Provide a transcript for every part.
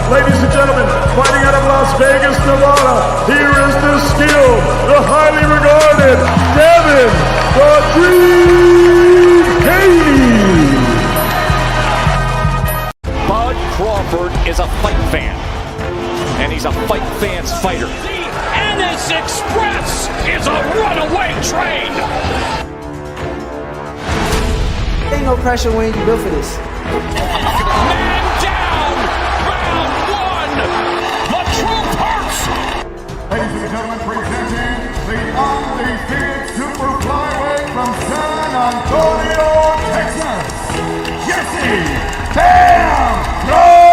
Ladies and gentlemen, fighting out of Las Vegas, Nevada, here is the skilled, the highly regarded Devin the Dream Haney. Bud Crawford is a fight fan, and he's a fight fan's fighter. The Ennis Express is a runaway train. Ain't no pressure when you built for this. Man down, round one. The truth hurts. Ladies and gentlemen, presenting the undefeated super flyweight from San Antonio, Texas, Jesse Bam Rodriguez!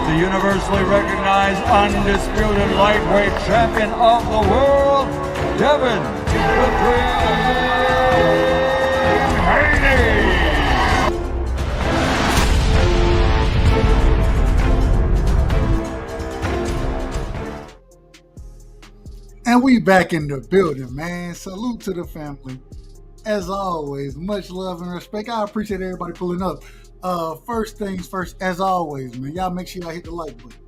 The universally recognized undisputed lightweight champion of the world, Devin the Dream Haney. And we back in the building, man. Salute to the family. As always, much love and respect. I appreciate everybody pulling up. First things first, as always, man. Y'all make sure y'all hit the like button.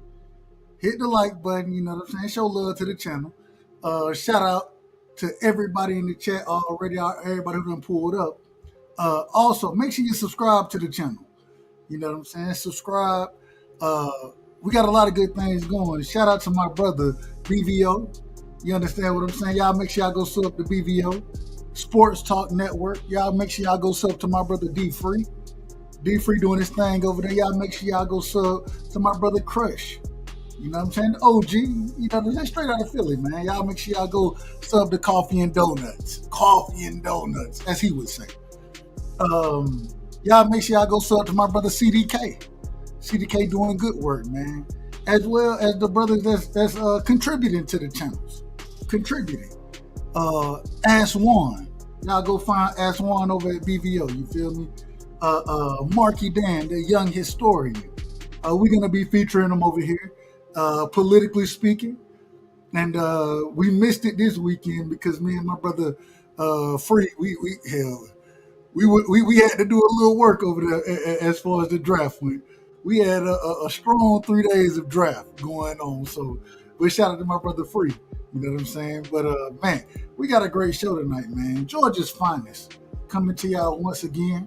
Hit the like button, you know what I'm saying? Show love to the channel. Shout out to everybody in the chat already, everybody who done pulled up. Also, make sure you subscribe to the channel. You know what I'm saying? Subscribe. We got a lot of good things going. Shout out to my brother, BVO. You understand what I'm saying? Y'all make sure y'all go sub to BVO. Sports Talk Network. Y'all make sure y'all go sub to my brother, D-Free. D-Free doing his thing over there. Y'all make sure y'all go sub to my brother, Crush. You know what I'm saying? The OG, you know, that's straight out of Philly, man. Y'all make sure y'all go sub to Coffee and Donuts. Coffee and Donuts, as he would say. Y'all make sure y'all go sub to my brother CDK. CDK doing good work, man. As well as the brothers that's contributing to the channels. Contributing. Aswan. Y'all go find Aswan over at BVO, you feel me? Marky Dan, the young historian. We're going to be featuring him over here. Politically speaking, and we missed it this weekend because me and my brother Free, we had to do a little work over there as far as the draft went. We had a strong 3 days of draft going on, so but shout out to my brother Free, you know what I'm saying? But man, we got a great show tonight, man. Georgia's finest coming to y'all once again.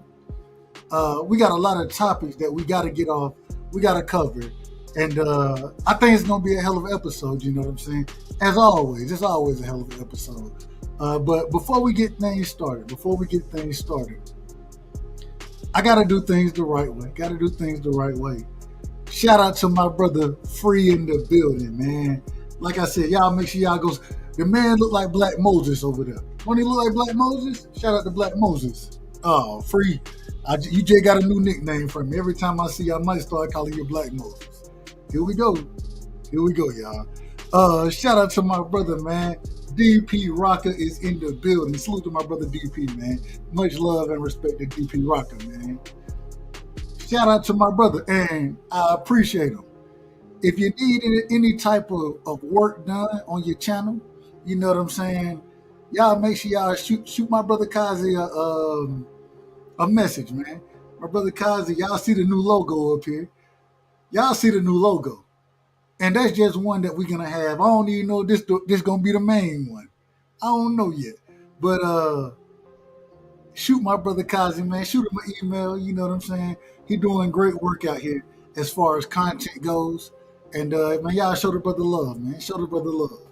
We got a lot of topics that we got to get off, we got to cover. And I think it's going to be a hell of an episode, you know what I'm saying? As always, it's always a hell of an episode. But before we get things started, I got to do things the right way. Shout out to my brother Free in the building, man. Like I said, y'all make sure y'all go. The man look like Black Moses over there. Don't he look like Black Moses? Shout out to Black Moses. Oh, Free. You just got a new nickname for me. Every time I see you, I might start calling you Black Moses. Here we go, y'all. Shout out to my brother, man. DP Rocker is in the building. Salute to my brother DP, man. Much love and respect to DP Rocker, man. Shout out to my brother, and I appreciate him. If you need any type of work done on your channel, you know what I'm saying? Y'all make sure y'all shoot my brother Kazi a message, man. My brother Kazi, y'all see the new logo up here. Y'all see the new logo. And that's just one that we're going to have. I don't even know this going to be the main one. I don't know yet. But shoot my brother Kazi, man. Shoot him an email. You know what I'm saying? He doing great work out here as far as content goes. And man, y'all show the brother love, man. Show the brother love.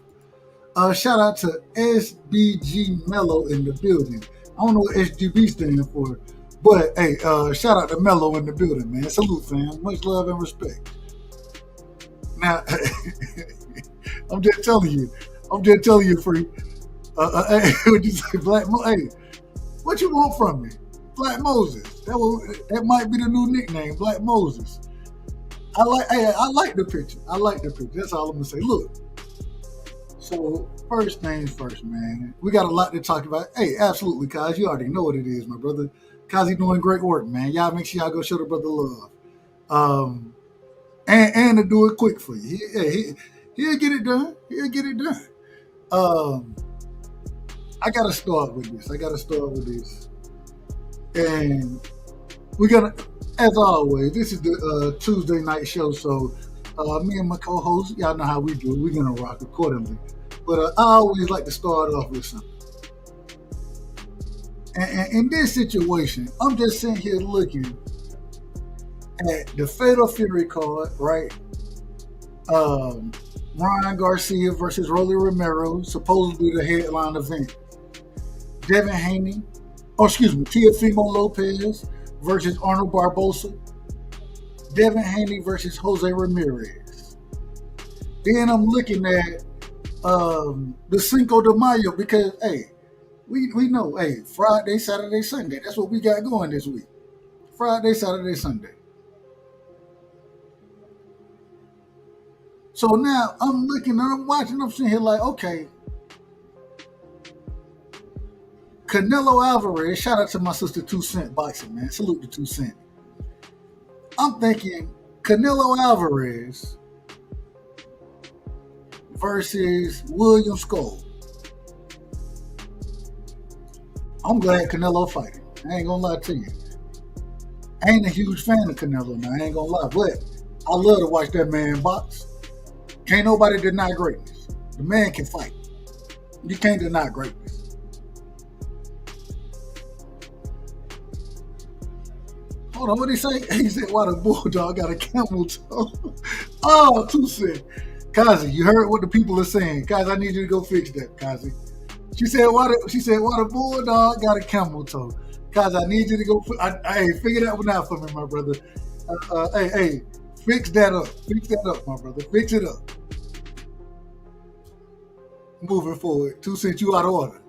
Shout out to SBG Mello in the building. I don't know what SGB stands for, but hey, shout out to Mello in the building, man. Salute, fam. Much love and respect. Now, I'm just telling you, free. Hey, what you say, Black Mo? Hey, what you want from me, Black Moses? That might be the new nickname, Black Moses. I like the picture. That's all I'm gonna say. Look. So first things first, man. We got a lot to talk about. Hey, absolutely, Kaz. You already know what it is, my brother. Kazi doing great work, man. Y'all make sure y'all go show the brother love. And to do it quick for you. He'll get it done. I gotta start with this. And we're gonna, as always, this is the Tuesday night show, so me and my co-host, y'all know how we do it. We're gonna rock accordingly. But I always like to start off with something. And in this situation, I'm just sitting here looking at the Fatal Fury card, right? Ryan Garcia versus Rolly Romero, supposedly the headline event. Devin Haney, Teofimo Lopez versus Arnold Barbosa. Devin Haney versus Jose Ramirez. Then I'm looking at the Cinco de Mayo because, hey, we know, hey, Friday, Saturday, Sunday. That's what we got going this week. Friday, Saturday, Sunday. So now I'm looking and I'm watching, I'm sitting here like, okay. Canelo Alvarez, shout out to my sister 2 Cent Boxing, man. Salute to 2 Cent. I'm thinking Canelo Alvarez versus William Skull. I'm glad Canelo fighting. I ain't gonna lie to you. I ain't a huge fan of Canelo now, I ain't gonna lie, but I love to watch that man box. Can't nobody deny greatness. The man can fight. You can't deny greatness. Hold on, what did he say? He said, why the bulldog got a camel toe? Oh, 2 Cent. Kazi, you heard what the people are saying. Kazi, I need you to go fix that, Kazi. She said, why the bulldog got a camel toe? Kazi, I need you to go, hey, figure that one out for me, my brother. Hey, fix that up. Fix that up, my brother. Fix it up. Moving forward, 2 Cent, you out of order.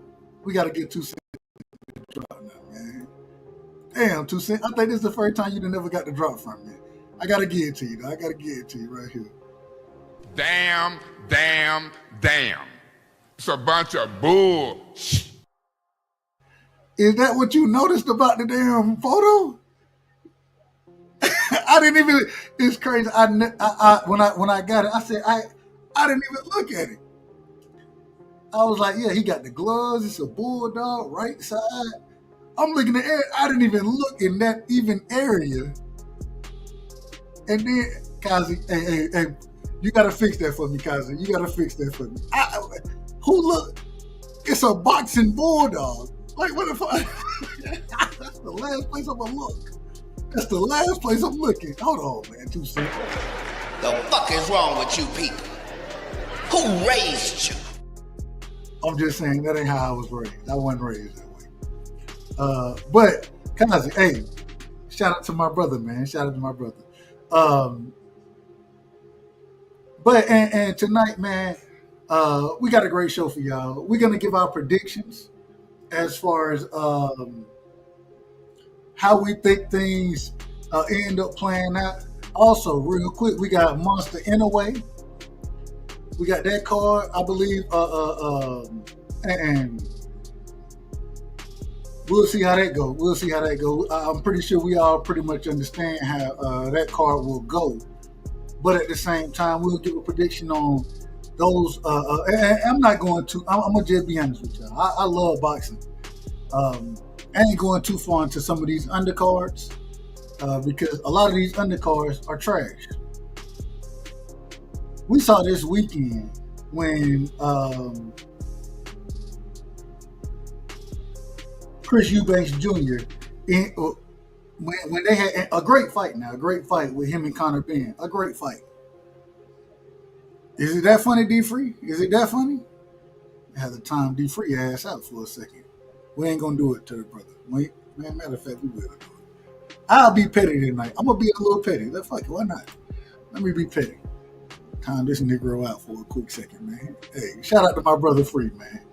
We got to get 2 Cent to drop now, man. Damn, 2 Cent, I think this is the first time you never got the drop from me. I got to give it to you, though. I got to give it to you right here. Damn. It's a bunch of bull. Is that what you noticed about the damn photo? I didn't even, it's crazy. When I got it, I said, I didn't even look at it. I was like, yeah, he got the gloves. It's a bulldog, right side. I'm looking at it. I didn't even look in that even area. And then, Kazi, hey, you got to fix that for me, Kazi. You got to fix that for me. Who look? It's a boxing bulldog. Like, what the fuck? That's the last place I'm going to look. That's the last place I'm looking. Hold on, man. 2 Cent. The fuck is wrong with you people? Who raised you? I'm just saying that ain't how I was raised. I wasn't raised that way. But Kazi, hey, shout out to my brother, man. Shout out to my brother. But tonight, man, we got a great show for y'all. We're gonna give our predictions as far as how we think things end up playing out. Also, real quick, we got Monster Inoue. We got that card, I believe, and we'll see how that goes. I'm pretty sure we all pretty much understand how that card will go. But at the same time, we'll give a prediction on those. And I'm not going to. I'm gonna just be honest with y'all. I love boxing. I ain't going too far into some of these undercards because a lot of these undercards are trash. We saw this weekend when Chris Eubanks Jr. When they had a great fight with him and Conor Benn, a great fight. Is it that funny, D Free? Is it that funny? I had to time D Free ass out for a second. We ain't gonna do it to the brother. Matter of fact, we will do it. I'll be petty tonight. I'm gonna be a little petty. Fuck it, why not? Let me be petty. Time this Negro out for a quick second, man. Hey, shout out to my brother Free, man.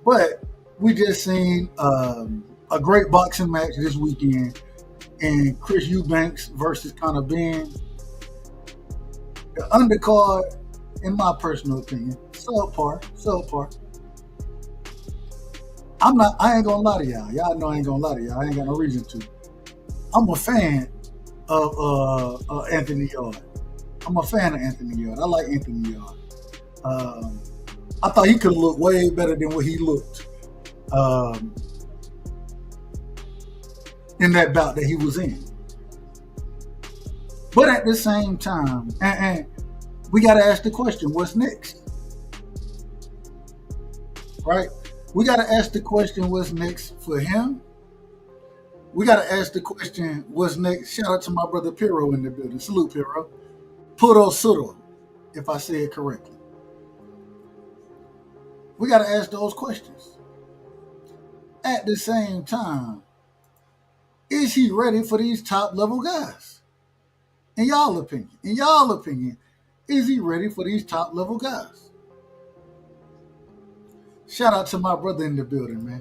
But we just seen a great boxing match this weekend, and Chris Eubanks versus Conor Benn. The undercard, in my personal opinion, subpar. I ain't gonna lie to y'all. Y'all know I ain't gonna lie to y'all. I ain't got no reason to. I'm a fan of Anthony Yard. I like Anthony Yard. I thought he could have looked way better than what he looked in that bout that he was in. But at the same time, and we got to ask the question, what's next? Right? We got to ask the question, what's next for him? We got to ask the question, what's next? Shout out to my brother Piro in the building. Salute, Piro. Puro Suro, if I say it correctly. We got to ask those questions. At the same time, is he ready for these top level guys? In y'all opinion, is he ready for these top level guys? Shout out to my brother in the building, man.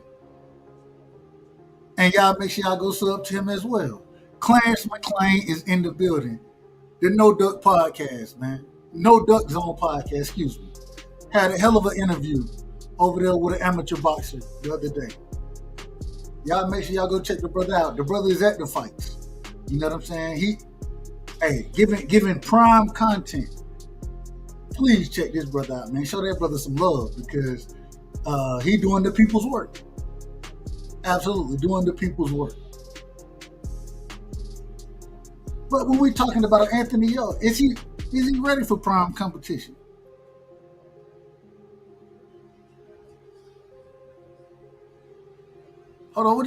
And y'all make sure y'all go sub to him as well. Clarence McClain is in the building. The No Duck podcast, man. No Duck Zone podcast, excuse me. Had a hell of an interview over there with an amateur boxer the other day. Y'all make sure y'all go check the brother out. The brother is at the fights. You know what I'm saying? Giving prime content. Please check this brother out, man. Show that brother some love because he doing the people's work. Absolutely doing the people's work. But when we're talking about Anthony Yard, is he ready for prime competition? Hold on,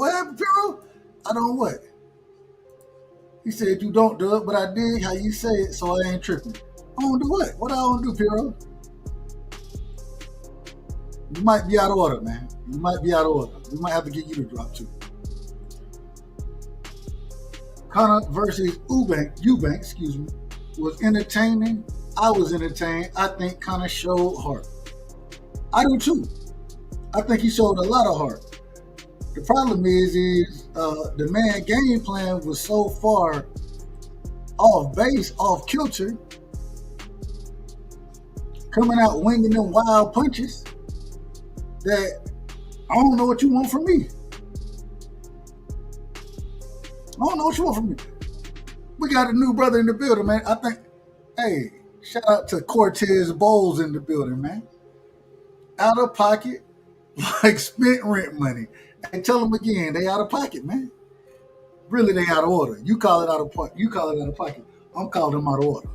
what happened, Piro? I don't what? He said you don't do it, but I did how you say it, so I ain't tripping. I don't do what? What I don't do, Piro? You might be out of order, man. You might be out of order. We might have to get you to drop too. Conor versus Eubanks, was entertaining. I was entertained. I think Conor showed heart. I do too. I think he showed a lot of heart. The problem is the man game plan was so far off base, off kilter, coming out winging them wild punches that I don't know what you want from me. We got a new brother in the building, man. I think, hey, shout out to Cortez Bowles in the building, man. Out of pocket, like spent rent money. And tell them again, they out of pocket, man. Really, they out of order. You call it out of pocket. I'm calling them out of order.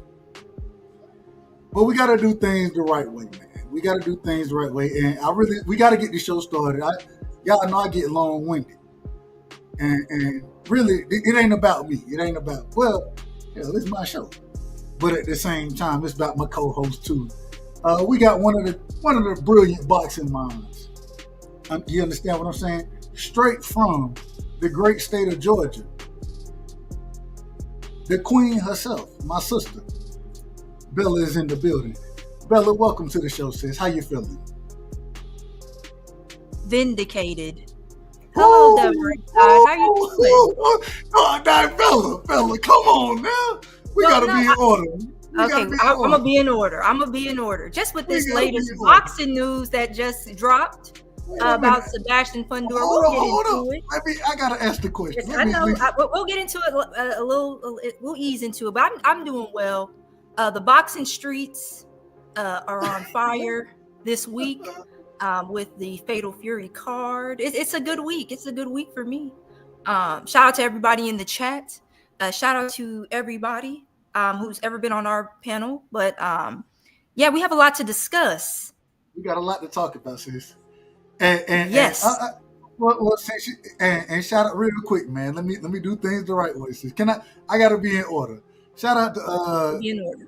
But we got to do things the right way, man. We got to do things the right way. And we got to get the show started. Y'all know I get long-winded. And really, it ain't about me. It's my show. But at the same time, it's about my co-host too. We got one of the brilliant boxing minds. You understand what I'm saying? Straight from the great state of Georgia. The queen herself, my sister. Bella is in the building. Bella, welcome to the show, sis. How you feeling? Vindicated. Hello, Deborah. How you doing? Bella, come on now. We gotta be in order. I'm gonna be in order. Just with this latest boxing news that just dropped about Sebastian Fundora. We'll get into it. I gotta ask the question. Yes, I know. We'll get into it a little. We'll ease into it, but I'm doing well. The boxing streets are on fire this week with the Fatal Fury card. It's a good week. It's a good week for me. Shout out to everybody in the chat. Shout out to everybody who's ever been on our panel. But yeah, we have a lot to discuss. We got a lot to talk about, sis. Yes. Well, since and shout out real quick, man. Let me do things the right way. Sis. Can I gotta be in order. Shout out to Be in order.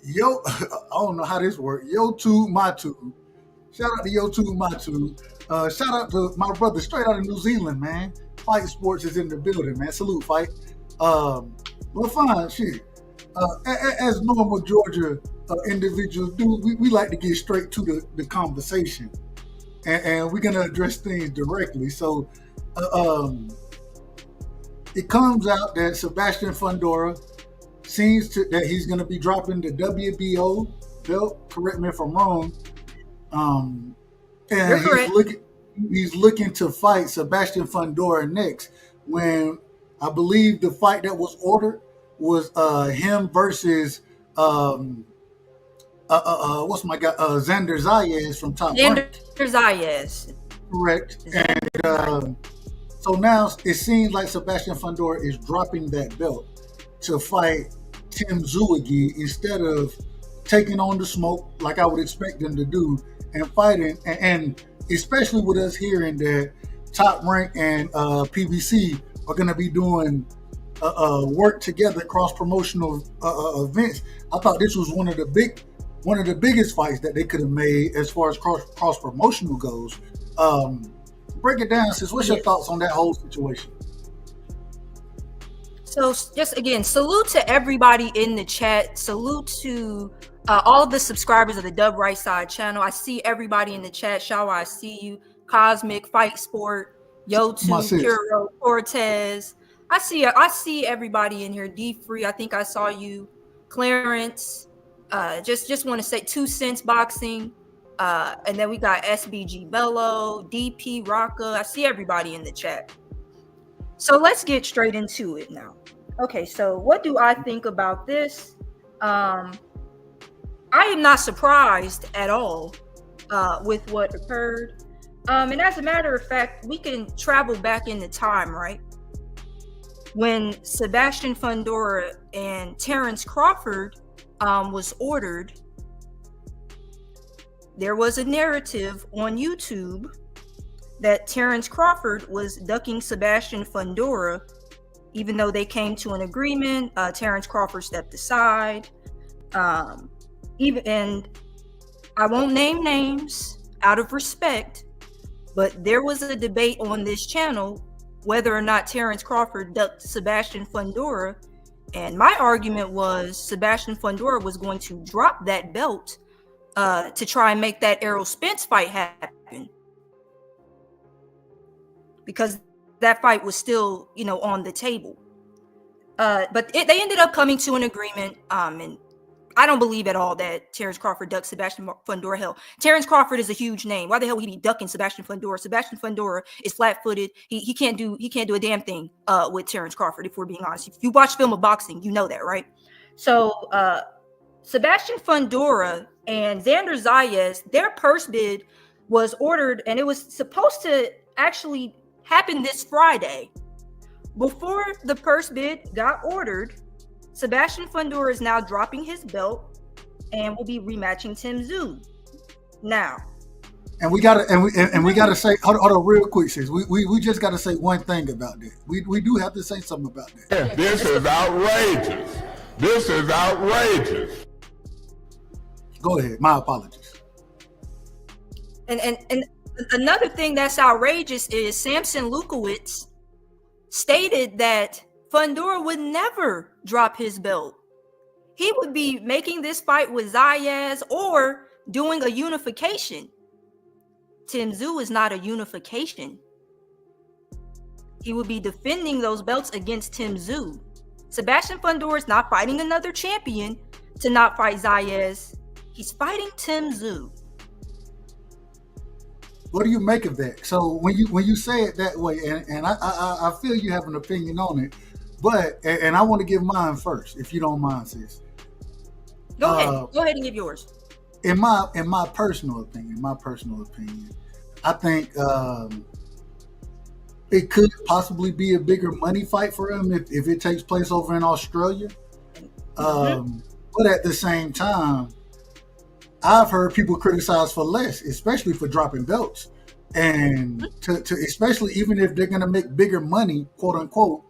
Yo, I don't know how this works. Yo Tube, my tube. Shout out to Yo Tube, my tube. Shout out to my brother straight out of New Zealand, man. Fight Sports is in the building, man. Salute, Fight. Well, fine, shit. As normal Georgia individuals do, we like to get straight to the conversation, and we're gonna address things directly. So, it comes out that Sebastian Fundora seems that he's gonna be dropping the WBO belt. Correct me if I'm wrong. And he's looking to fight Sebastian Fundora next. When I believe the fight that was ordered was him versus what's my guy Xander Zayas from Top Rank. Xander Zayas. Correct. And so now it seems like Sebastian Fundora is dropping that belt to fight Tim Tszyu again instead of taking on the smoke like I would expect them to do and fighting. And especially with us hearing that Top Rank and PBC are going to be doing work together, cross-promotional events. I thought this was one of the biggest fights that they could have made as far as cross-promotional goes. Break it down, sis. What's your thoughts on that whole situation? So just again, salute to everybody in the chat. Salute to all of the subscribers of the Dub Right Side channel. I see everybody in the chat. Shawa, I see you. Cosmic, Fight Sport, Yotu, Hero, Cortez. I see everybody in here. D Free, I think I saw you. Clarence. Just want to say 2 Cents Boxing. And then we got SBG Bello, DP Rocka. I see everybody in the chat. So let's get straight into it now. Okay, so what do I think about this? I am not surprised at all with what occurred. And as a matter of fact, we can travel back into time, right? When Sebastian Fundora and Terrence Crawford was ordered, there was a narrative on YouTube that Terrence Crawford was ducking Sebastian Fundora, even though they came to an agreement. Terrence Crawford stepped aside. And I won't name names out of respect, but there was a debate on this channel whether or not Terrence Crawford ducked Sebastian Fundora. And my argument was Sebastian Fundora was going to drop that belt to try and make that Errol Spence fight happen, because that fight was still, on the table. But they ended up coming to an agreement. And I don't believe at all that Terrence Crawford ducked Sebastian Fundora. Hell, Terrence Crawford is a huge name. Why the hell would he be ducking Sebastian Fundora? Sebastian Fundora is flat-footed. He can't do a damn thing with Terrence Crawford, if we're being honest. If you watch film of boxing, you know that, right? So Sebastian Fundora and Xander Zayas, their purse bid was ordered, and it was supposed to actually happen this Friday. Before the purse bid got ordered, Sebastian Fundora is now dropping his belt and will be rematching Tim Tszyu now. And we gotta say, hold on real quick, sis. We just gotta say one thing about that. We do have to say something about that. This is outrageous. This is outrageous. Go ahead. My apologies. And another thing that's outrageous is Samson Lukowicz stated that Fundora would never drop his belt. He would be making this fight with Zayas or doing a unification. Tim Tszyu is not a unification. He would be defending those belts against Tim Tszyu. Sebastian Fundora is not fighting another champion to not fight Zayas. He's fighting Tim Tszyu. What do you make of that? So when you say it that way, and I feel you have an opinion on it, but and I want to give mine first, if you don't mind, sis. Go ahead and give yours. In my personal opinion, I think it could possibly be a bigger money fight for him if it takes place over in Australia. But at the same time, I've heard people criticize for less, especially for dropping belts. And to especially even if they're gonna make bigger money, quote unquote,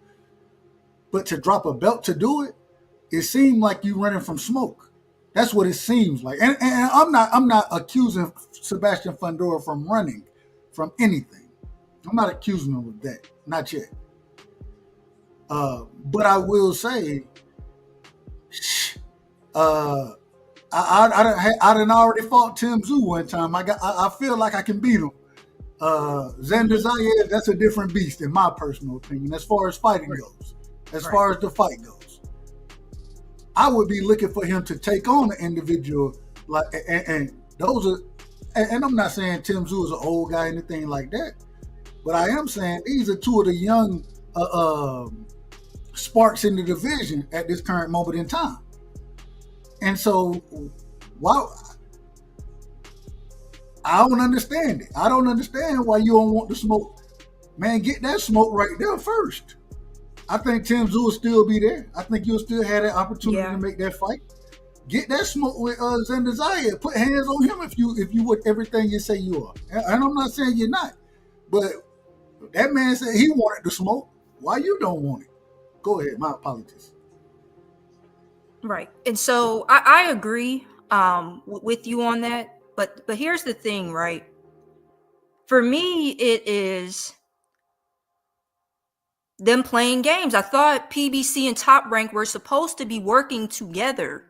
but to drop a belt to do it, it seemed like you running from smoke. That's what it seems like. And I'm not accusing Sebastian Fundora from running from anything. I'm not accusing him of that. Not yet. But I will say, I done already fought Tim Tszyu one time. I feel like I can beat him. Xander Zayas, that's a different beast in my personal opinion, as far as fighting goes. As far as the fight goes, I would be looking for him to take on an individual like, and those are, and I'm not saying Tim Tszyu is an old guy, anything like that, but I am saying these are two of the young sparks in the division at this current moment in time. And so, I don't understand it. I don't understand why you don't want the smoke. Man, get that smoke right there first. I think Tim Tszyu will still be there. I think you'll still have that opportunity to make that fight. Get that smoke with Xander Zayas. Put hands on him if you would everything you say you are. And I'm not saying you're not. But that man said he wanted the smoke. Why you don't want it? Go ahead. My apologies. Right. And so I agree with you on that. But here's the thing, right? For me, it is them playing games. I thought PBC and Top Rank were supposed to be working together.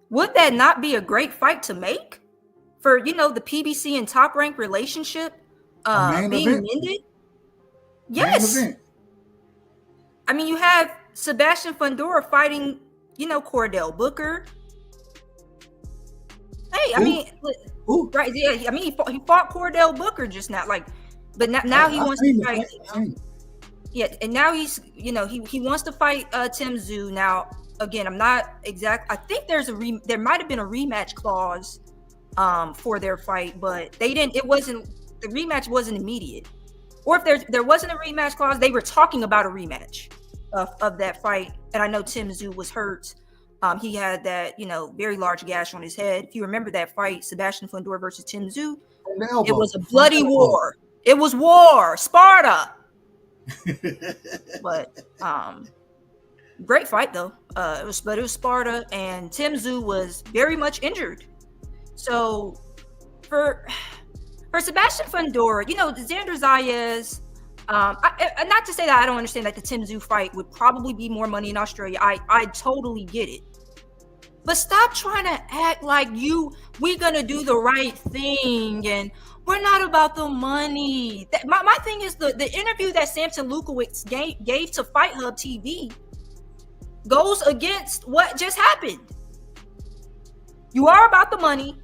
Would that not be a great fight to make for, the PBC and Top Rank relationship being mended? Yes. Main event. I mean, you have Sebastian Fundora fighting, Cordell Booker. Hey, I mean, right? Yeah, I mean, he fought Cordell Booker just now, but now he wants to fight. Yeah, and now he's, he wants to fight Tim Tszyu. Now, again, I'm not exact. I think there might have been a rematch clause for their fight, but the rematch wasn't immediate. Or if there wasn't a rematch clause, they were talking about a rematch of that fight. And I know Tim Tszyu was hurt. He had that, very large gash on his head. If you remember that fight, Sebastian Fundora versus Tim Tszyu, it was a bloody war. It was war, Sparta. But great fight though. It was Sparta, and Tim Tszyu was very much injured. So for Sebastian Fundora, Xander Zayas. Not to say that I don't understand that the Tim Tszyu fight would probably be more money in Australia. I totally get it. But stop trying to act like we're gonna do the right thing and we're not about the money. My thing is the interview that Samson Lukowicz gave to Fight Hub TV goes against what just happened. You are about the money.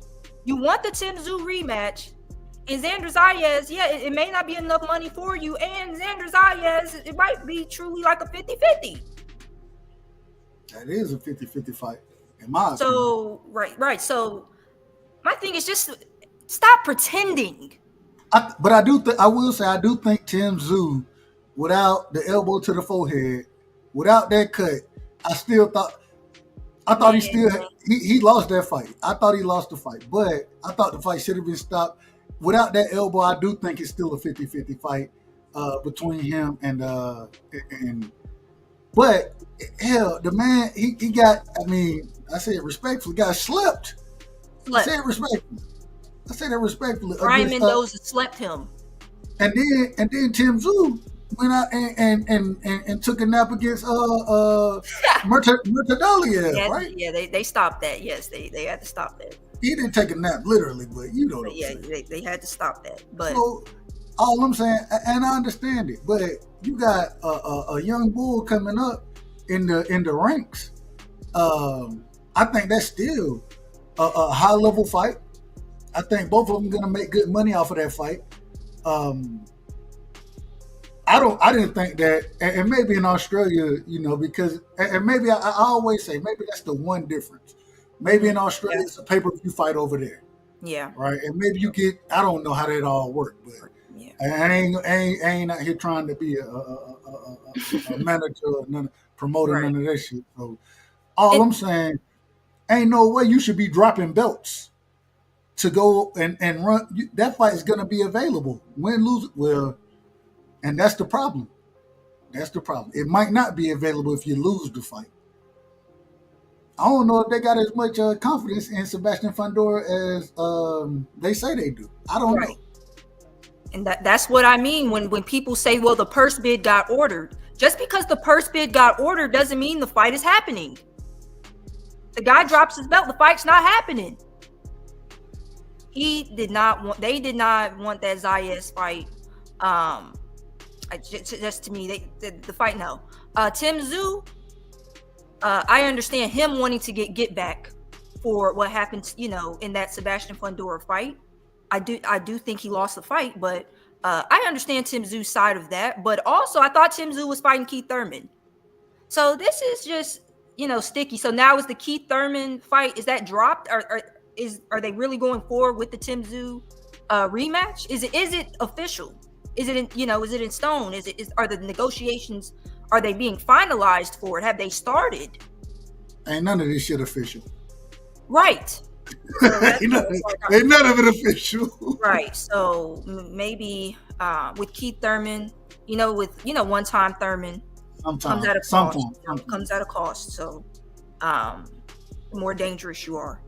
You want the Tim Tszyu rematch. And Xander Zayas, it may not be enough money for you. And Xander Zayas, it might be truly like a 50-50. That is a 50-50 fight, in my opinion. So, right. So, my thing is just stop pretending. But I will say, I do think Tim Tszyu, without the elbow to the forehead, without that cut, I thought he lost that fight. I thought he lost the fight, but I thought the fight should have been stopped. Without that elbow, I do think it's still a 50-50 fight between him and but hell, the man, he got, I say it respectfully, got slept. I say it respectfully. Brian Mendoza slept him. And then Tim Tszyu went out and took a nap against Murtadaliev, right? Yeah, they stopped that. Yes, they had to stop that. He didn't take a nap literally, but they had to stop that. But so all I'm saying, and I understand it, but you got a young bull coming up in the ranks. I think that's still a high level fight. I think both of them gonna make good money off of that fight. I didn't think that, and maybe in Australia, because, and maybe I always say maybe that's the one difference. Maybe in Australia it's a pay-per-view fight over there. Yeah. Right. And maybe you get, I don't know how that all works, but I ain't out here trying to be a manager or promoter, none of that shit. So I'm saying, ain't no way you should be dropping belts to go and run. That fight is going to be available. Win, lose, well, and that's the problem. That's the problem. It might not be available if you lose the fight. I don't know if they got as much confidence in Sebastian Fundora as they say they do. I don't know. And that's what I mean when people say, well, the purse bid got ordered. Just because the purse bid got ordered doesn't mean the fight is happening. The guy drops his belt, the fight's not happening. They did not want that Zayas fight. Just to me, the fight, no. Tim Tszyu, I understand him wanting to get back for what happened, in that Sebastian Fundora fight. I do think he lost the fight, but I understand Tim Tszyu's side of that. But also, I thought Tim Tszyu was fighting Keith Thurman. So this is just, sticky. So now is the Keith Thurman fight, is that dropped? Are they really going forward with the Tim Tszyu rematch? Is it official? Is it in stone? Are the negotiations, are they being finalized for it? Have they started? Ain't none of this shit official. Right. So ain't none of it official. Right. So maybe with Keith Thurman, one-time Thurman comes at a cost. Comes at a cost. So the more dangerous you are.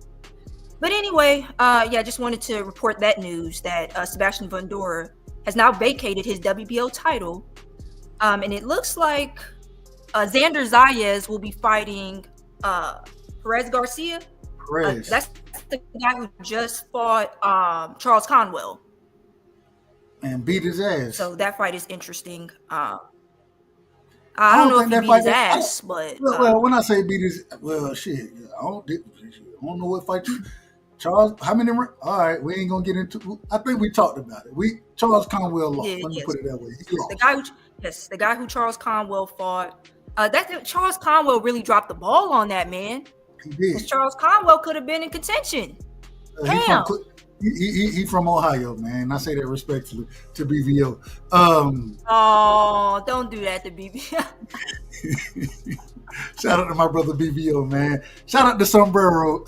But anyway, just wanted to report that news that Sebastian Fundora has now vacated his WBO title. And it looks like Xander Zayas will be fighting Perez Garcia. That's the guy who just fought Charles Conwell. And beat his ass. So that fight is interesting. I don't know if he beat his ass, but... Well, when I say beat his... Well, shit. I don't know what fight... Charles, how many... All right, we ain't going to get into... I think we talked about it. Charles Conwell lost. Let me put it that way. He lost. The guy who Charles Conwell fought. Charles Conwell really dropped the ball on that, man. He did. Charles Conwell could have been in contention. Damn. He from Ohio, man. I say that respectfully to BVO. Oh, don't do that to BVO. Shout out to my brother BVO, man. Shout out to Sombrero.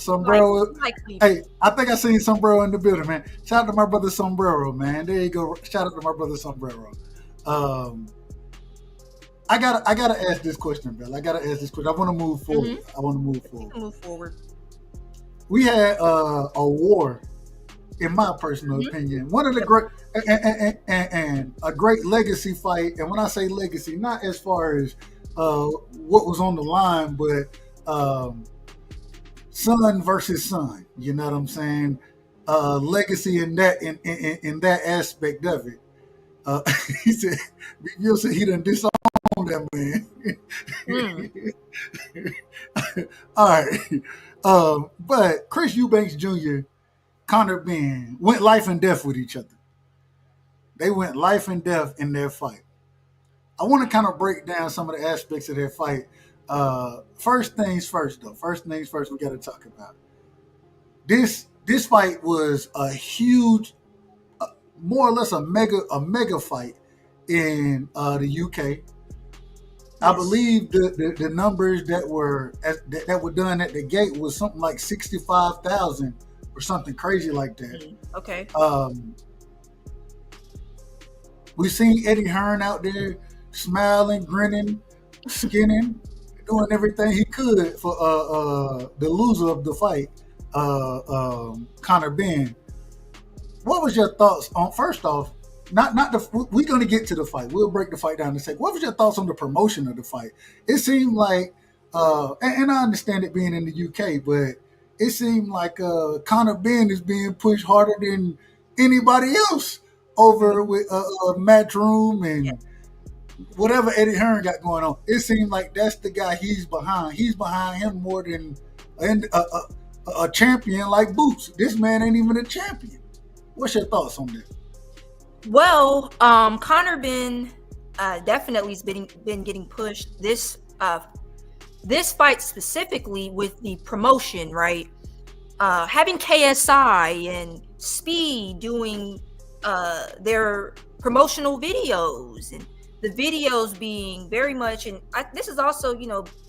Hey, I think I seen Sombrero in the building, man. Shout out to my brother Sombrero, man. There you go. Shout out to my brother Sombrero. I gotta ask this question, Bill. I want to move forward. Mm-hmm. Move forward. We had a war, in my personal opinion, one of the great and a great legacy fight. And when I say legacy, not as far as what was on the line, but son versus son. You know what I'm saying? Legacy in that aspect of it. He said, "You said he done disowned that man." All right, but Chris Eubanks Jr., Conor Benn went life and death with each other. They went life and death in their fight. I want to kind of break down some of the aspects of their fight. First things first, though. First things first, we got to talk about this. This fight was a huge, more or less a mega fight in the UK. I believe the numbers that were done at the gate was something like 65,000 or something crazy like that. Okay. We've seen Eddie Hearn out there smiling, grinning, skinning, doing everything he could for the loser of the fight, Conor Benn. What was your thoughts on, first off, we're going to get to the fight. We'll break the fight down in a second. What was your thoughts on the promotion of the fight? It seemed like, and I understand it being in the UK, but it seemed like Conor Benn is being pushed harder than anybody else over with Matchroom and whatever Eddie Hearn got going on. It seemed like that's the guy he's behind. He's behind him more than a champion like Boots. This man ain't even a champion. What's your thoughts on that? Well, Conor Benn definitely has been getting pushed. This fight specifically with the promotion, right? Having KSI and Speed doing their promotional videos, and the videos being very much, and this is also,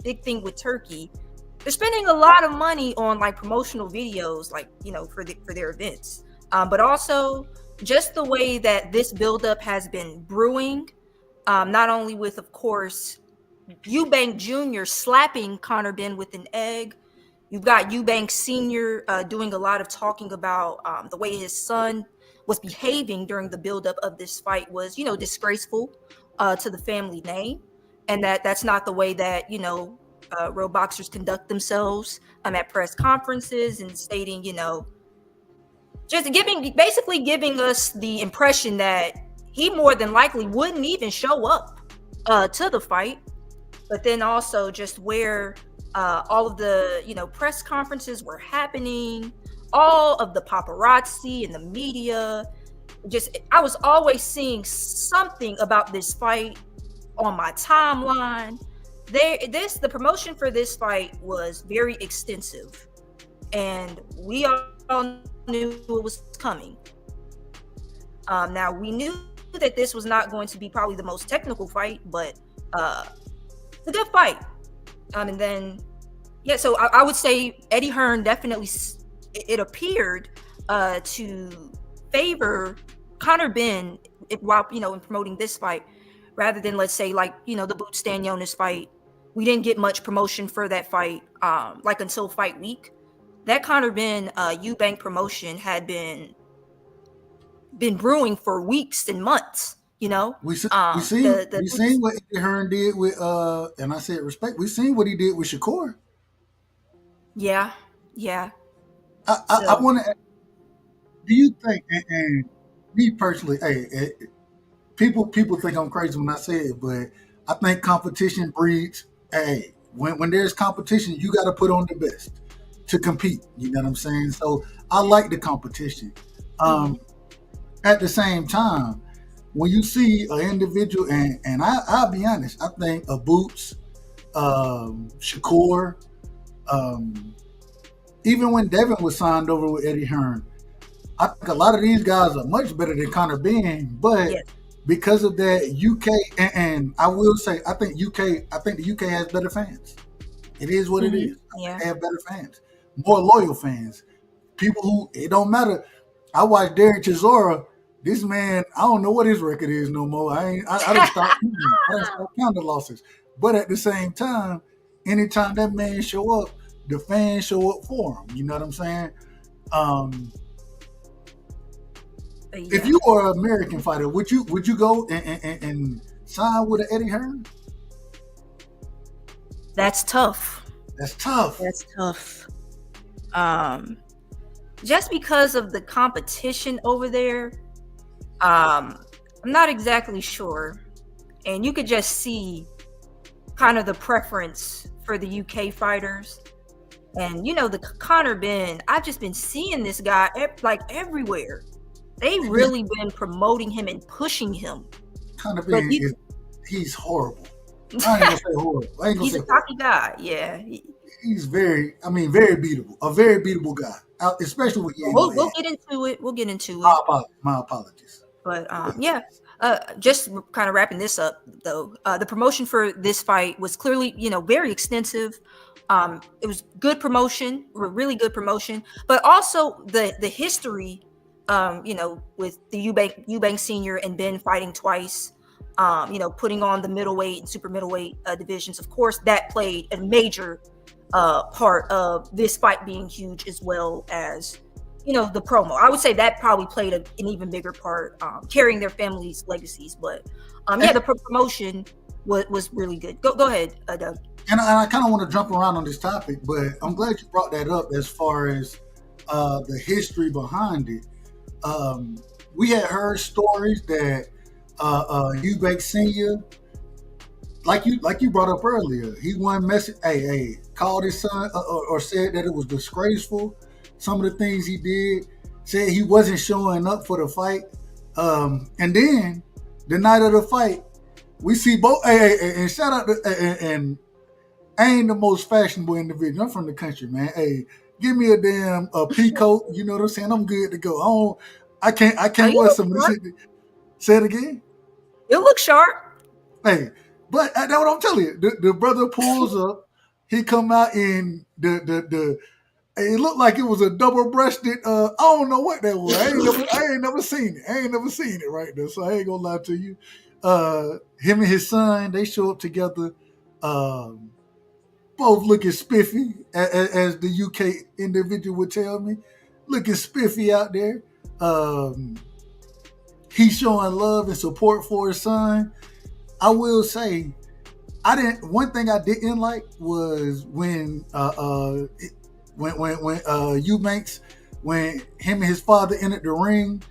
big thing with Turkey. they're spending a lot of money on like promotional videos, like, you know, for their events. But also just the way that this buildup has been brewing, not only with, of course, Eubank Jr. slapping Conor Benn with an egg. You've got Eubank Sr. Doing a lot of talking about the way his son was behaving during the buildup of this fight was, you know, disgraceful to the family name, and that's not the way that, you know, real boxers conduct themselves at press conferences, and stating, you know, just basically giving us the impression that he more than likely wouldn't even show up to the fight. But then also just where all of the, you know, press conferences were happening, all of the paparazzi and the media, I was always seeing something about this fight on my timeline. The promotion for this fight was very extensive, and we all knew it was coming. Now we knew that this was not going to be probably the most technical fight, but it's a good fight. And then, yeah, so I would say Eddie Hearn definitely, it appeared to favor Conor Benn while, you know, in promoting this fight, rather than, let's say, like, you know, the Boot Stanionis fight. We didn't get much promotion for that fight, like until fight week. That Conor Benn Eubank promotion had been brewing for weeks and months. You know, we seen what Eddie Hearn did with and I said respect. We seen what he did with Shakur. Yeah. I want to. Do you think? And me personally, people think I'm crazy when I say it, but I think competition breeds. When there's competition, you got to put on the best to compete. You know what I'm saying? So I like the competition. At the same time, when you see an individual, and I'll be honest, I think a Boots, Shakur, even when Devin was signed over with Eddie Hearn, I think a lot of these guys are much better than Conor Benn, but because of that UK, and I will say, I think the UK has better fans. It is what it is. They have better fans, more loyal fans, people who, it don't matter. I watched Derek Chisora. This man, I don't know what his record is no more. I done stopped counting losses. But at the same time, anytime that man show up, the fans show up for him. You know what I'm saying? If you were an American fighter, would you go and sign with an Eddie Hearn? That's tough. Just because of the competition over there, I'm not exactly sure. And you could just see kind of the preference for the UK fighters. And, you know, the Conor Benn, I've just been seeing this guy like everywhere. They really been promoting him and pushing him. Conor Benn, he's horrible. I ain't gonna say horrible. He's a cocky guy, yeah. He's very beatable. A very beatable guy, especially with you. We'll get into it. My apologies. But just kind of wrapping this up, though, the promotion for this fight was clearly, you know, very extensive. It was good promotion, really good promotion, but also the history, you know, with the Eubank Sr. and Benn fighting twice, you know, putting on the middleweight and super middleweight divisions. Of course, that played a major part of this fight being huge, as well as, you know, the promo. I would say that probably played an even bigger part, carrying their families' legacies. But the promotion was really good. Go ahead, Doug. And I kind of want to jump around on this topic, but I'm glad you brought that up as far as the history behind it. We had heard stories that Eubank Sr., like you brought up earlier, he called his son or said that it was disgraceful. Some of the things he did, said he wasn't showing up for the fight. And then the night of the fight, we see both. And shout out to and I ain't the most fashionable individual. I'm from the country, man. Hey, give me a damn peacoat. You know what I'm saying? I'm good to go. I can't wear some of this shit. Say it again. It looks sharp. Hey, but that's what I'm telling you. The brother pulls up he come out in the it looked like it was a double-breasted. I don't know what that was. I ain't never seen it. I ain't never seen it right there. So I ain't gonna lie to you. Him and his son, they show up together. Both looking spiffy, as the UK individual would tell me, looking spiffy out there. He's showing love and support for his son. I will say, one thing I didn't like was when Eubanks, when him and his father entered the ring,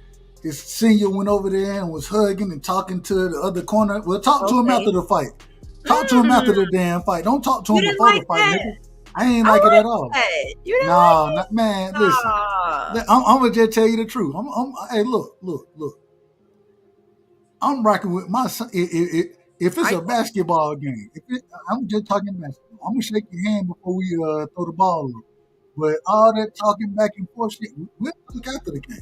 his senior went over there and was hugging and talking to the other corner. Well, talk to him after the fight. Talk to him after the damn fight. Don't talk to him before the fight, nigga. I ain't like it at all. You didn't like it? Nah, man, listen. I'm gonna just tell you the truth. Hey, look. I'm rocking with my son. If it's a basketball game, I'm just talking basketball. I'm gonna shake your hand before we throw the ball up. But all that talking back and forth shit, we'll talk after the game.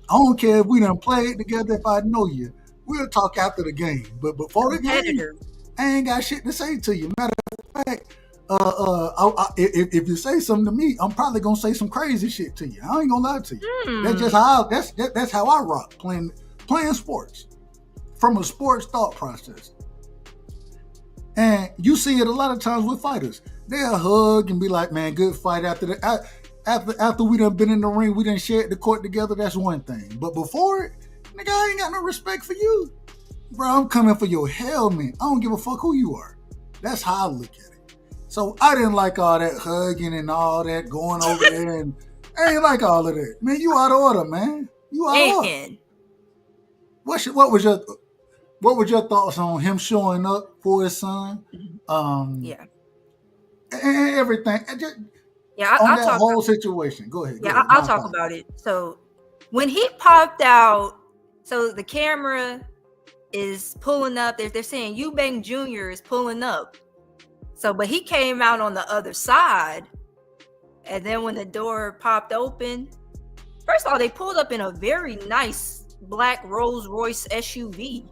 I don't care if we done played together. If I know you, we'll talk after the game. But before the game, I ain't got shit to say to you. Matter of fact, if you say something to me, I'm probably gonna say some crazy shit to you. I ain't gonna lie to you. That's just how that's how I rock playing sports from a sports thought process. And you see it a lot of times with fighters. They'll hug and be like, "Man, good fight." After we done been in the ring, we done shared the court together. That's one thing. But before it, nigga, I ain't got no respect for you, bro. I'm coming for your helmet. I don't give a fuck who you are. That's how I look at it. So I didn't like all that hugging and all that going over there, and I ain't like all of that. Man, you out of order, man. You out of order. What was your thoughts on him showing up for his son? And everything. I'll that whole situation. Go ahead. I'll talk about it. So when he popped out, so the camera is pulling up. They're saying Eubank Jr. is pulling up. So, but he came out on the other side, and then when the door popped open, first of all, they pulled up in a very nice black Rolls Royce SUV.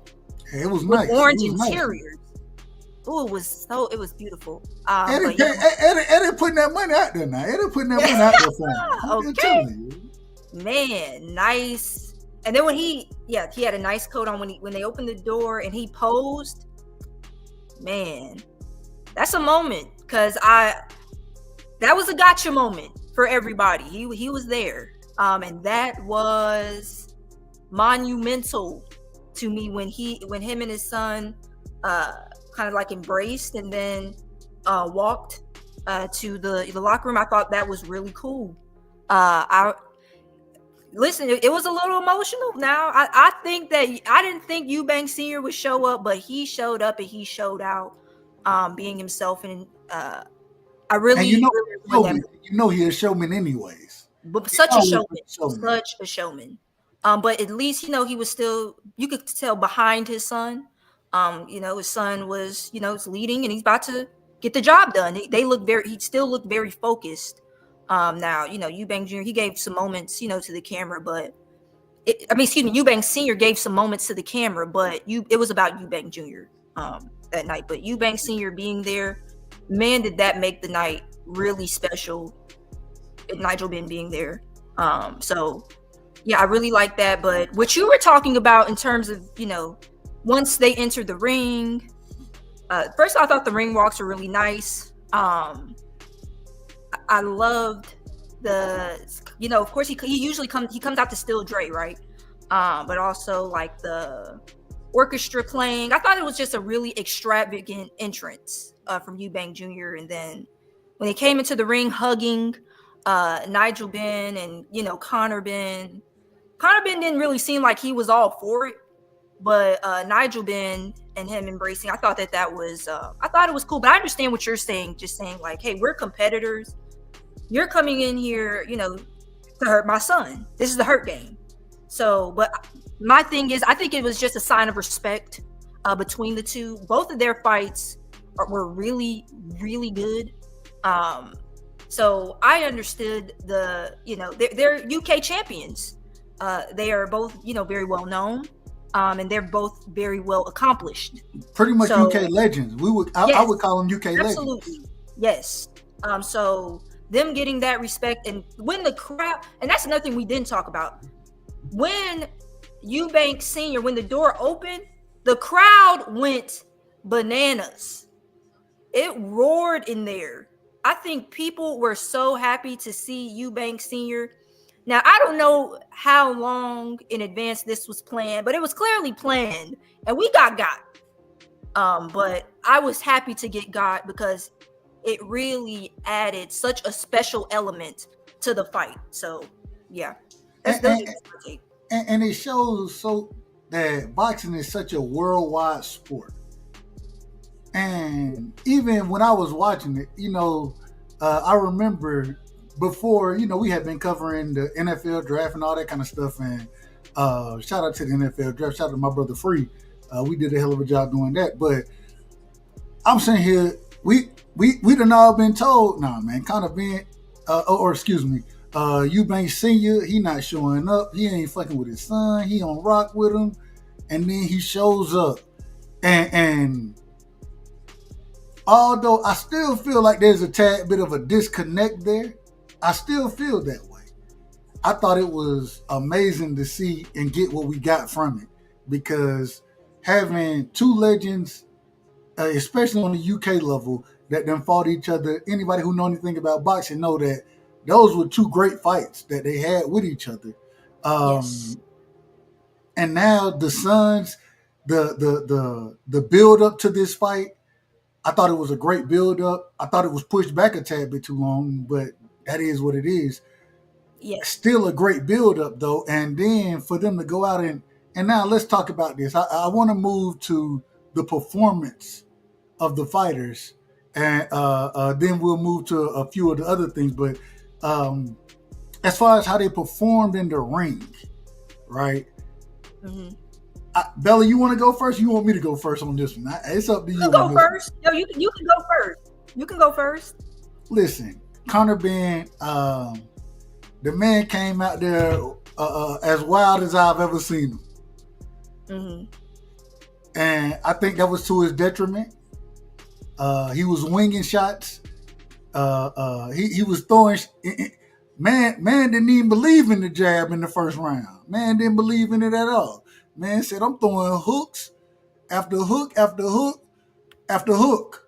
It was with nice. Orange interiors. Oh, it was beautiful. Eddie putting that money out there now. Eddie putting that money out there for him. Okay. Man, nice. And then when he had a nice coat on when they opened the door and he posed. Man, that's a moment, because that was a gotcha moment for everybody. He was there. And that was monumental to me when him and his son kind of like embraced and then walked to the locker room. I thought that was really cool. Listen, it was a little emotional. Now I think that I didn't think Eubank Sr. would show up, but he showed up and he showed out, being himself. And I really, he's a showman anyways. But such a showman. But at least, he was still, you could tell behind his son. His son was, is leading and he's about to get the job done. He still looked very focused. Now, Eubank Jr., he gave some moments, to the camera, but Eubank Sr. gave some moments to the camera, but it was about Eubank Jr. That night. But Eubank Sr. being there, man, did that make the night really special. Nigel Benn being there. So yeah, I really like that. But what you were talking about in terms of, once they entered the ring, first I thought the ring walks were really nice. I loved of course he usually comes out to Still Dre, right? But also like the orchestra playing. I thought it was just a really extravagant entrance from Eubank Jr. And then when he came into the ring hugging Nigel Benn and Conor Benn. Conor Benn didn't really seem like he was all for it, but Nigel Benn and him embracing, I thought that was I thought it was cool. But I understand what you're saying, just saying like, hey, we're competitors. You're coming in here, to hurt my son. This is the hurt game. So, but my thing is, I think it was just a sign of respect between the two. Both of their fights were really, really good. So I understood they're UK champions. They are both, very well known, and they're both very well accomplished. Pretty much UK legends. I would call them UK legends. Yes. So them getting that respect, and when the crowd, and that's another thing we didn't talk about. When Eubanks Sr., when the door opened, the crowd went bananas. It roared in there. I think people were so happy to see Eubanks Sr. Now, I don't know how long in advance this was planned, but it was clearly planned, and we got. But I was happy to get God because it really added such a special element to the fight. So, yeah. And it shows so that boxing is such a worldwide sport. And even when I was watching it, I remember before, we had been covering the NFL draft and all that kind of stuff. And shout out to the NFL draft. Shout out to my brother Free. We did a hell of a job doing that. But I'm saying here, we done all been told, nah, man, Conor Ben, Eubanks Sr., he not showing up. He ain't fucking with his son. He on rock with him. And then he shows up. And although I still feel like there's a tad bit of a disconnect there, I still feel that way. I thought it was amazing to see and get what we got from it, because having two legends, especially on the UK level, that then fought each other, anybody who know anything about boxing know that those were two great fights that they had with each other. Yes. And now the sons, the build up to this fight, I thought it was a great build up. I thought it was pushed back a tad bit too long, but that is what it is. Yes. Still a great build up though. And then for them to go out and now let's talk about this. I want to move to the performance of the fighters, and then we'll move to a few of the other things. But as far as how they performed in the ring, right? Mm-hmm. Bella, you want to go first? Or you want me to go first on this one? It's up to you. You go first. No, you can go first. You can go first. Listen, Conor Ben, the man came out there as wild as I've ever seen him. Mm-hmm. And I think that was to his detriment. He was winging shots. He was throwing. Man didn't even believe in the jab in the first round. Man didn't believe in it at all. Man said, I'm throwing hooks after hook after hook after hook.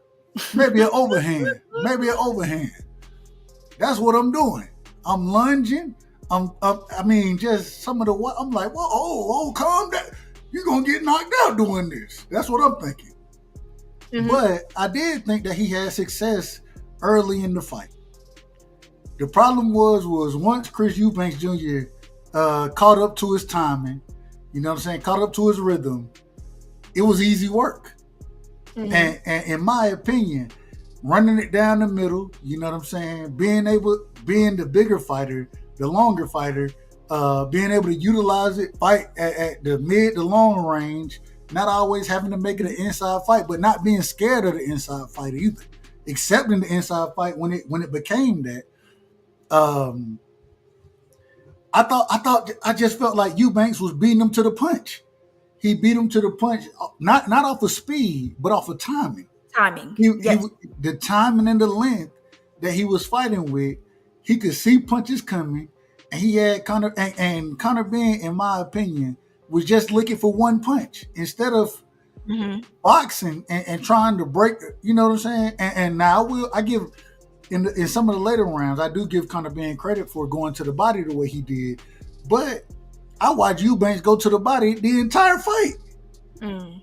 Maybe an overhand. That's what I'm doing. I'm lunging. Just some of the what I'm like, well, calm down. You're gonna get knocked out doing this. That's what I'm thinking. Mm-hmm. But I did think that he had success early in the fight. The problem was once Chris Eubanks Jr. Caught up to his timing, caught up to his rhythm, it was easy work. Mm-hmm. And in my opinion, running it down the middle, being the bigger fighter, the longer fighter, being able to utilize it, fight at the mid to long range, not always having to make it an inside fight, but not being scared of the inside fight either, accepting the inside fight when it became that. I just felt like Eubanks was beating him to the punch. He beat him to the punch, not off of speed, but off of timing. The timing and the length that he was fighting with, he could see punches coming, and he had Conor Ben, in my opinion, was just looking for one punch instead of boxing and trying to break. You know what I'm saying? And now I give. In some of the later rounds, I do give Conor Ben credit for going to the body the way he did. But I watched Eubanks go to the body the entire fight. Mm.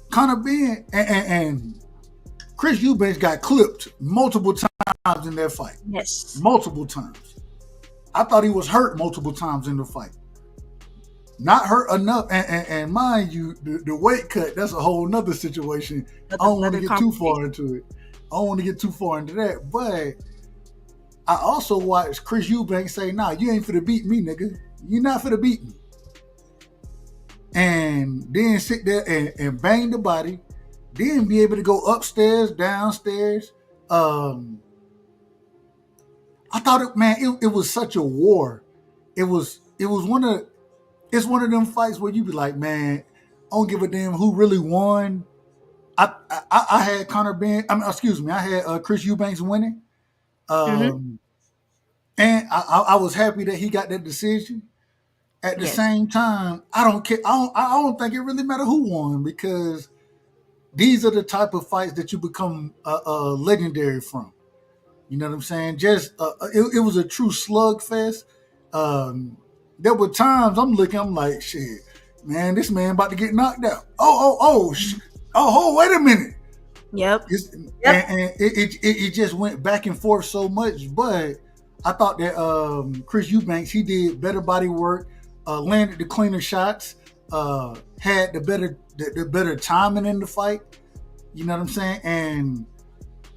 Conor Ben and Chris Eubanks got clipped multiple times in that fight. Yes. Multiple times. I thought he was hurt multiple times in the fight. Not hurt enough. And mind you, the weight cut, that's a whole nother situation. I don't want to get too far into it. But I also watched Chris Eubanks say, nah, you ain't finna beat me, nigga. You're not finna beat me. And then sit there and bang the body, then be able to go upstairs, downstairs. I thought it was such a war. It's one of them fights where you be like, man, I don't give a damn who really won. I had Conor Ben. I had Chris Eubanks winning, and I was happy that he got that decision. At the same time, I don't care. I don't think it really matters who won, because these are the type of fights that you become legendary from. You know what I'm saying? Just it was a true slugfest. There were times I'm like, shit, man, this man about to get knocked out. Wait a minute. Yep. And it just went back and forth so much. But I thought that Chris Eubanks, he did better body work, landed the cleaner shots, had the better timing in the fight. You know what I'm saying? And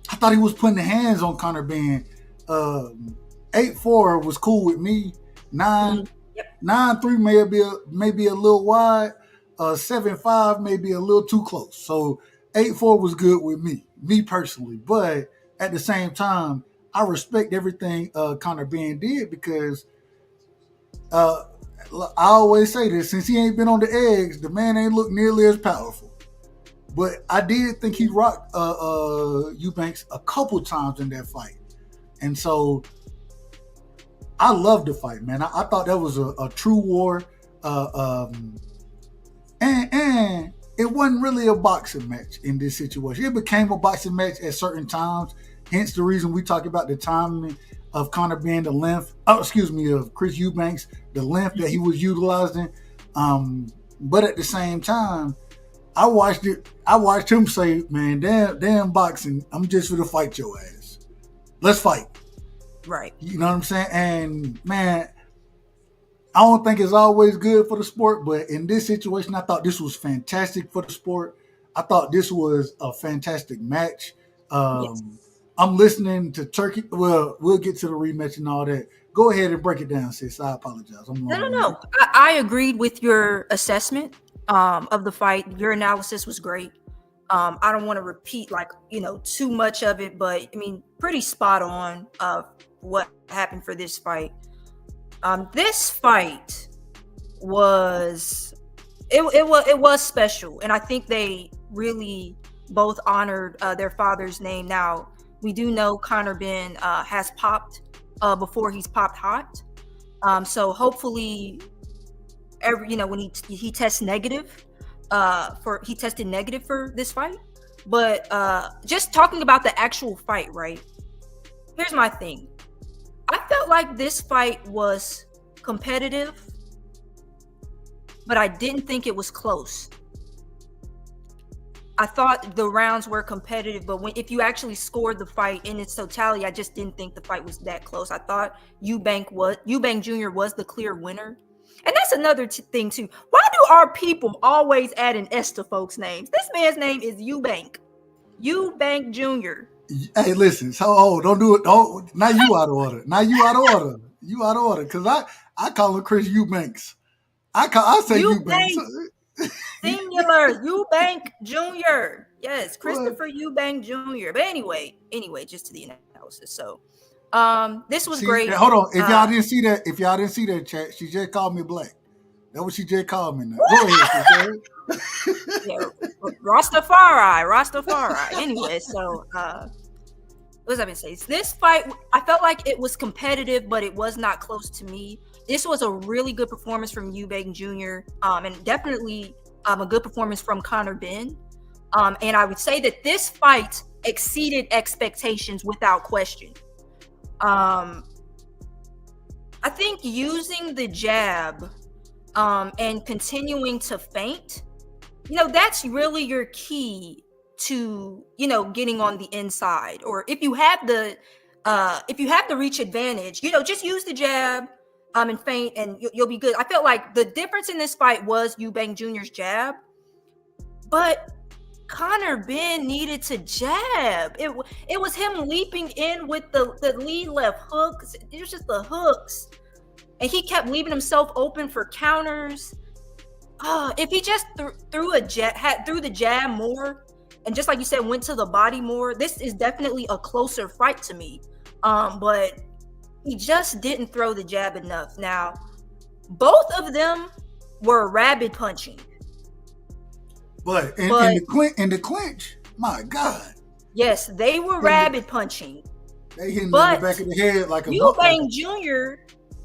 I thought he was putting the hands on Conor Ben. 8-4 was cool with me. 9-3 may be a little wide. 7-5 may be a little too close. So 8-4 was good with me personally. But at the same time, I respect everything Conor Ben did, because I always say this, since he ain't been on the eggs, the man ain't looked nearly as powerful. But I did think he rocked Eubanks a couple times in that fight. And so I loved the fight, man. I thought that was a true war. And it wasn't really a boxing match in this situation. It became a boxing match at certain times. Hence the reason we talk about the timing of Conor Ben, of Chris Eubanks, the length that he was utilizing. But at the same time, I watched him say, man, damn boxing, I'm just for to fight your ass. Let's fight. Right. You know what I'm saying? And man, I don't think it's always good for the sport, but in this situation, I thought this was fantastic for the sport. I thought this was a fantastic match. I'm listening to Turkey. Well, we'll get to the rematch and all that. Go ahead and break it down, sis. I apologize. No. I agreed with your assessment of the fight. Your analysis was great. I don't want to repeat too much of it, but I mean, pretty spot on what happened for this fight. This fight was special, and I think they really both honored their father's name. Now, we do know Conor Ben has popped before he's popped hot, so hopefully, when he tests negative, he tested negative for this fight. But just talking about the actual fight, right? Here's my thing. I felt like this fight was competitive, but I didn't think it was close. I thought the rounds were competitive, but if you actually scored the fight in its totality, I just didn't think the fight was that close. I thought Eubank Jr. was the clear winner. And that's another thing too. Why do our people always add an S to folks' names? This man's name is Eubank Jr. Hey, listen. So, don't do it. Oh, now you out of order. You out of order. Because I call him Chris Eubanks. I say Eubanks. Singular. Eubank Jr. Yes, Christopher Eubank Jr. But anyway, just to the analysis. So, this was great. Hold on. If y'all didn't see that, chat, she just called me black. That's what she just called me now. Go ahead. Rastafari. Anyway, so what was I going to say? This fight, I felt like it was competitive, but it was not close to me. This was a really good performance from Eubank Jr. And definitely a good performance from Conor Ben. And I would say that this fight exceeded expectations without question. I think using the jab and continuing to feint, that's really your key to, getting on the inside. Or if you have the reach advantage, just use the jab and feint, and you'll be good. I felt like the difference in this fight was Eubank Jr.'s jab, but Conor Ben needed to jab. It was him leaping in with the lead left hooks. It was just the hooks, and he kept leaving himself open for counters. If he just threw the jab more, and just like you said, went to the body more, this is definitely a closer fight to me. But he just didn't throw the jab enough. Now, both of them were rabid punching. But in the clinch, my God, yes, they were rabbit punching. they hitting in the back of the head like a Eubank Jr.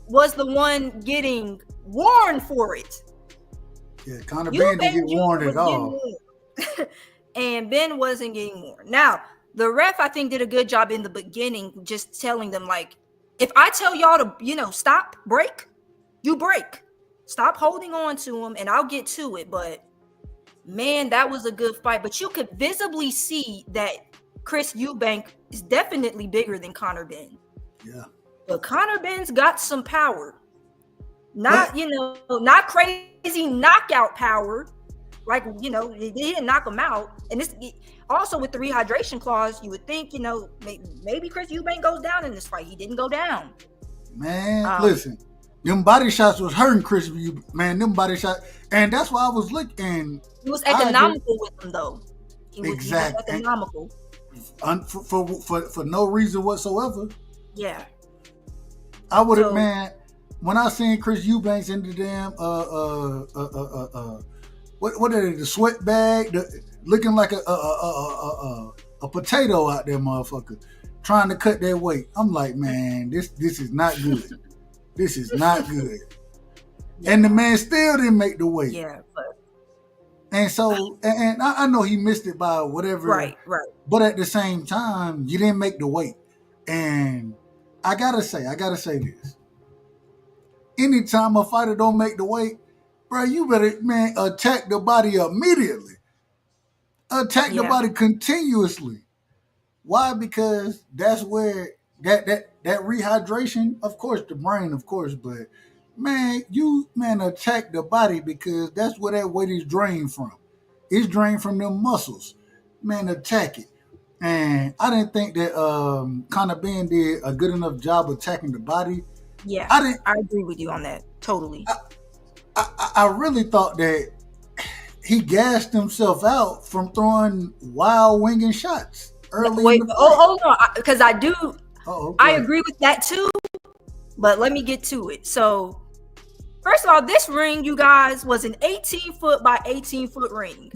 was the one getting warned for it. Yeah, Conor Ben didn't get warned at all. And Ben wasn't getting warned. Now, the ref, I think, did a good job in the beginning, just telling them, like, if I tell y'all to, stop, break, you break. Stop holding on to him, and I'll get to it. But, man, that was a good fight. But you could visibly see that Chris Eubank is definitely bigger than Conor Ben. Yeah. But Conor Ben's got some power. Not, not crazy knockout power. Like, they didn't knock him out. And this also with the rehydration clause, you would think, maybe Chris Eubank goes down in this fight. He didn't go down. Man, listen, them body shots was hurting Chris Eubank. Man, them body shots. And that's why I was looking. He was economical with them, though. He was economical. For no reason whatsoever. Yeah. I would have, man, when I seen Chris Eubanks in the damn, what are they, the sweat bag, looking like a potato out there, motherfucker, trying to cut their weight. I'm like, man, this is not good. This is not good. Yeah. And the man still didn't make the weight. Yeah, but and so, and I know he missed it by whatever. Right. But at the same time, you didn't make the weight. And I gotta say this. Anytime a fighter don't make the weight, bro, you better, man, attack the body immediately. Attack the body continuously. Why? Because that's where that rehydration, of course, the brain, of course, but man, attack the body because that's where that weight is drained from. It's drained from them muscles. Man, attack it. And I didn't think that Conor Ben did a good enough job attacking the body. Yeah, I agree with you on that. Totally. I really thought that he gassed himself out from throwing wild winging shots early. Wait, hold on, because I do. I agree with that too. But let me get to it. So, first of all, this ring, you guys, was an 18-foot by 18-foot ring.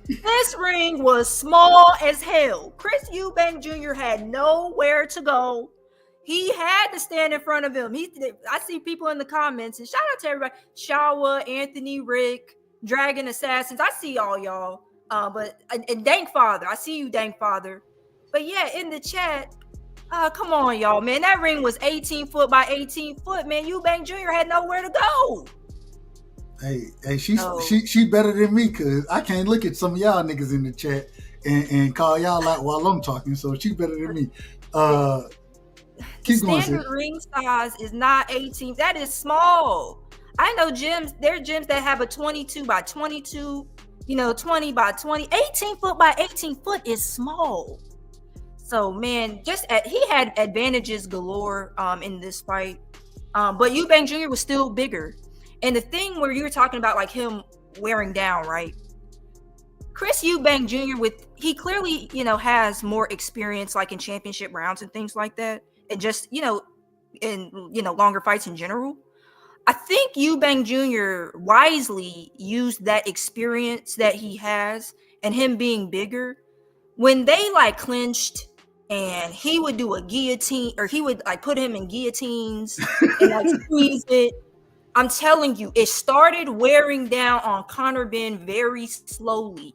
This ring was small as hell. Chris Eubank Jr. had nowhere to go. He had to stand in front of him. I see people in the comments, and shout out to everybody. Shawa, Anthony, Rick, Dragon Assassins. I see all y'all. And Dank Father. I see you, Dank Father. But yeah, in the chat, come on, y'all, man. That ring was 18 foot by 18 foot, man. Eubank Jr. had nowhere to go. Hey, she better than me because I can't look at some of y'all niggas in the chat and call y'all out while I'm talking. So she better than me. Keep going. Standard ring size is not 18. That is small. I know gyms. There are gyms that have a 22 by 22. 20 by 20. 18 foot by 18 foot is small. So man, he had advantages galore in this fight. But Eubank Jr. was still bigger. And the thing where you were talking about like him wearing down, right? Chris Eubank Jr. he clearly, has more experience like in championship rounds and things like that. And just, in longer fights in general. I think Eubank Jr. wisely used that experience that he has and him being bigger. When they like clinched and he would do a guillotine, or he would like put him in guillotines and like squeeze it. I'm telling you, it started wearing down on Conor Ben very slowly.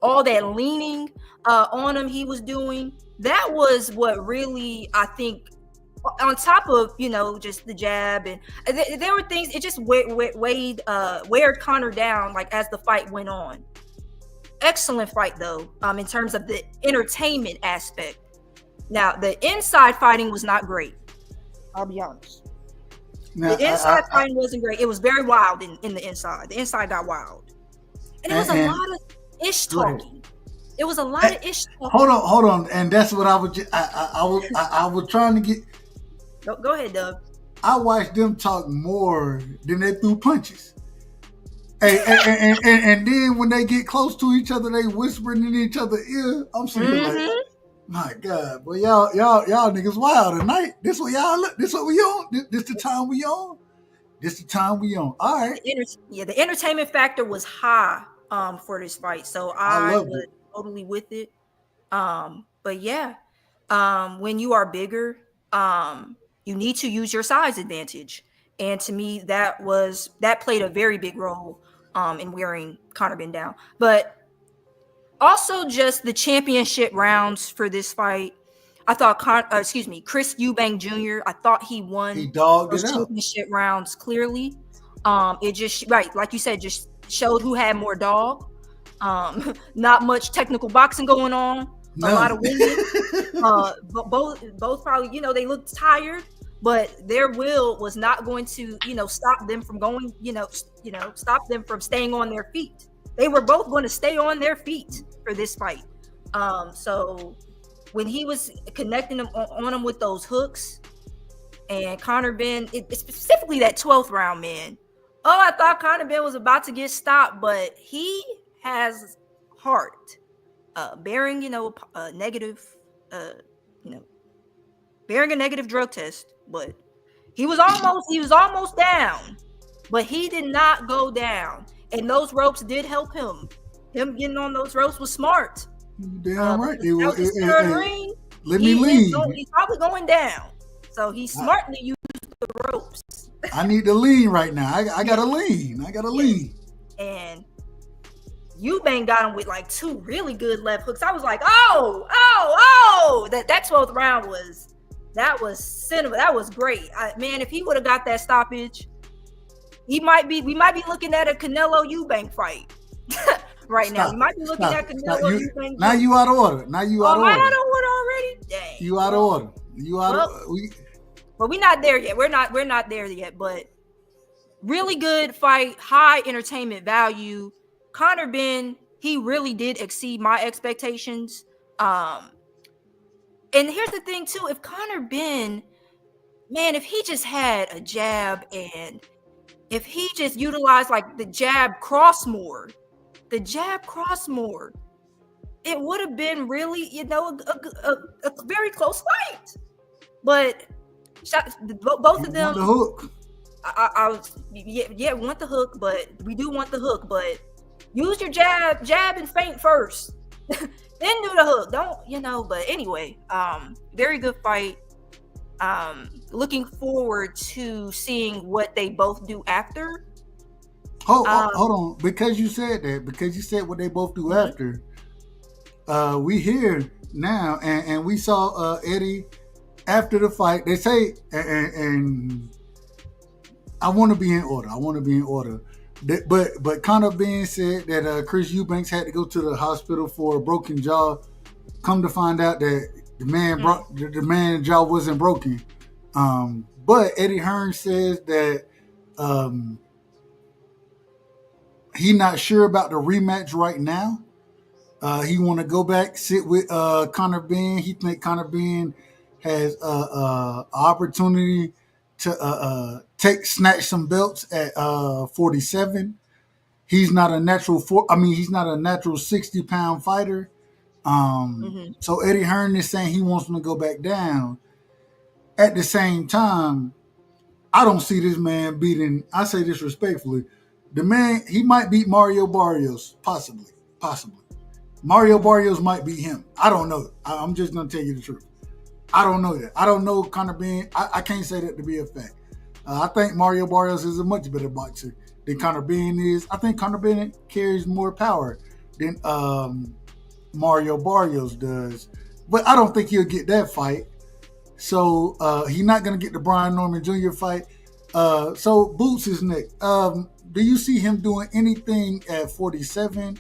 All that leaning on him he was doing, that was what really, I think, on top of, just the jab. And there were things, it just weighed Conor down like as the fight went on. Excellent fight though, in terms of the entertainment aspect. Now, the inside fighting was not great. I'll be honest. Now, the inside fighting wasn't great. It was very wild in the inside. The inside got wild. And it was a lot of ish talking. It was a lot of ish talking. Hold on. And that's what I was trying to get. Go ahead, Doug. I watched them talk more than they threw punches. And then when they get close to each other, they whispering in each other's ear. I'm sitting like, my God, boy, y'all niggas wild tonight. This what y'all look. This what we on. This the time we on. This the time we on. All right. The entertainment factor was high for this fight. So I I loved was it. totally with it. But yeah, when you are bigger, you need to use your size advantage. And to me, that played a very big role in wearing Conor Ben down. But also just the championship rounds for this fight. I thought Chris Eubank Jr. I thought he won He dogged those it out. championship rounds clearly. It just like you said, just showed who had more dog. Not much technical boxing going on. A lot of women. But both probably, they looked tired, but their will was not going to, stop them from going, stop them from staying on their feet. They were both going to stay on their feet for this fight. So when he was connecting them on them with those hooks, and Conor Ben, specifically that 12th round, man. Oh, I thought Conor Ben was about to get stopped, but he has heart. Bearing, a negative, bearing a negative drug test, but he was almost down, but he did not go down. And those ropes did help him. Him getting on those ropes was smart. Damn right. Let He's me lead. probably going down. So he smartly used the ropes. I need to lean right now. I got to lean. And Eubank got him with like 2 really good left hooks. I was like, that 12th round was cinema. That was great. Man, if he would have got that stoppage, we might be looking at a Canelo Eubank fight right now. We might be looking at Canelo Eubank. Now you out of order. Am I out of order already? Dang. You out of order. But we're not there yet. We're not there yet. But really good fight, high entertainment value. Conor Ben, he really did exceed my expectations. And here's the thing too: if Conor Ben, man, if he just had a jab and if he just utilized like the jab cross more, it would have been really, a very close fight. But both of them, the hook. I want the hook, but we do want the hook. But use your jab and feint first, then do the hook. Don't, But anyway, very good fight. Looking forward to seeing what they both do after. Hold on. Because you said what they both do after. We hear now, and we saw Eddie after the fight. They say, and I want to be in order. But Conor Ben said that Chris Eubanks had to go to the hospital for a broken jaw. Come to find out that the man's jaw wasn't broken. But Eddie Hearn says that he not sure about the rematch right now. He want to go back, sit with Conor Ben. He think Conor Ben has an opportunity to snatch some belts at 47. He's not a natural 60-pound fighter. So Eddie Hearn is saying he wants him to go back down. At the same time, I don't see this man beating, I say this respectfully, the man, he might beat Mario Barrios, possibly. Mario Barrios might beat him. I don't know. I'm just going to tell you the truth. I don't know that. I don't know Conor Ben. I can't say that to be a fact. I think Mario Barrios is a much better boxer than Conor Ben is. I think Conor Ben carries more power than Mario Barrios does. But I don't think he'll get that fight. So he's not going to get the Brian Norman Jr. fight. So Boots is next. Do you see him doing anything at 47?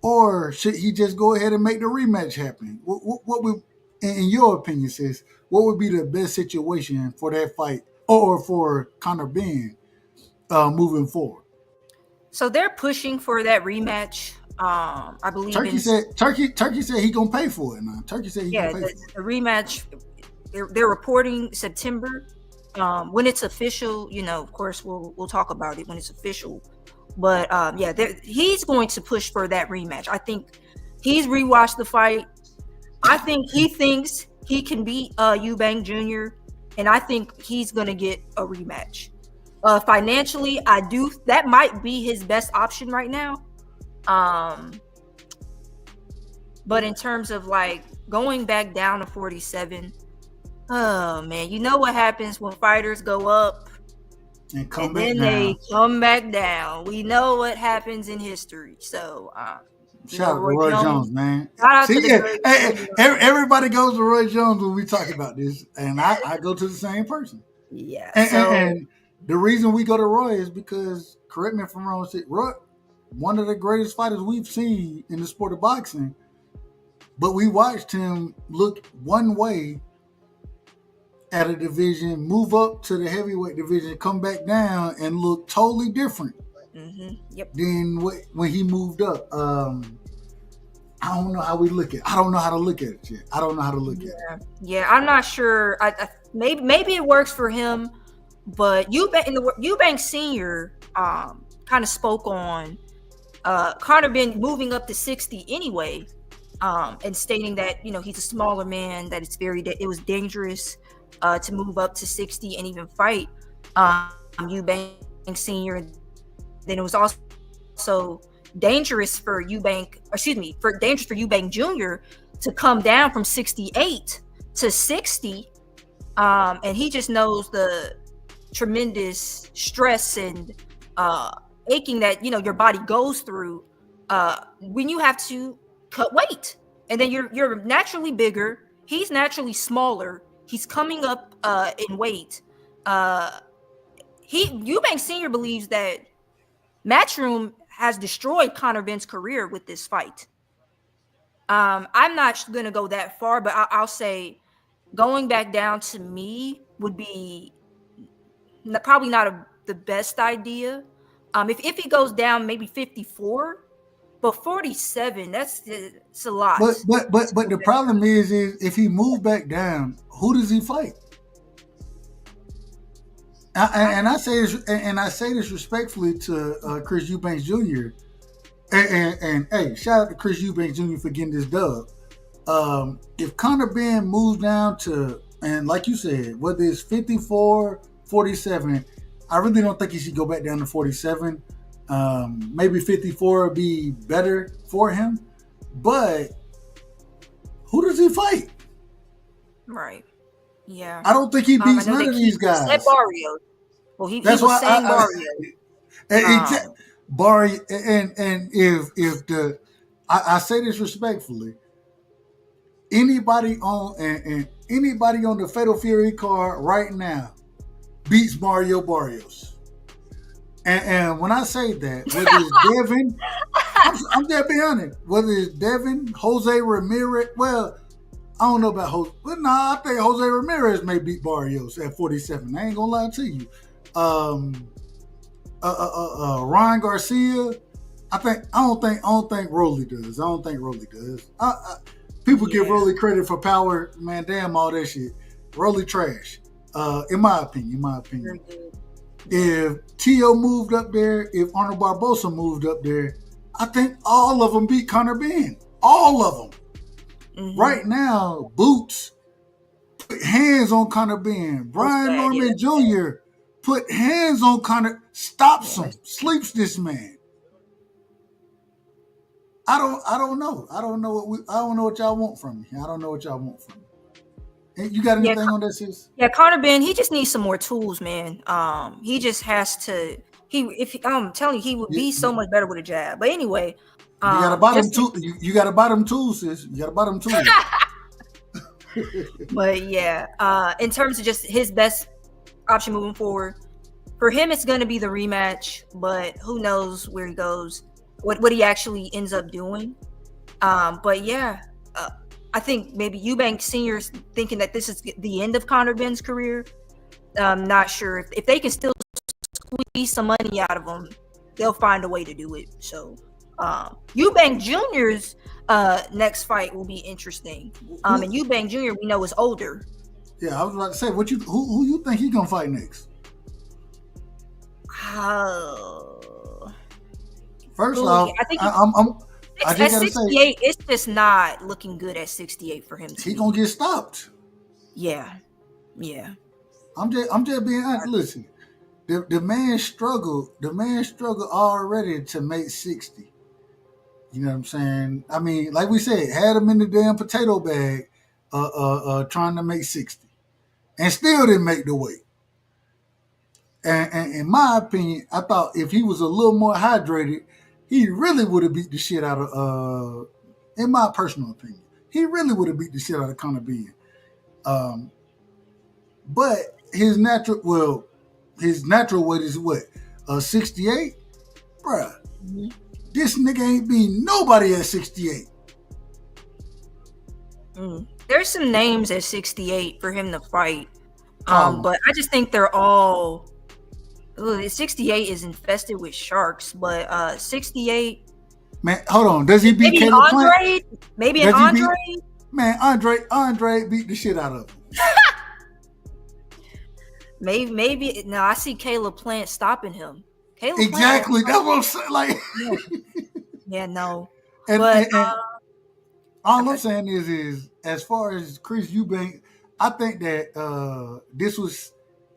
Or should he just go ahead and make the rematch happen? What would, in your opinion, sis, what would be the best situation for that fight or for Conor Ben moving forward? So they're pushing for that rematch. I believe Turkey said he gonna pay for it now. Turkey said gonna pay for it. The rematch. They're reporting September. When it's official, of course we'll talk about it when it's official. But he's going to push for that rematch. I think he's rewatched the fight. I think he thinks he can beat Eubank Jr. and I think he's gonna get a rematch. Financially, that might be his best option right now. But in terms of like going back down to 47, oh man, you know what happens when fighters go up and then they come back down. We know what happens in history. So shout out to Roy Jones, man. Shout out See, to the everybody goes to Roy Jones when we talk about this, and I go to the same person. Yeah. And the reason we go to Roy is because, correct me if I'm wrong, Roy, one of the greatest fighters we've seen in the sport of boxing, but we watched him look one way at a division, move up to the heavyweight division, come back down, and look totally different than when he moved up. I don't know how we look at it. I don't know how to look at it yet. I don't know how to look at it. Yeah, I'm not sure. Maybe it works for him, but Eubank Sr. kind of spoke on Conor Benn moving up to 60 anyway, and stating that he's a smaller man, that it was dangerous to move up to 60 and even fight Eubank Sr. Then it was also dangerous for Eubank Jr. to come down from 68 to 60, and he just knows the tremendous stress and aching that your body goes through when you have to cut weight, and then you're naturally bigger. He's naturally smaller. He's coming up in weight. Eubank Sr. believes that Matchroom has destroyed Conor Benn's career with this fight. I'm not going to go that far, but I'll say going back down to me would be probably not the best idea. If he goes down maybe 54, but 47, it's a lot. But the problem is if he moves back down, who does he fight? And I say this respectfully to Chris Eubanks Jr. And hey, shout out to Chris Eubanks Jr. for getting this dub. If Conor Benn moves down to, and like you said, whether it's 54, 47, I really don't think he should go back down to 47. Maybe 54 would be better for him. But who does he fight? Right. Yeah. I don't think he beats none of these guys. Said Barrios. Well, he was saying Barrios. Barrios. And if I say this respectfully, anybody on the Fatal Fury card right now beats Mario Barrios. And when I say that, whether it's Devin, I'm just being honest, whether it's Devin, Jose Ramirez, well, I don't know about Jose, but I think Jose Ramirez may beat Barrios at 47. I ain't gonna lie to you. Ryan Garcia, I don't think Rolly does. I don't think Rolly does. People give Rolly credit for power, man. Damn all that shit. Rolly trash. In my opinion. If Tio moved up there, if Arnold Barbosa moved up there, I think all of them beat Conor Benn. All of them. Mm-hmm. Right now, Boots put hands on Conor Benn. Brian Norman Jr. put hands on Conor, stops him, sleeps this man. I don't know. I don't know what y'all want from me. I don't know what y'all want from me. You got anything on that, sis? Yeah, Conor Benn, he just needs some more tools, man. He just has to. I'm telling you, he would be so much better with a jab. But anyway, you gotta buy them tools. You gotta buy them tools, sis. You gotta buy them tools. But yeah, in terms of just his best option moving forward, for him, it's going to be the rematch. But who knows where he goes, what he actually ends up doing. But yeah. I think maybe Eubank Sr.'s thinking that this is the end of Conor Benn's career. I'm not sure if they can still squeeze some money out of him, they'll find a way to do it. So Eubank Jr.'s next fight will be interesting. And Eubank Jr. we know is older. Yeah, I was about to say, who you think he's gonna fight next? First off, I think at 68, it's just not looking good at 68 for him. He's gonna get stopped. Yeah. I'm just being honest. Listen, the man struggled already to make 60. You know what I'm saying? I mean, like we said, had him in the damn potato bag, trying to make 60, and still didn't make the weight. And in my opinion, I thought if he was a little more hydrated, he really would have beat the shit out of. In my personal opinion, he really would have beat the shit out of Conor Benn. But his natural weight is what? 68? Bruh. Mm-hmm. This nigga ain't beating nobody at 68. There's some names at 68 for him to fight. But I just think they're all 68 is infested with sharks, but 68. Man, hold on. Does he beat Caleb Plant? Maybe an Andre? Andre beat the shit out of him. maybe. No, I see Caleb Plant stopping him. Exactly. That's what I'm saying. Like, yeah, no. And all I'm saying is as far as Chris Eubank, I think that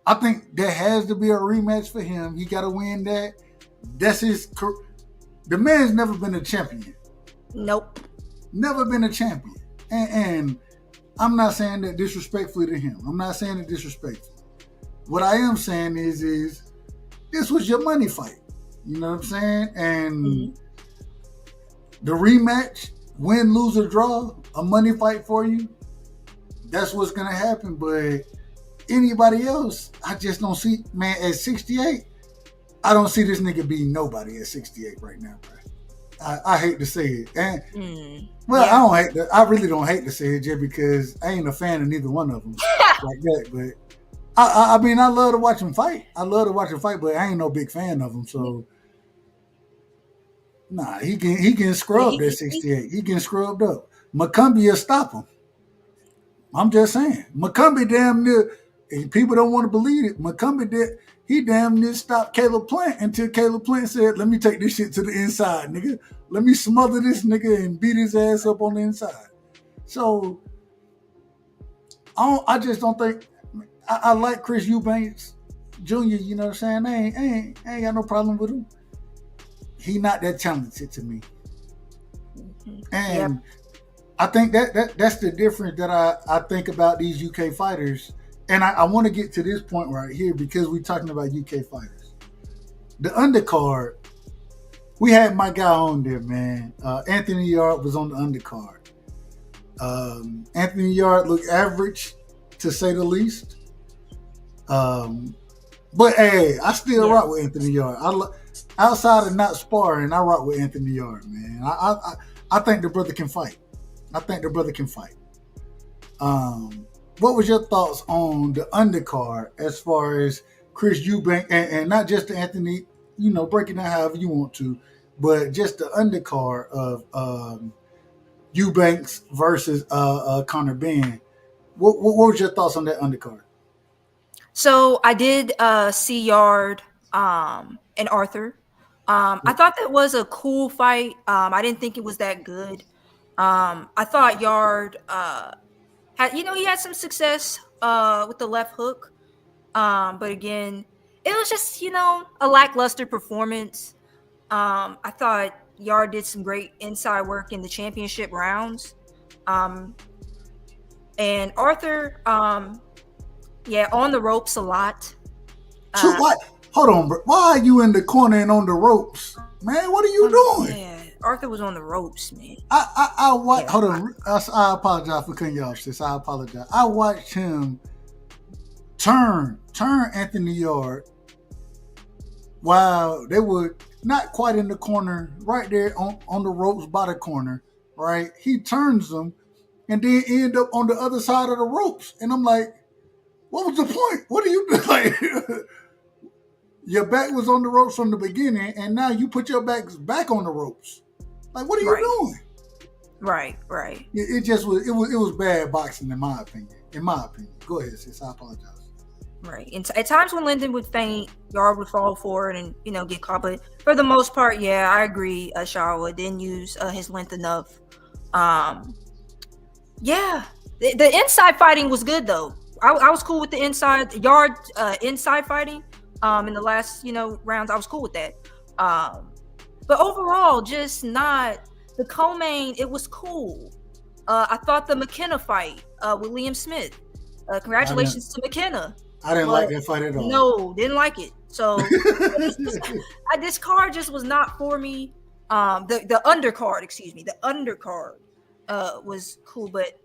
I think there has to be a rematch for him. He got to win that. That's his. The man's never been a champion. Nope. Never been a champion. And I'm not saying that disrespectfully to him. I'm not saying it disrespectfully. What I am saying is this was your money fight. You know what I'm saying? And the rematch, win, lose, or draw, a money fight for you, that's what's going to happen. But anybody else, I just don't see, man, at 68, I don't see this nigga beating nobody at 68 right now, bro. I hate to say it. And I really don't hate to say it just because I ain't a fan of neither one of them like that. But I mean, I love to watch him fight. But I ain't no big fan of him. So, nah, he getting scrubbed at 68. He getting scrubbed up. McCumbee will stop him. I'm just saying. McCumbee damn near, and people don't want to believe it, he damn near stopped Caleb Plant until Caleb Plant said, let me take this shit to the inside, nigga. Let me smother this nigga and beat his ass up on the inside. So, I just don't think, I like Chris Eubanks Jr., you know what I'm saying? I ain't got no problem with him. He not that talented to me. And I think that's the difference that I think about these UK fighters. And I want to get to this point right here because we're talking about UK fighters. The undercard, we had my guy on there, man. Anthony Yarde was on the undercard. Anthony Yarde looked average, to say the least. But hey, I still rock with Anthony Yarde. Outside of not sparring, I rock with Anthony Yarde, man. I think the brother can fight. What was your thoughts on the undercard as far as Chris Eubank and not just the Anthony, break it down however you want to, but just the undercard of Eubanks versus Conor Benn? What was your thoughts on that undercard? So I did see Yarde and Arthur. I thought that was a cool fight. I didn't think it was that good. I thought Yarde he had some success with the left hook. But again, it was just, a lackluster performance. I thought Yarde did some great inside work in the championship rounds. And Arthur, on the ropes a lot. What? Hold on, bro. Why are you in the corner and on the ropes? Man, what are you doing? Yeah, Arthur was on the ropes, man. Hold on. I apologize for cutting you off, sis. I apologize. I watched him turn Anthony Yarde while they were not quite in the corner, right there on the ropes by the corner, right? He turns them and then end up on the other side of the ropes. And I'm like, what was the point? What are you doing? Like, your back was on the ropes from the beginning, and now you put your back on the ropes. Like, what are you doing? Right. It just was. It was bad boxing, in my opinion. Go ahead, sis. I apologize. Right. And at times when Lyndon would faint, Yarde would fall forward and get caught. But for the most part, yeah, I agree. Shawa didn't use his length enough. The inside fighting was good though. I was cool with the inside Yarde inside fighting. In the last, rounds, I was cool with that. But overall, just not the co-main, it was cool. I thought the McKenna fight with Liam Smith. Congratulations to McKenna. I didn't like that fight at all. No, didn't like it. So this card just was not for me. The undercard, the undercard was cool, but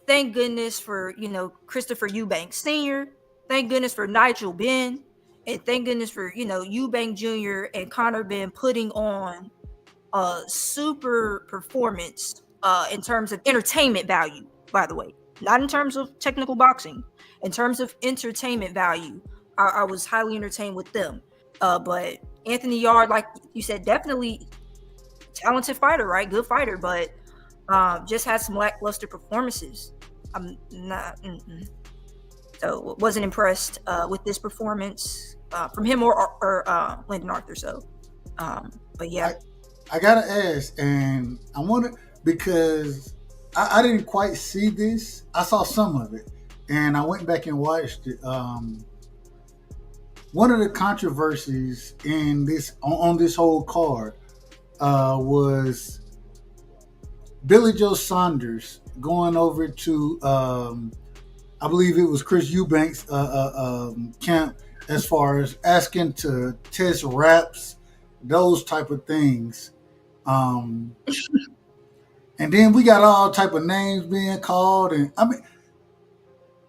thank goodness for Christopher Eubanks Sr. Thank goodness for Nigel Benn, and thank goodness for Eubank Jr. and Conor Benn putting on a super performance in terms of entertainment value. By the way, not in terms of technical boxing, in terms of entertainment value. I was highly entertained with them. But Anthony Yarde, like you said, definitely talented fighter, right? Good fighter, but just had some lackluster performances. I'm not, so wasn't impressed with this performance from him or Lyndon Arthur. So, but yeah, I gotta ask, and I want to, because I didn't quite see this. I saw some of it, and I went back and watched it. One of the controversies in this on this whole card was Billy Joe Saunders going over to I believe it was Chris Eubanks' camp, as far as asking to test raps, those type of things. And then we got all type of names being called, and I mean,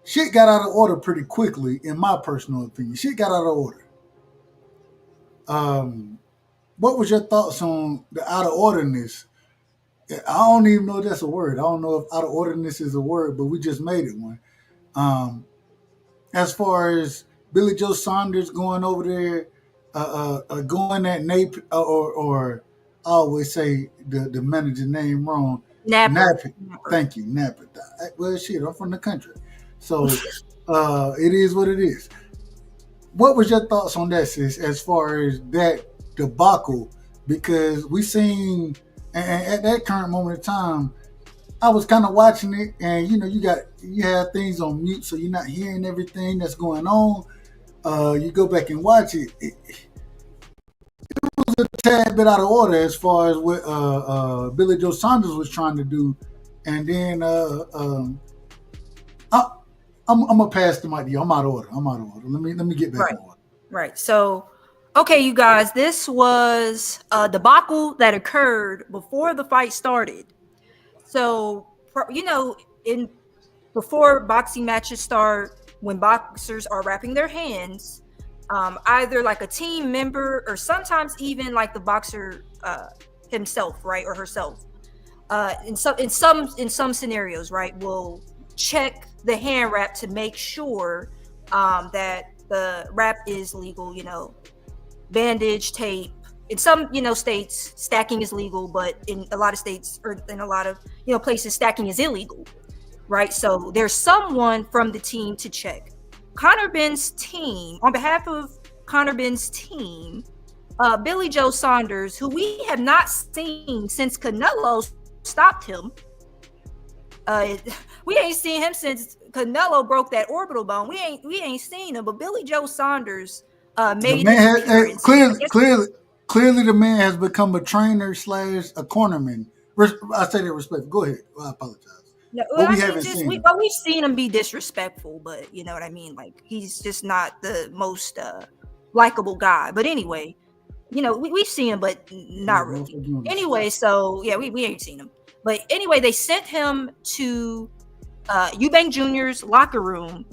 shit got out of order pretty quickly, in my personal opinion. Shit got out of order. What was your thoughts on the out of orderness? I don't even know if that's a word. I don't know if out of orderness is a word, but we just made it one. As far as Billy Joe Saunders going over there, going at Nape, or I always say the manager's name wrong. Napper. Thank you, Napper. Well, shit, I'm from the country. So it is what it is. What was your thoughts on that, sis, as far as that debacle? Because we seen, and at that current moment in time, I was kind of watching it, and you have things on mute, so you're not hearing everything that's going on. You go back and watch it. It was a tad bit out of order as far as what Billy Joe Saunders was trying to do, and then I'm gonna pass the mic to you. I'm out of order. Let me get back on order. Right. So, okay, you guys, this was a debacle that occurred before the fight started. So, before boxing matches start, when boxers are wrapping their hands, either like a team member or sometimes even like the boxer himself, right, or herself, in some scenarios, right, will check the hand wrap to make sure that the wrap is legal. Bandage, tape. In some states, stacking is legal, but in a lot of states, or in a lot of places, stacking is illegal, right? So there's someone from the team to check. Conor Benn's team, on behalf of Conor Benn's team, Billy Joe Saunders, who we have not seen since Canelo stopped him. We ain't seen him since Canelo broke that orbital bone. We ain't seen him, but Billy Joe Saunders made his appearance. Clearly, the man has become a trainer / a cornerman. I say that respectful. Go ahead. I apologize. No, but we haven't seen him. We've seen him be disrespectful, but you know what I mean? Like, he's just not the most likable guy. But anyway, we've seen him, but not really. Anyway, so yeah, we ain't seen him. But anyway, they sent him to Eubank Jr.'s locker room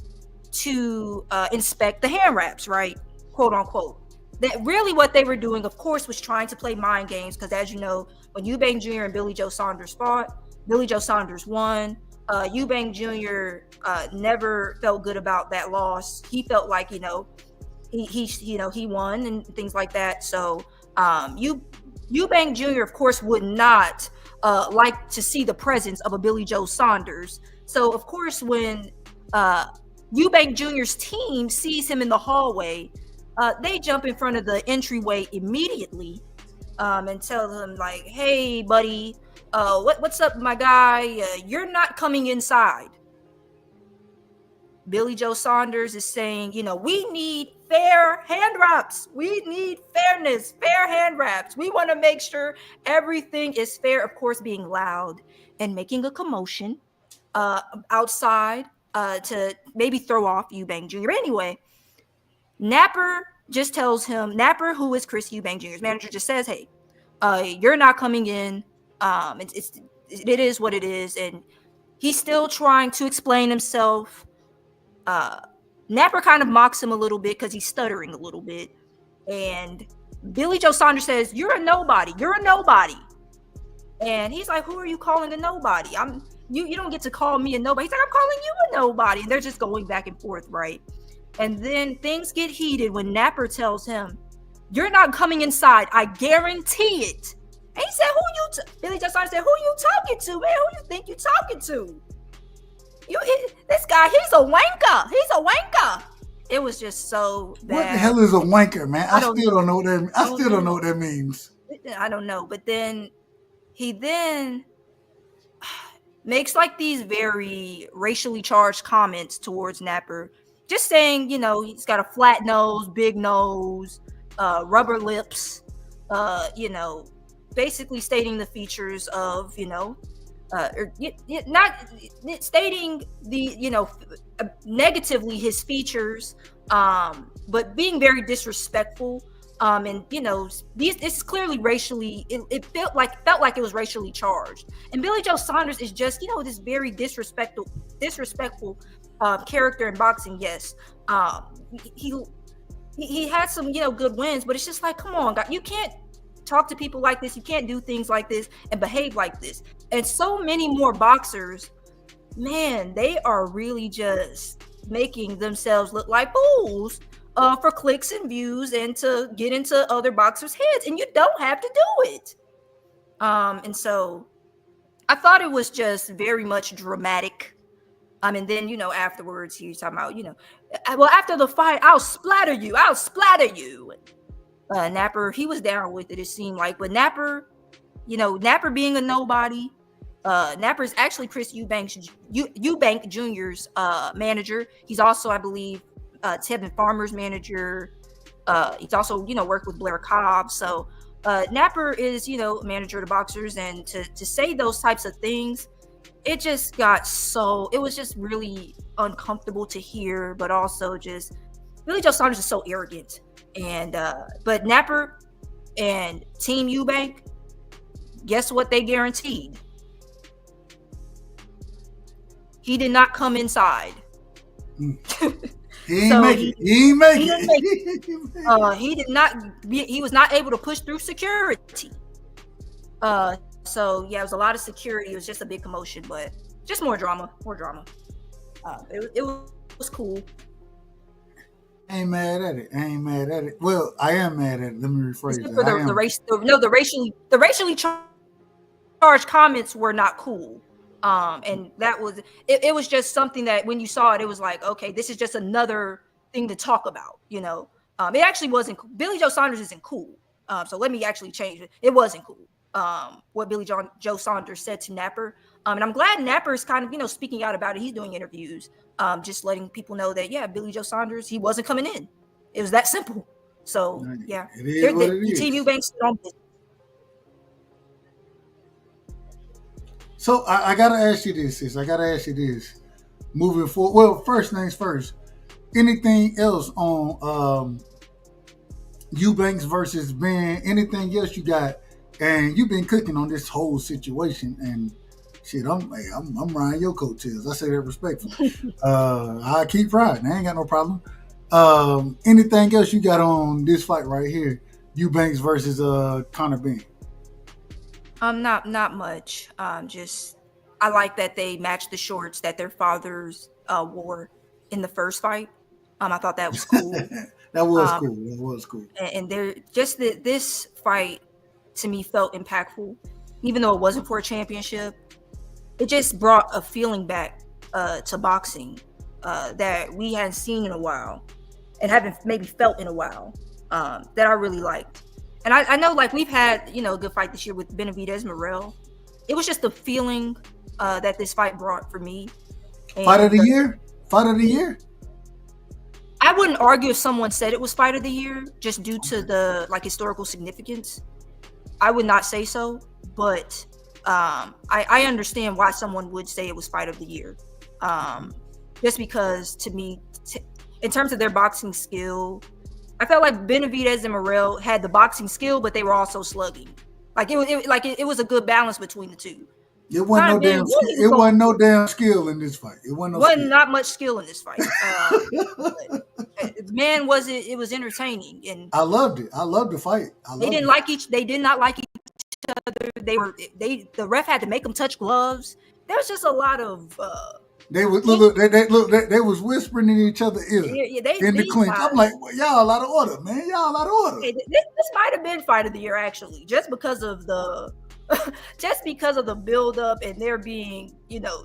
to inspect the hand wraps, right? Quote unquote. That really what they were doing, of course, was trying to play mind games, because as you know, when Eubank Jr. and Billy Joe Saunders fought, Billy Joe Saunders won. Eubank Jr. Never felt good about that loss. He felt like he won and things like that. So Eubank Jr. of course would not like to see the presence of a Billy Joe Saunders. So of course, when Eubank Jr.'s team sees him in the hallway, they jump in front of the entryway immediately and tell him like, "Hey, buddy, what's up, my guy? You're not coming inside." Billy Joe Saunders is saying, we need fair hand wraps. We need fairness, fair hand wraps. We want to make sure everything is fair. Of course, being loud and making a commotion outside to maybe throw off Eubank Jr. Anyway, Napper just tells him, Napper, who is Chris Eubank Jr.'s manager, just says, hey, you're not coming in. It is what it is. And he's still trying to explain himself. Napper kind of mocks him a little bit because he's stuttering a little bit. And Billy Joe Saunders says, you're a nobody. You're a nobody. And he's like, who are you calling a nobody? You don't get to call me a nobody. He's like, I'm calling you a nobody. And they're just going back and forth, right? And then things get heated when Napper tells him, you're not coming inside. I guarantee it. And he said, Billy Joe Saunders said, who you talking to, man? Who you think you talking to? This guy, he's a wanker. He's a wanker. It was just so bad. What the hell is a wanker, man? I still don't know what that. I still don't know what that means. I don't know. But then he makes like these very racially charged comments towards Napper, just saying, he's got a flat nose, big nose, rubber lips, basically stating the features of, not stating the, negatively his features, but being very disrespectful. And this is clearly racially. It felt like it was racially charged. And Billy Joe Saunders is just this very disrespectful character in boxing. Yes, he had some good wins, but it's just like, come on, God, you can't talk to people like this. You can't do things like this and behave like this. And so many more boxers, man, they are really just making themselves look like fools for clicks and views and to get into other boxers' heads. And you don't have to do it. And so I thought it was just very much dramatic. And then, afterwards he's talking about, well, after the fight, I'll splatter you. Napper, he was down with it seemed like. But Napper, Napper being a nobody, Napper is actually Chris Eubank Jr.'s manager. He's also, I believe, Tevin Farmer's manager. He's also, worked with Blair Cobb. So Napper is, manager of the boxers. And to say those types of things, it just it was just really uncomfortable to hear, but also just Billy Joe Saunders is so arrogant. And but Napper and Team Eubank, guess what they guaranteed? He did not come inside. He ain't make it. He did not. He was not able to push through security. So yeah, it was a lot of security. It was just a big commotion, but just more drama. It was cool. I ain't mad at it. Well, I am mad at it. Let me rephrase that. For the racially charged comments were not cool. And that was it was just something that when you saw it, it was like, okay, this is just another thing to talk about. It actually wasn't cool. Billy Joe Saunders isn't cool. So let me actually change it. It wasn't cool. What Billy Joe Saunders said to Napper. And I'm glad Napper is kind of, speaking out about it. He's doing interviews, just letting people know that, yeah, Billy Joe Saunders, he wasn't coming in. It was that simple. So, yeah. It is what it is. Team Eubanks on this. So, I got to ask you this, sis. Moving forward. Well, first things first. Anything else on Eubanks versus Ben? Anything else you got? And you've been cooking on this whole situation, and shit, I'm riding your coattails. I say that respectfully. I keep riding. I ain't got no problem. Anything else you got on this fight right here? Eubanks versus Conor Ben. Not much. Just I like that they matched the shorts that their fathers wore in the first fight. I thought that was cool. That was cool. And they're just this fight to me felt impactful, even though it wasn't for a championship. It just brought a feeling back to boxing that we hadn't seen in a while and haven't maybe felt in a while that I really liked. And I know, like, we've had, a good fight this year with Benavidez Morel. It was just the feeling that this fight brought for me. Fight of the year? I wouldn't argue if someone said it was fight of the year just due to the historical significance. I would not say so, but I understand why someone would say it was fight of the year. Just because to me, in terms of their boxing skill, I felt like Benavidez and Morrell had the boxing skill, but they were also slugging. It was a good balance between the two. It wasn't no damn skill in this fight. It wasn't not much skill in this fight. Man, it was entertaining, and I loved it. I loved the fight. They did not like each other. The ref had to make them touch gloves. There was just a lot of they was whispering in each other's ear in the clinch. I'm like, well, y'all out of order, man. Y'all out of order. This might have been fight of the year, actually, just because of the build up and there being,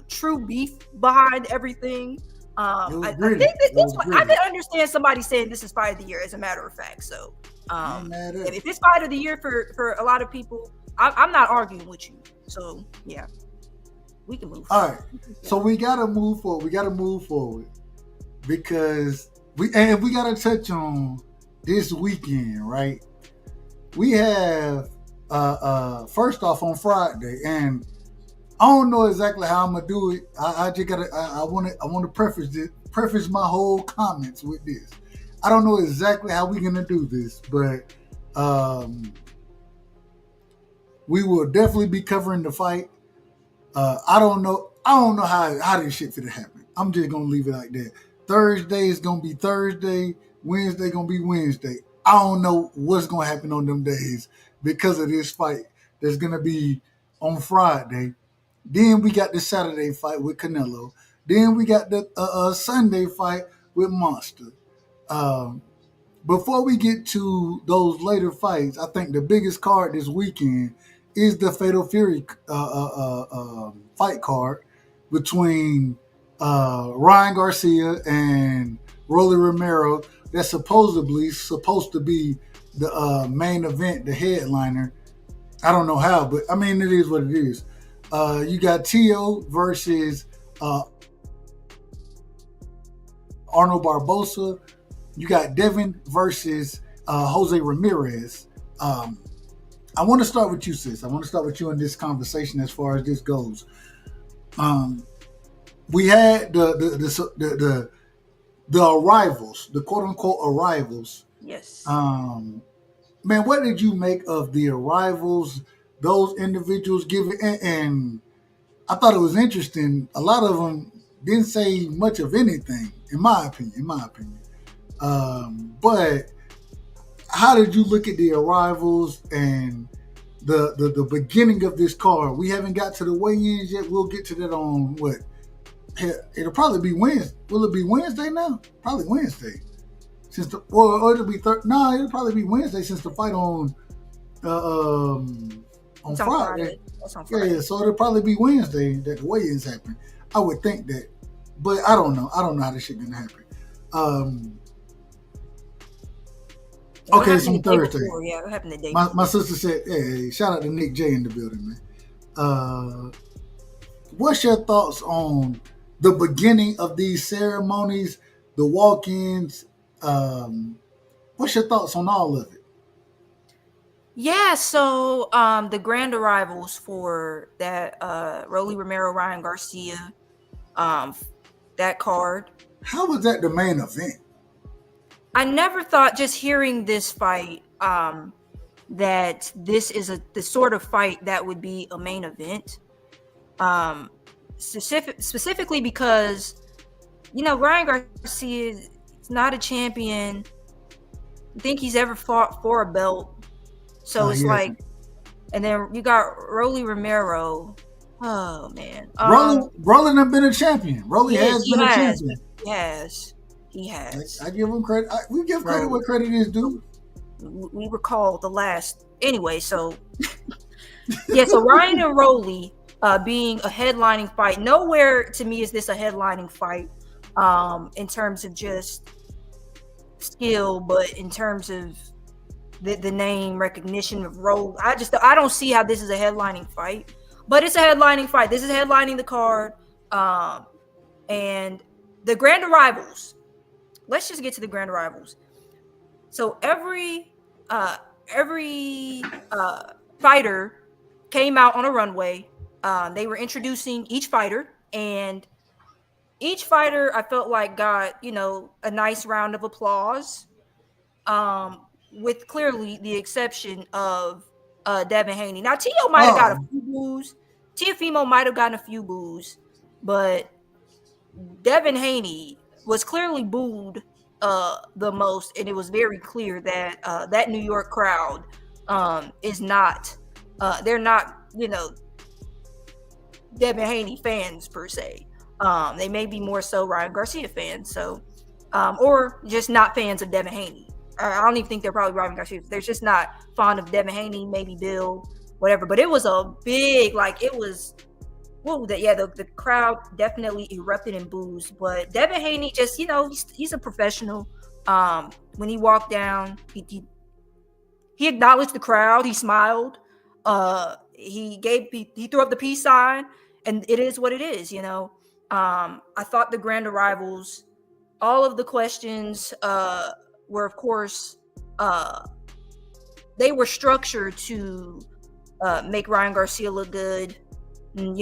true beef behind everything. I think that I can understand somebody saying this is fight of the year, as a matter of fact. So if it's fight of the year for a lot of people, I'm not arguing with you. So yeah, we can move forward. All right, so we gotta move forward because we gotta touch on this weekend, right? We have first off on Friday, and I don't know exactly how I'm gonna do it. I want to preface my whole comments with this. I don't know exactly how we're gonna do this, but we will definitely be covering the fight. I don't know how this shit finna happen. I'm just gonna leave it like that. Thursday is gonna be Thursday. Wednesday gonna be Wednesday. I don't know what's gonna happen on them days because of this fight that's gonna be on Friday. Then we got the Saturday fight with Canelo. Then we got the Sunday fight with Monster. Before we get to those later fights, I think the biggest card this weekend is the Fatal Fury fight card between Ryan Garcia and Rolly Romero. That's supposed to be the main event, the headliner. I don't know how, but I mean, it is what it is. You got Tio versus Arnold Barboza. You got Devin versus Jose Ramirez. I want to start with you, sis. I want to start with you in this conversation as far as this goes. We had the arrivals, the quote unquote arrivals. Yes. Man, what did you make of the arrivals? Those individuals giving, and I thought it was interesting. A lot of them didn't say much of anything, in my opinion. But how did you look at the arrivals and the beginning of this card? We haven't got to the weigh-ins yet. We'll get to that on what? It'll probably be Wednesday. Will it be Wednesday now? Probably Wednesday. Or it'll be it'll probably be Wednesday since the fight on Friday. That's on Friday. Yeah, so it'll probably be Wednesday that the weigh-ins happen. I would think that, but I don't know. I don't know how this shit gonna happen. Okay, it's on Thursday. Yeah, it happened the day. My sister said, "Hey, shout out to Nick J in the building, man." What's your thoughts on the beginning of these ceremonies, the walk-ins? What's your thoughts on all of it? Yeah, so the grand arrivals for that Rolly Romero, Ryan Garcia, that card. How was that the main event? I never thought, just hearing this fight, that this is the sort of fight that would be a main event. Specifically because, Ryan Garcia is not a champion. I think he's ever fought for a belt. So it's like, and then you got Rolly Romero. Oh man, Rolly have been a champion. Rolly has been a champion. Yes, he has. I give him credit. We give credit where credit is due. We recall the last anyway. So yeah, so Ryan and Rolly being a headlining fight. Nowhere to me is this a headlining fight in terms of just skill, but in terms of the name recognition of Rolly. I don't see how this is a headlining fight, but it's a headlining fight. This is headlining the card, and the grand arrivals. let's just get to the grand arrivals. So every fighter came out on a runway. They were introducing each fighter, and each fighter I felt like got, a nice round of applause. With clearly the exception of Devin Haney. Now Tio might have got a few boos. Teofimo might have gotten a few boos, but Devin Haney was clearly booed the most, and it was very clear that that New York crowd is not. They're not, Devin Haney fans per se. They may be more so Ryan Garcia fans, so or just not fans of Devin Haney. I don't even think they're probably Ryan Garcia. They're just not fond of Devin Haney, maybe Bill, whatever. But it was a big, the crowd definitely erupted in boos. But Devin Haney just, he's a professional. When he walked down, he acknowledged the crowd. He smiled. He threw up the peace sign, and it is what it is, I thought the grand arrivals, all of the questions were, of course, they were structured to make Ryan Garcia look good. And,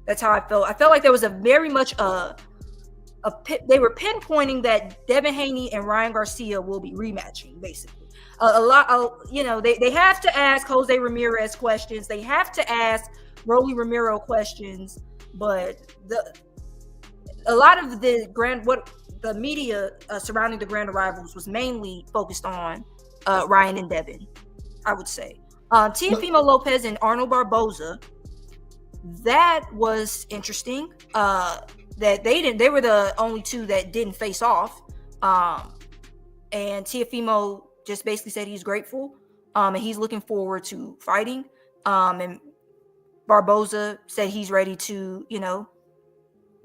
that's how I felt. I felt like there was a very much they were pinpointing that Devin Haney and Ryan Garcia will be rematching, basically. They have to ask Jose Ramirez questions. They have to ask Rolly Romero questions. But a lot of the media surrounding the grand arrivals was mainly focused on Ryan and Devin, I would say. Teofimo Lopez and Arnold Barboza, that was interesting. That they were the only two that didn't face off. And Teofimo just basically said he's grateful, and he's looking forward to fighting. And Barboza said he's ready to,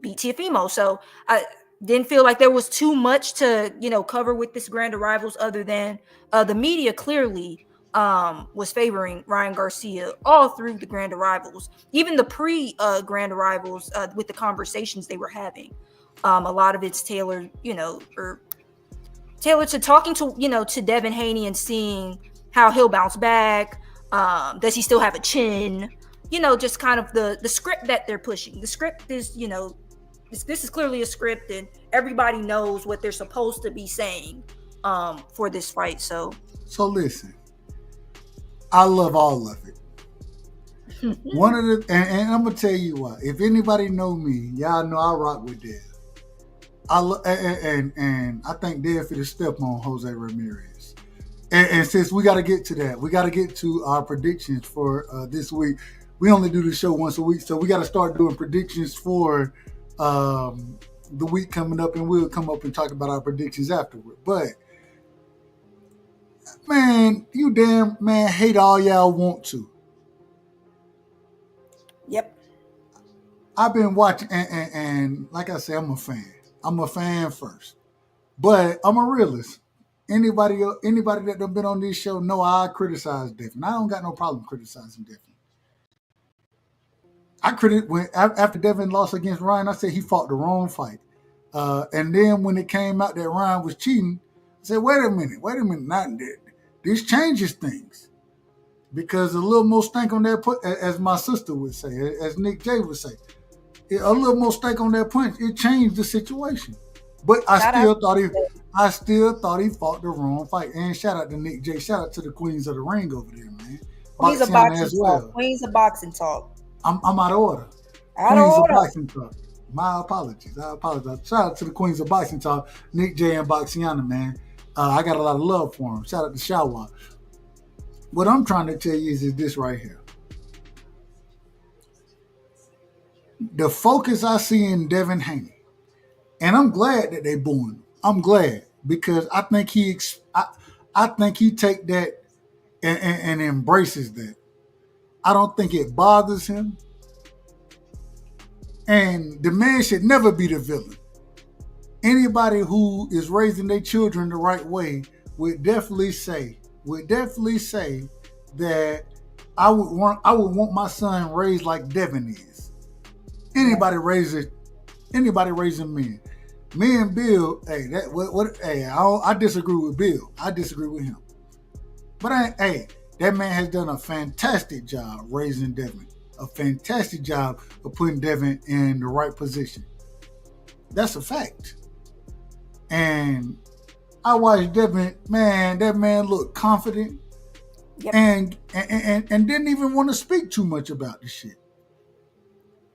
beat Teofimo. So I didn't feel like there was too much to, cover with this grand arrivals, other than the media clearly was favoring Ryan Garcia all through the grand arrivals, even the pre-grand arrivals with the conversations they were having. A lot of it's tailored, tailored to talking to, to Devin Haney and seeing how he'll bounce back. Does he still have a chin? Just kind of the script that they're pushing. The script is, this is clearly a script, and everybody knows what they're supposed to be saying for this fight. So listen, I love all of it. One of the, and I'm gonna tell you why. If anybody know me, y'all know I rock with Dev. And I think Dev for the step on Jose Ramirez. And since we got to get to that, we got to get to our predictions for this week. We only do the show once a week, so we got to start doing predictions for the week coming up, and we'll come up and talk about our predictions afterward. But man, you damn man hate all y'all want to. Yep. I've been watching, and like I said, I'm a fan. I'm a fan first, but I'm a realist. Anybody that done been on this show know I criticize Devin. I don't got no problem criticizing Devin. After Devin lost against Ryan, I said he fought the wrong fight. And then when it came out that Ryan was cheating, I said, wait a minute, this changes things. Because a little more stank on that punch, as my sister would say, as Nick J would say, a little more stank on that punch, it changed the situation. But I still thought he fought the wrong fight. And shout out to Nick J. Shout out to the Queens of the Ring over there, man. Queens of boxing talk. Queens of boxing talk. I'm out of order. Queens of boxing talk. My apologies. I apologize. Shout out to the Queens of boxing talk, Nick J and Boxiana, man. I got a lot of love for him. Shout out to Shawa. What I'm trying to tell you is this right here. The focus I see in Devin Haney, and I'm glad that they booing him. I'm glad because I think he take that and embraces that. I don't think it bothers him. And the man should never be the villain. Anybody who is raising their children the right way would definitely say that I would want my son raised like Devin is. Anybody raising men. Me and Bill, hey, I disagree with Bill. I disagree with him. But that man has done a fantastic job raising Devin. A fantastic job of putting Devin in the right position. That's a fact. And I watched Devin, man, that man looked confident. Yep. And didn't even want to speak too much about the shit.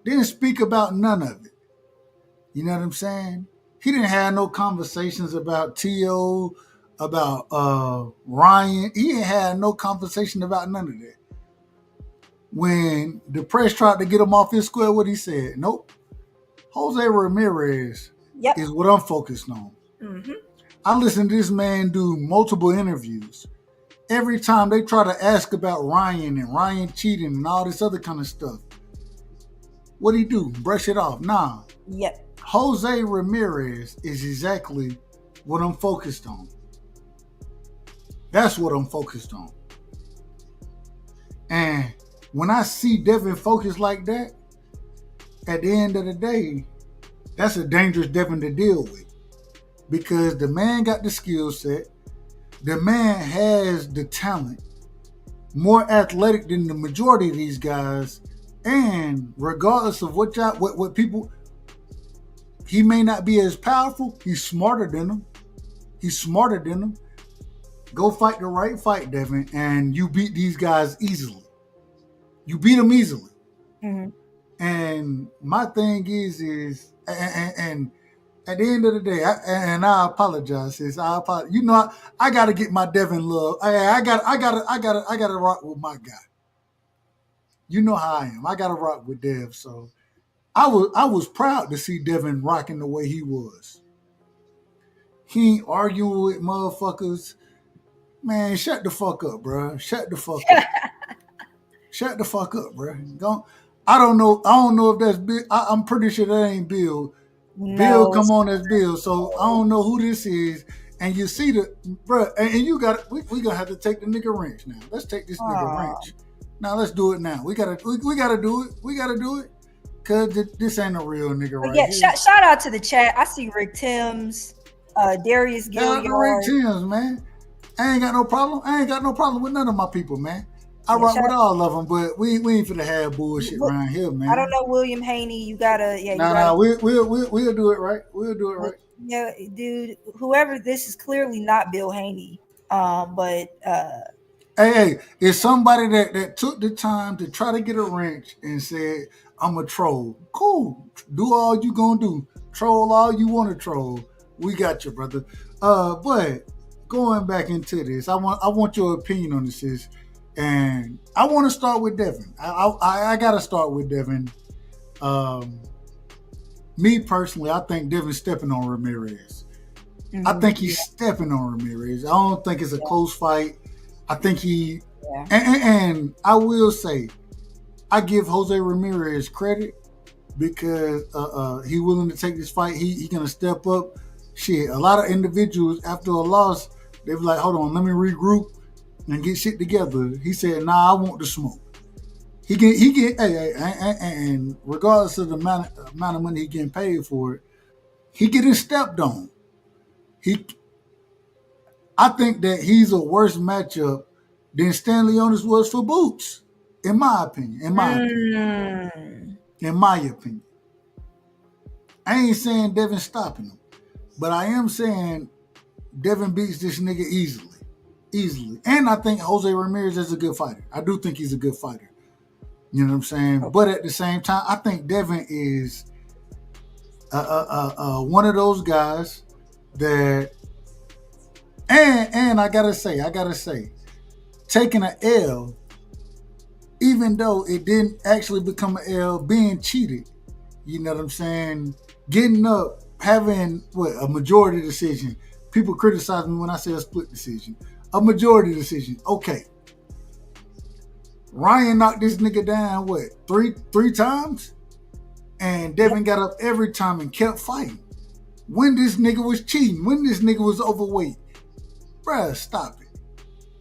Didn't speak about none of it. You know what I'm saying? He didn't have no conversations about T.O., about Ryan. He didn't have no conversation about none of that. When the press tried to get him off his square, what he said, nope. Jose Ramirez is what I'm focused on. Mm-hmm. I listened to this man do multiple interviews. Every time they try to ask about Ryan and Ryan cheating and all this other kind of stuff, what do he do? Brush it off. Nah. Yep. Jose Ramirez is exactly what I'm focused on. That's what I'm focused on. And when I see Devin focused like that, at the end of the day, that's a dangerous Devin to deal with. Because the man got the skill set. The man has the talent. More athletic than the majority of these guys. And regardless of what people, he may not be as powerful. He's smarter than them. Go fight the right fight, Devin, and you beat these guys easily. You beat them easily. Mm-hmm. And my thing is and at the end of the day, I apologize, sis. I got to get my Devin love. I got to rock with my guy. You know how I am. I got to rock with Dev. So I was proud to see Devin rocking the way he was. He ain't arguing with motherfuckers. Man, shut the fuck up, bro. Shut the fuck up. Shut the fuck up, bro. I don't know if that's Bill. I'm pretty sure that ain't Bill. No. Bill come on as Bill. So I don't know who this is. And you see bro, and you got we gonna have to take the nigga wrench now. Let's take this nigga wrench. Now let's do it now. We gotta do it. We gotta do it. Cause this ain't a real nigga right here. Shout out to the chat. I see Rick Timms, Darius Gilliard. Rick Timms, man. I ain't got no problem with none of my people, man. I rock with all of them, but we ain't finna have bullshit around here, man. I don't know William Haney. You gotta, we'll do it right. We'll do it right. Yeah, dude. Whoever this is clearly not Bill Haney. Hey, it's somebody that took the time to try to get a wrench and said, "I'm a troll." Cool. Do all you gonna do. Troll all you want to troll. We got you, brother. But going back into this, I want your opinion on this, sis. And I want to start with Devin. I got to start with Devin. Me personally, I think Devin's stepping on Ramirez. Mm-hmm. I think he's stepping on Ramirez. I don't think it's a close fight. I think and I will say, I give Jose Ramirez credit because he willing to take this fight. He going to step up. Shit, a lot of individuals after a loss, they be like, hold on, let me regroup and get shit together. He said, nah, I want the smoke. He get, and regardless of the amount of money he getting paid for it, he getting stepped on. I think that he's a worse matchup than Stanley Leonis was for Boots, in my opinion. In my opinion. I ain't saying Devin stopping him, but I am saying Devin beats this nigga easily. And I think Jose Ramirez is a good fighter. I do think he's a good fighter. You know what I'm saying? Okay. But at the same time, I think Devin is one of those guys that, and I gotta say, taking an L, even though it didn't actually become an L, being cheated, you know what I'm saying? Getting up, having a majority decision. People criticize me when I say a split decision. A majority decision. Okay. Ryan knocked this nigga down, three times? And Devin got up every time and kept fighting. When this nigga was cheating, when this nigga was overweight. Bruh, stop it.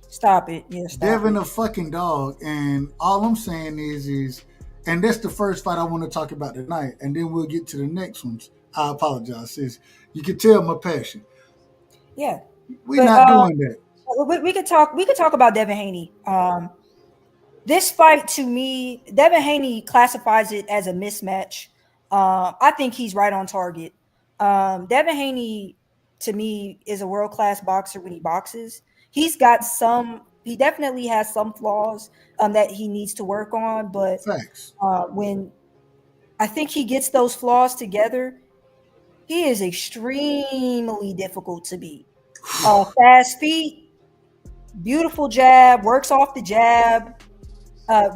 Stop it. Yeah, Devin a fucking dog. And all I'm saying is, and that's the first fight I want to talk about tonight. And then we'll get to the next ones. I apologize, sis. You can tell my passion. Yeah. We're not doing that. We could talk about Devin Haney. This fight, to me, Devin Haney classifies it as a mismatch. I think he's right on target. Devin Haney, to me, is a world-class boxer when he boxes. He definitely has some flaws that he needs to work on, but when I think he gets those flaws together, he is extremely difficult to beat. Fast feet, beautiful jab, works off the jab,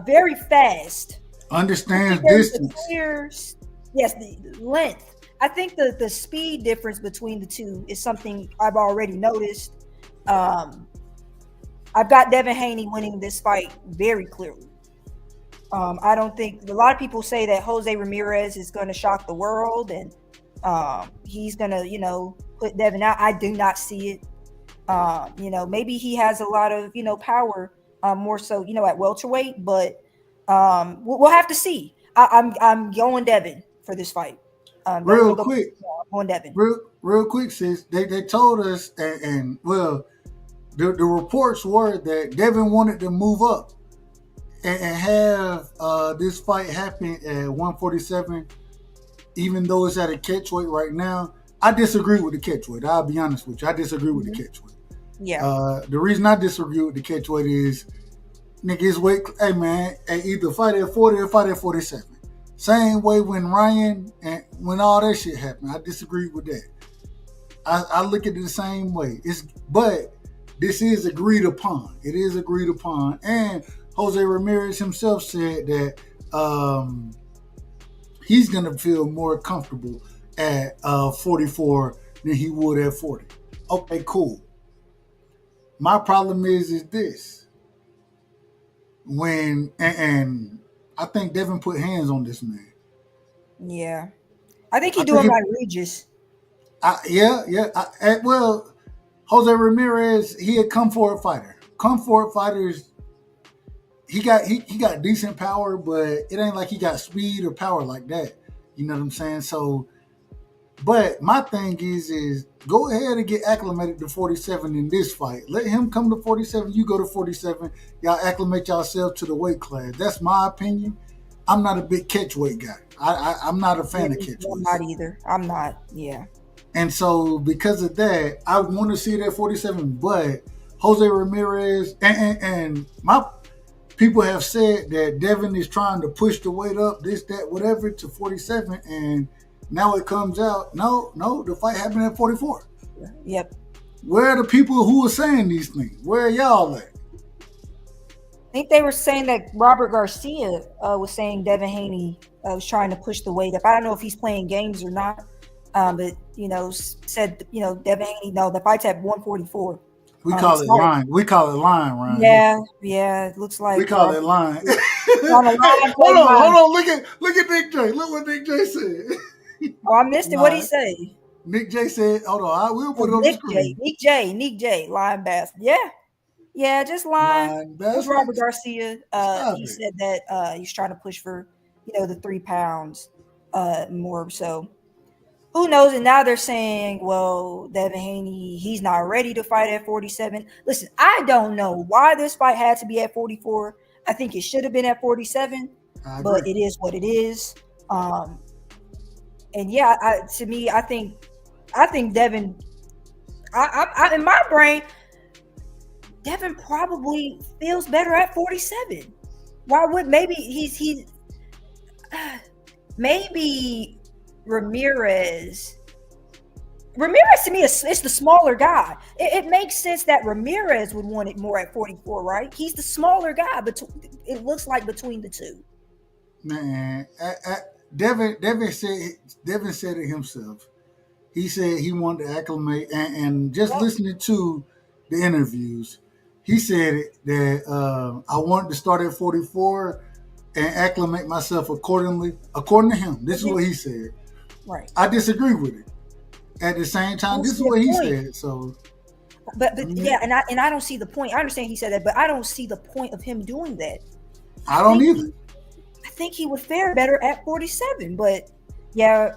very fast. Understands distance. Yes, the length. I think the speed difference between the two is something I've already noticed. I've got Devin Haney winning this fight very clearly. I don't think a lot of people say that Jose Ramirez is going to shock the world and he's going to, put Devin out. I do not see it. Maybe he has a lot of, power more so, at welterweight, but we'll have to see. I'm going Devin for this fight. Real quick, on Devin. Real quick, sis. They told us, and the reports were that Devin wanted to move up and have this fight happen at 147, even though it's at a catchweight right now. I disagree with the catchweight. I'll be honest with you. I disagree with the catchweight. Yeah. The reason I disagree with the catchweight is, niggas wait. Hey man, either fight at 40 or fight at 47. Same way when Ryan and when all that shit happened. I disagree with that. I look at it the same way. But this is agreed upon. It is agreed upon. And Jose Ramirez himself said that he's gonna feel more comfortable at 44 than he would at 40. Okay, cool. My problem is this. When and I think Devin put hands on this man. Yeah. I think he's doing like Regis. Jose Ramirez, he a come forward fighter. Come forward fighters, he got decent power, but it ain't like he got speed or power like that. You know what I'm saying? So, but my thing is go ahead and get acclimated to 47 in this fight. Let him come to 47, you go to 47. Y'all acclimate yourselves to the weight class. That's my opinion. I'm not a big catchweight guy. I'm not a fan of catchweight. I'm not either. I'm not, yeah. And so because of that, I want to see it at 47, but Jose Ramirez and my people have said that Devin is trying to push the weight up, this, that, whatever, to 47, and now it comes out, no, the fight happened at 44. Yep. Where are the people who are saying these things? Where are y'all at? I think they were saying that Robert Garcia was saying Devin Haney was trying to push the weight up. I don't know if he's playing games or not, but, said, Devin Haney, no, the fight's at 144. We call it line. We call it line, Ryan. Yeah. It looks like we call it line. Hold on. Look at Nick J. Look what Nick J said. Oh, I missed it. What did he say? Nick J said, hold on, I will put it on the screen. Nick J, line bastard. Yeah, just line. It's Robert Garcia. He said that he's trying to push for, the 3 pounds more. So who knows? And now they're saying, well, Devin Haney, he's not ready to fight at 47. Listen, I don't know why this fight had to be at 44. I think it should have been at 47, but it is what it is. And yeah, to me, I think Devin. I in my brain, Devin probably feels better at 47. Why would maybe maybe Ramirez to me is the smaller guy. It makes sense that Ramirez would want it more at 44, right? He's the smaller guy, but it looks like between the two. Man, Devin said it himself. He said he wanted to acclimate, and just listening to the interviews, he said that I wanted to start at 44 and acclimate myself accordingly. According to him, this is what he said. Right. I disagree with it. At the same time, this is what he said. So, but yeah, and I don't see the point. I understand he said that, but I don't see the point of him doing that. I don't either. I think he would fare better at 47, but yeah,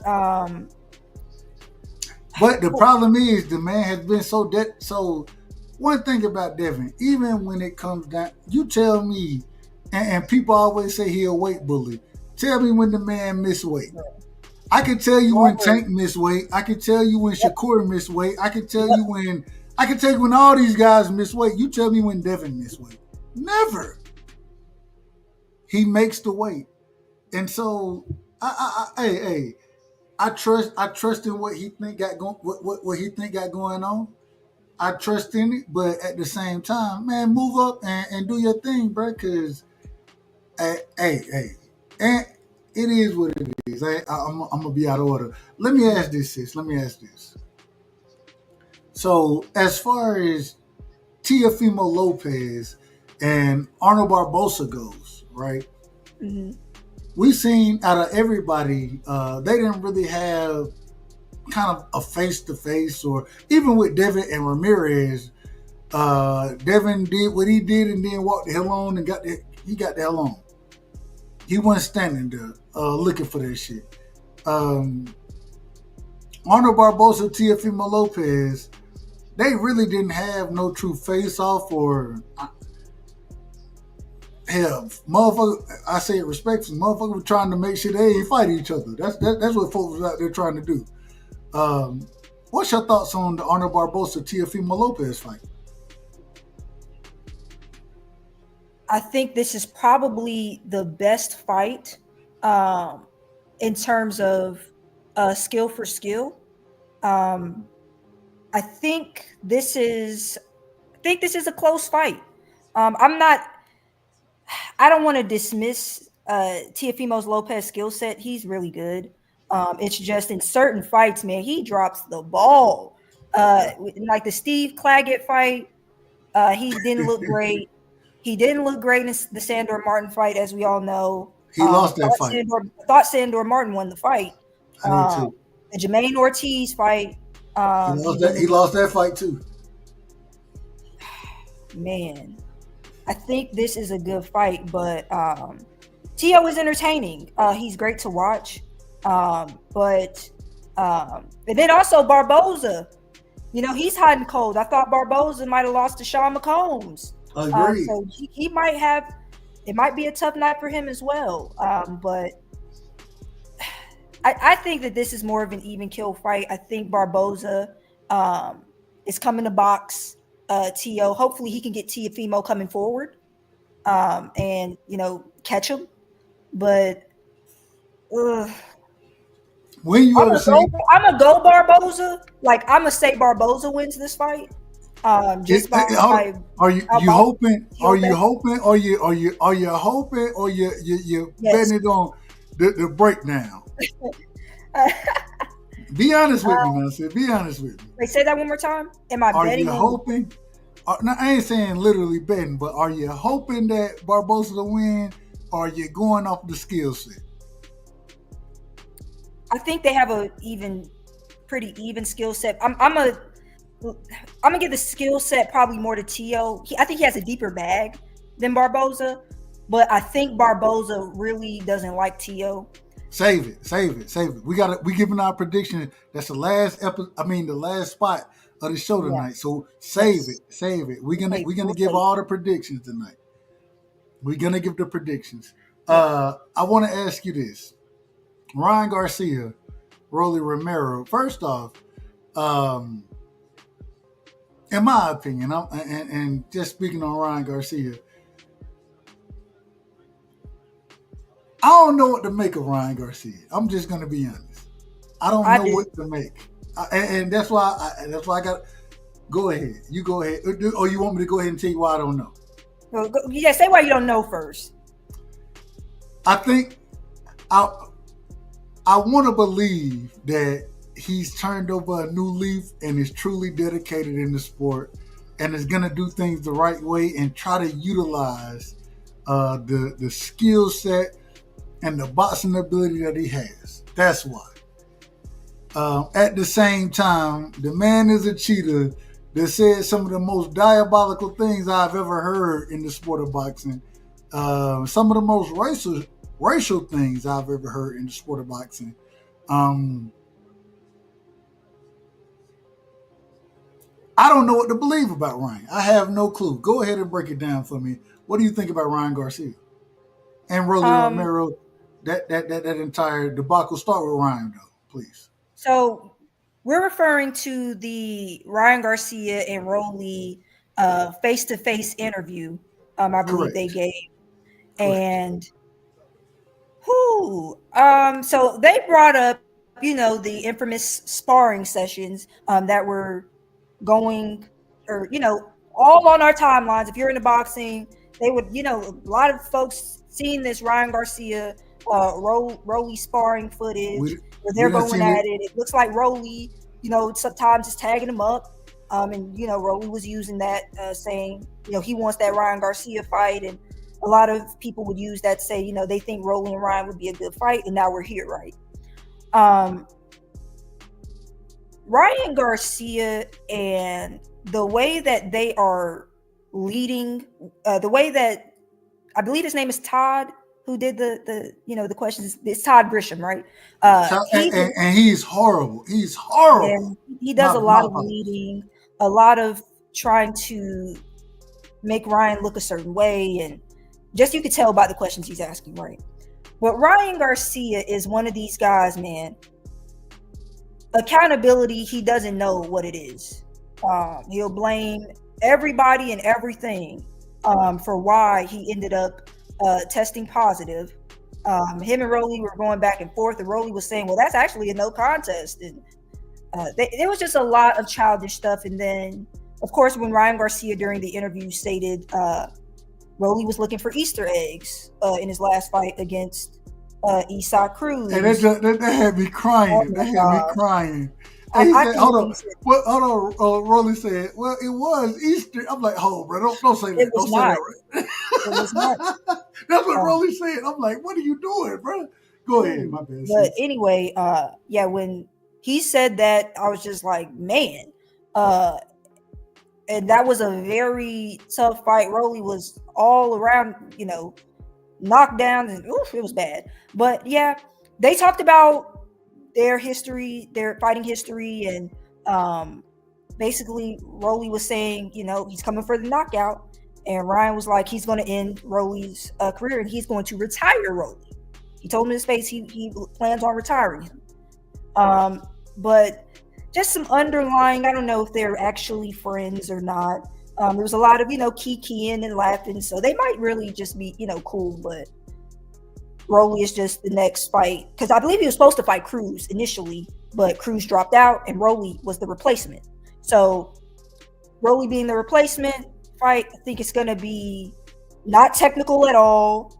But the problem is the man has been so. One thing about Devin, even when it comes down, you tell me, and people always say he a weight bully. Tell me when the man miss weight. I can tell you when Tank missed weight. I can tell you when Shakur missed weight. I can tell you when all these guys miss weight. You tell me when Devin missed weight. Never. He makes the weight. And so I trust in what he think got what he think got going on. I trust in it, but at the same time, man, move up and do your thing, bro. Cause and it is what it is. I'm gonna be out of order. Let me ask this, sis. Let me ask this. So as far as Teofimo Lopez and Arnold Barboza goes, right? Mm-hmm. We've seen out of everybody, they didn't really have kind of a face-to-face, or even with Devin and Ramirez, Devin did what he did and then walked the hell on and got the hell on. He wasn't standing there looking for that shit. Arnold Barboza, Teofimo Lopez, they really didn't have no true face-off or... Hell, motherfucker, I say it respectfully, motherfucker was trying to make sure they ain't fight each other. That's what folks was out there trying to do. What's your thoughts on the Arnold Barboza Teofimo Lopez fight? I think this is probably the best fight in terms of skill for skill. I think this is a close fight. I don't want to dismiss Teofimo Lopez's skill set. He's really good. It's just in certain fights, man, he drops the ball. Like the Steve Claggett fight, he didn't look great. He didn't look great in the Sandor Martin fight, as we all know. He lost that fight. I thought Sandor Martin won the fight. I did too. The Jermaine Ortiz fight. He lost that fight too. Man, I think this is a good fight, but Tio is entertaining. He's great to watch. And then also Barboza, he's hot and cold. I thought Barboza might have lost to Sean McCombs. Agreed. So he might have, it might be a tough night for him as well. But I think that this is more of an even kill fight. I think Barboza is coming to box Tio. Hopefully he can get Teofimo coming forward and, catch him. But when you I'm gonna go Barboza. Like, I'm gonna say Barboza wins this fight. Are you hoping or you betting it on the breakdown? Be honest with me, man. Be honest with me. Wait, say that one more time. Am I betting? Are you hoping? No, I ain't saying literally betting, but are you hoping that Barboza will win, or are you going off the skill set? I think they have a pretty even skill set. I'm gonna give the skill set probably more to Tio. I think he has a deeper bag than Barboza, but I think Barboza really doesn't like Tio. Save it. We giving our prediction. That's the last the last spot of the show tonight. Yeah. So save it. We're gonna give all the predictions tonight. We're gonna give the predictions. I want to ask you this: Ryan Garcia, Rolly Romero. First off, in my opinion, and just speaking on Ryan Garcia, I don't know what to make of Ryan Garcia. I'm just going to be honest. I don't know what to make, and that's why I got. Go ahead. You go ahead, or you want me to go ahead and tell you why I don't know? Well, say why you don't know first. I think I want to believe that he's turned over a new leaf and is truly dedicated in the sport and is going to do things the right way and try to utilize the skill set and the boxing ability that he has. That's why. At the same time, the man is a cheater that said some of the most diabolical things I've ever heard in the sport of boxing. Some of the most racial things I've ever heard in the sport of boxing. I don't know what to believe about Ryan. I have no clue. Go ahead and break it down for me. What do you think about Ryan Garcia and Rolly Romero? That entire debacle. Start with Ryan, though, please. So we're referring to the Ryan Garcia and Rolly face-to-face interview. I believe they gave, and so they brought up, the infamous sparring sessions that were going, or all on our timelines. If you're into boxing, they would, a lot of folks seeing this Ryan Garcia Rolly sparring footage where they're going at it. It looks like Rolly, sometimes is tagging him up. And Rolly was using that, saying, he wants that Ryan Garcia fight, and a lot of people would use that to say, they think Rolly and Ryan would be a good fight, and now we're here, right? Ryan Garcia and the way that they are leading, the way that I believe his name is Todd, who did the questions. It's Todd Grisham, right? And he's horrible. He's horrible. And he does a lot of leading, a lot of trying to make Ryan look a certain way, and just you could tell by the questions he's asking, right? But Ryan Garcia is one of these guys, man. Accountability, he doesn't know what it is. He'll blame everybody and everything for why he ended up testing positive. Him and Rolly were going back and forth, and Rolly was saying, well, that's actually a no contest. And there was just a lot of childish stuff. And then, of course, when Ryan Garcia during the interview stated Rolly was looking for Easter eggs in his last fight against Isaac Cruz. And that had me crying. Hold on. Rolly said, well, it was Easter. I'm like, oh, bro, don't say that. Don't say that. Right? It was not. That's what Rolly said. I'm like, what are you doing, bro? Go ahead, my bad. But anyway, when he said that, I was just like, man. And that was a very tough fight. Rolly was all around, knocked down, and it was bad. But yeah, they talked about their history, their fighting history, and basically Rolly was saying, he's coming for the knockout, and Ryan was like, he's going to end Rolly's career, and he's going to retire Rolly. He told him in his face he plans on retiring him. But just some underlying, I don't know if they're actually friends or not. There was a lot of, kikiing and laughing, so they might really just be, cool, but Rolly is just the next fight, because I believe he was supposed to fight Cruz initially, but Cruz dropped out and Rolly was the replacement. So Rolly being the replacement fight, I think it's going to be not technical at all.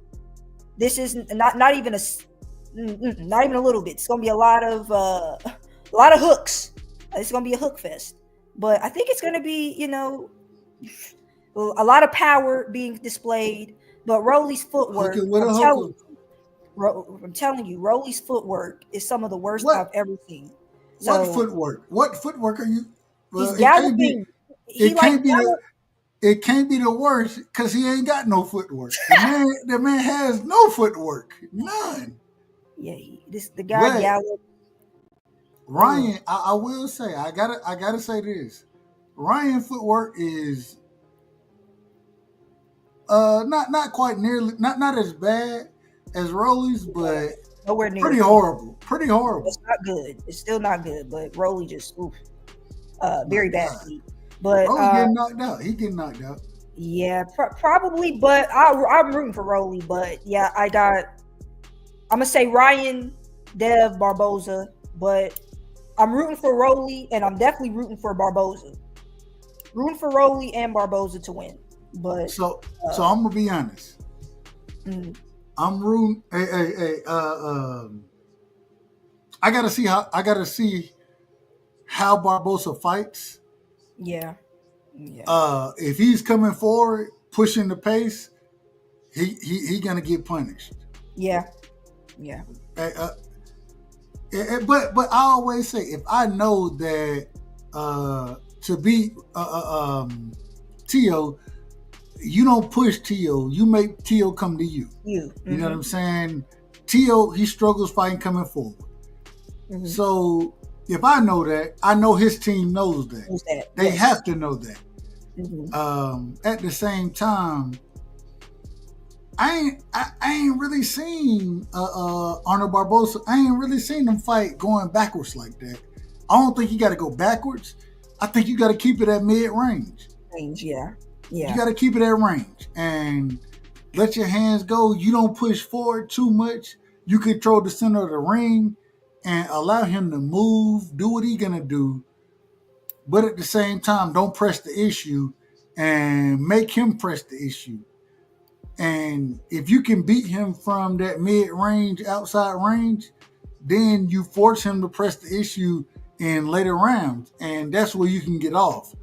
This is not even a little bit. It's going to be a lot of hooks. It's going to be a hook fest. But I think it's going to be, a lot of power being displayed. But Rolly's footwork, I'm telling you, Rolly's footwork is some of the worst I've ever seen. So, what footwork are you? He's galloping. It can't be the worst because he ain't got no footwork. The man has no footwork, none. Yeah, the guy galloped. Ryan, I will say, I gotta say this. Ryan footwork is not quite nearly not as bad as Rolly's, but nowhere near pretty horrible. Pretty horrible. It's not good. It's still not good, but Rolly just very bad. But Rolly getting knocked out. He getting knocked out. Yeah, probably, but I'm rooting for Rolly. But yeah, I'm gonna say Ryan, Dev, Barboza, but I'm rooting for Rolly, and I'm definitely rooting for Barboza. Rooting for Rolly and Barboza to win. But so I'm gonna be honest. I'm rooting. I gotta see how Barboza fights. Yeah. If he's coming forward, pushing the pace, he gonna get punished. Yeah. But I always say, if I know that to beat Tio, you don't push Tio. You make Tio come to you. You know what I'm saying? Tio, he struggles fighting coming forward. So, if I know that, I know his team knows that. They Yes. have to know that. Mhm. At the same time, I ain't really seen Arnold Barboza. I ain't really seen him fight going backwards like that. I don't think you got to go backwards. I think you got to keep it at mid-range. Range, yeah. You got to keep it at range and let your hands go. You don't push forward too much. You control the center of the ring and allow him to move, do what he's going to do. But at the same time, don't press the issue and make him press the issue. And if you can beat him from that mid-range, outside range, then you force him to press the issue in later rounds. And that's where you can get off.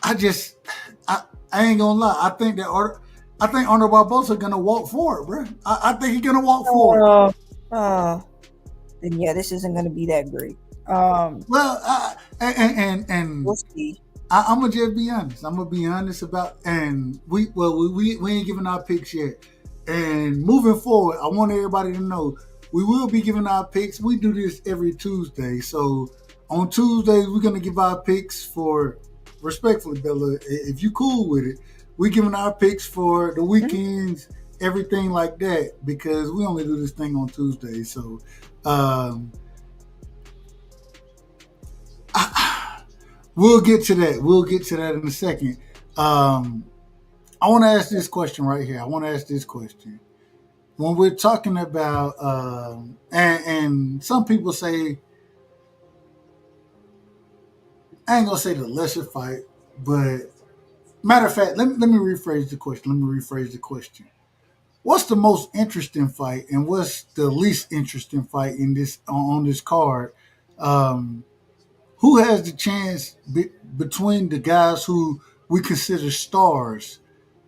I ain't gonna lie. I think Arnold Barboza gonna walk forward, bro. I think he's gonna walk forward. Then yeah, this isn't gonna be that great. Well, and We'll see. I'm gonna just be honest. I'm gonna be honest about, and we ain't giving our picks yet. And moving forward, I want everybody to know we will be giving our picks. We do this every Tuesday, so on Tuesdays we're gonna give our picks for, respectfully, Bella, if you cool with it, we giving our picks for the weekends, everything like that, because we only do this thing on Tuesdays. So we'll get to that. We'll get to that in a second. I want to ask this question right here. When we're talking about, and some people say, I ain't gonna say the lesser fight, but matter of fact, let me rephrase the question. What's the most interesting fight, and what's the least interesting fight in this on this card? Who has the chance between the guys who we consider stars,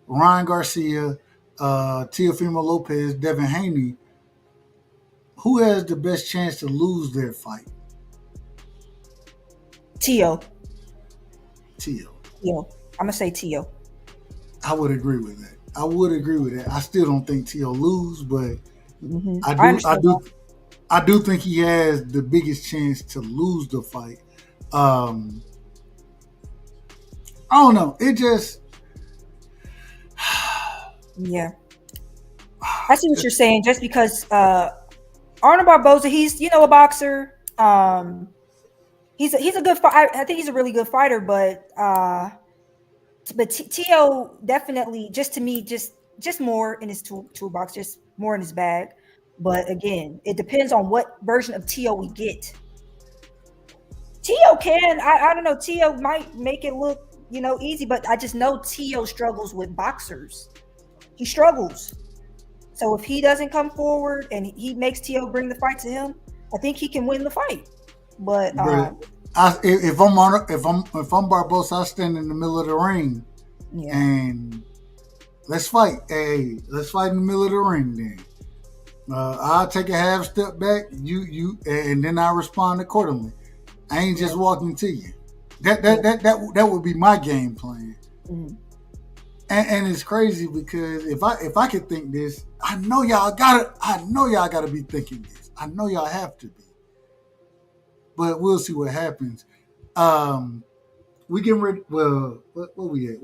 Ryan Garcia, Teofimo Lopez, Devin Haney? Who has the best chance to lose their fight? Tio. Tio. I'm gonna say Tio. I would agree with that. I still don't think Tio lose, but I do think he has the biggest chance to lose the fight. I don't know. It just yeah. I see what you're saying. Just because Arnold Barboza, he's a boxer. He's a good fighter. I think he's a really good fighter, but Tio definitely, just to me, just more in his toolbox, just more in his bag. But again, it depends on what version of Tio we get. Tio I don't know. Tio might make it look, easy, but I just know Tio struggles with boxers. He struggles. So if he doesn't come forward and he makes Tio bring the fight to him, I think he can win the fight. But if I'm Barboza, I stand in the middle of the ring, and let's fight. Hey, let's fight in the middle of the ring. Then I'll take a half step back. You, and then I respond accordingly. I ain't just walking to you. That would be my game plan. Mm-hmm. And it's crazy because if I could think this, I know y'all gotta be thinking this. I know y'all have to be. But we'll see what happens. We getting ready. Well, where we at?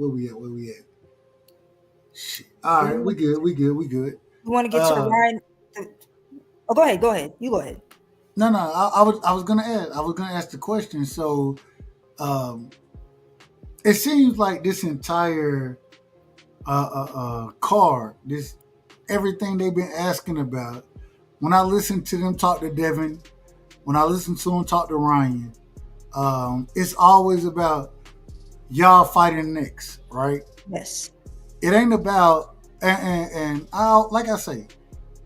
Shit. All right, we good. You want to get to the Ryan? Oh, go ahead. You go ahead. No. I was gonna ask the question. So, it seems like this entire card, this everything they've been asking about. When I listen to them talk to Devin, when I listen to them talk to Ryan, it's always about y'all fighting next, right? Yes. It ain't about and like I say,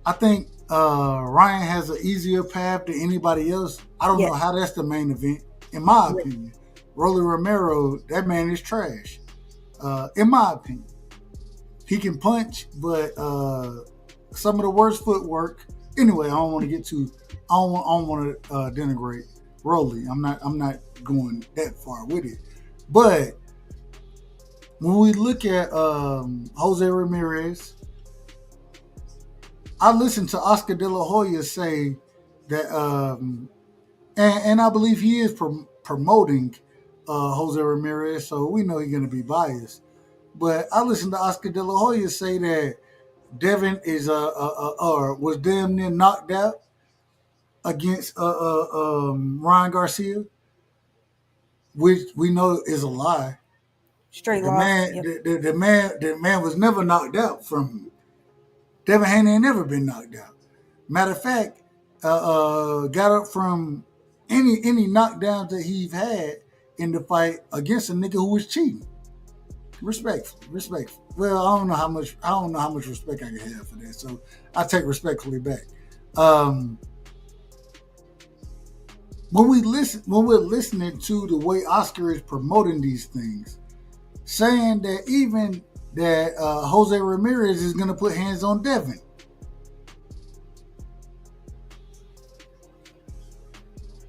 I think Ryan has an easier path than anybody else. I don't know how that's the main event, in my opinion. Rolly Romero, that man is trash. In my opinion, he can punch, but some of the worst footwork. Anyway, I don't want to get too. I don't want to denigrate Rolly. I'm not going that far with it. But when we look at Jose Ramirez, I listened to Oscar De La Hoya say that And I believe he is promoting Jose Ramirez, so we know he's going to be biased. But I listened to Oscar De La Hoya say that Devin is was damn near knocked out against Ryan Garcia, which we know is a lie. Straight The lie. man, Yep. the man was never knocked out from. Devin Haney ain't never been knocked out. Matter of fact, got up from any knockdowns that he's had in the fight against a nigga who was cheating. Respectful. Well, I don't know how much respect I can have for that, so I take respectfully back. When we're listening to the way Oscar is promoting these things, saying that even that Jose Ramirez is going to put hands on Devin.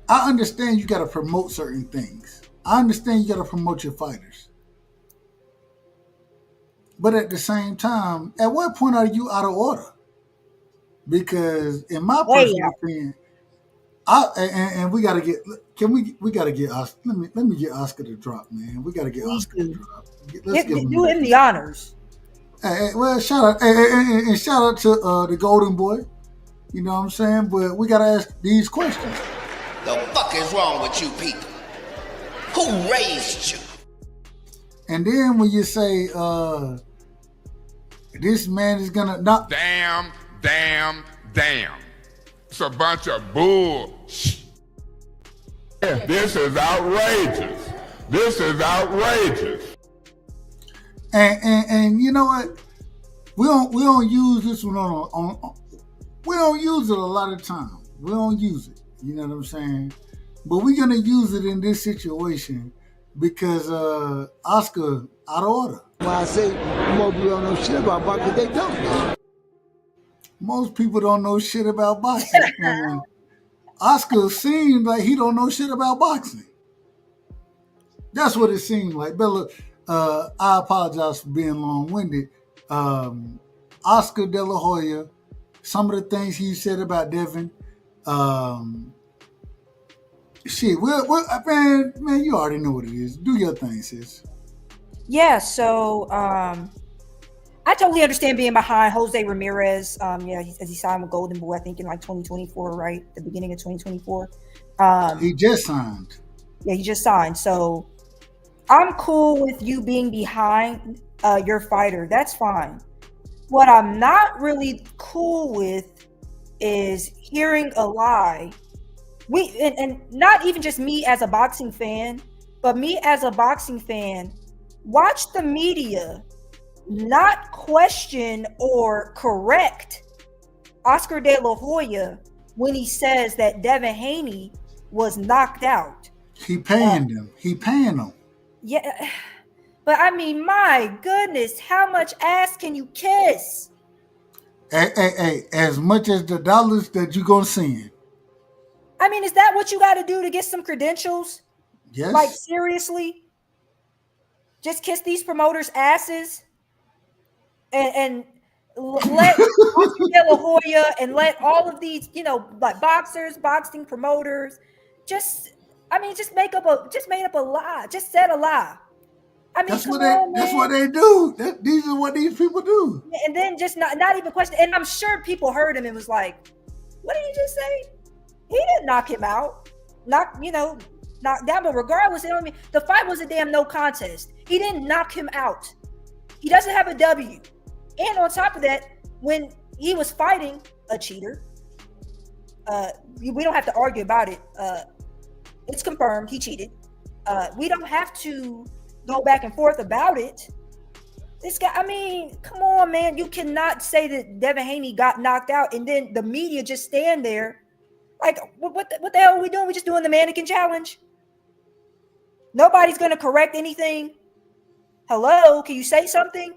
I understand you got to promote certain things. I understand you got to promote your fighters. But at the same time, at what point are you out of order? Because in my personal opinion, and we got to get. We got to get Oscar. Let me get Oscar to drop, man. We got to get Oscar to drop. Let's give him do him the honors. Hey, well, shout out and shout out to the Golden Boy. You know what I'm saying? But we got to ask these questions. The fuck is wrong with you people? Who raised you? And then when you say this man is gonna not Damn. It's a bunch of bull. This is outrageous. And you know what? We don't use this one on we don't use it a lot of time. We don't use it. You know what I'm saying? But we're gonna use it in this situation because Oscar out of order. When I say most people don't know shit about boxing, they don't. Most people don't know shit about boxing. And Oscar seems like he don't know shit about boxing. That's what it seemed like. Bella, I apologize for being long-winded. Oscar De La Hoya, some of the things he said about Devin, man, you already know what it is. Do your thing, sis. Yeah, so I totally understand being behind Jose Ramirez. As he signed with Golden Boy, I think in like 2024, right? The beginning of 2024. He just signed. Yeah, he just signed. So I'm cool with you being behind your fighter. That's fine. What I'm not really cool with is hearing a lie. And not even just me as a boxing fan, but me as a boxing fan, watch the media not question or correct Oscar De La Hoya when he says that Devin Haney was knocked out. He paying them. He paying them. Yeah, but I mean, my goodness, how much ass can you kiss? Hey, as much as the dollars that you gonna send. I mean, is that what you got to do to get some credentials? Yes. Like, seriously? Just kiss these promoters' asses and let Oscar De La Hoya and let all of these, like boxers, boxing promoters, just made up a lie. Just said a lie. I mean, that's what they do. These are what these people do. And then just not even question. And I'm sure people heard him and was like, "What did he just say?" He didn't knock him out. Knock down. But regardless, the fight was a damn no contest. He didn't knock him out. He doesn't have a W. And on top of that, when he was fighting a cheater, we don't have to argue about it. It's confirmed he cheated. We don't have to go back and forth about it. This guy, I mean, come on, man. You cannot say that Devin Haney got knocked out and then the media just stand there. Like, what the hell are we doing? We just doing the mannequin challenge? Nobody's going to correct anything. Hello, can you say something?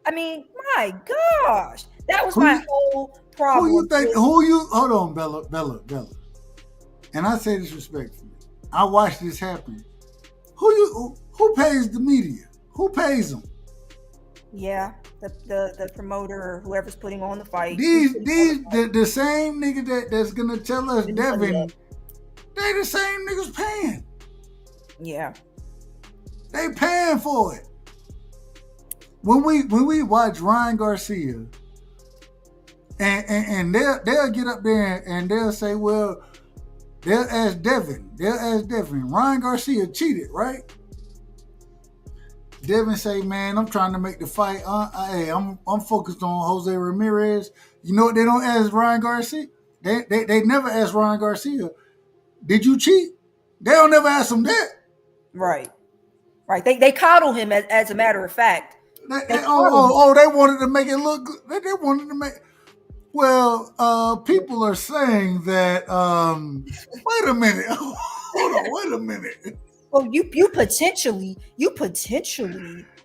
I mean, my gosh. That was my whole problem. Hold on, Bella. And I say this respectfully. I watched this happen. Who pays the media? Who pays them? Yeah, the promoter or whoever's putting on the fight. The same nigga that's gonna tell us Devin they the same niggas paying. Yeah. They paying for it. When we watch Ryan Garcia, and they'll get up there and they'll say, well, they'll ask Devin, Ryan Garcia cheated, right? Devin say, man, I'm trying to make the fight. Hey, I'm focused on Jose Ramirez. You know what they don't ask Ryan Garcia? They never ask Ryan Garcia, did you cheat? They don't never ask him that. Right. They coddle him as a matter of fact. They wanted to make it look good. They wanted to make. Well, people are saying that. Wait a minute. Hold on. Wait a minute. Well, you potentially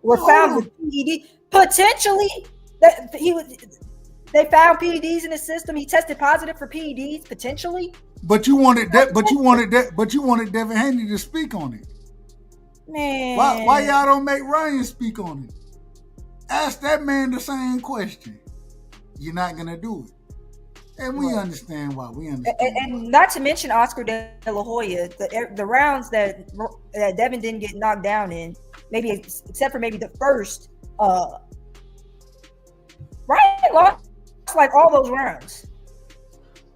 were found with PED. Potentially, that they found PEDs in the system. He tested positive for PEDs. Potentially. But you wanted Devin Haney to speak on it. Man, why y'all don't make Ryan speak on it? Ask that man the same question. You're not gonna do it. And we understand why. And not to mention Oscar De La Hoya, the rounds that Devin didn't get knocked down in, maybe except for maybe the first, Ryan lost like all those rounds.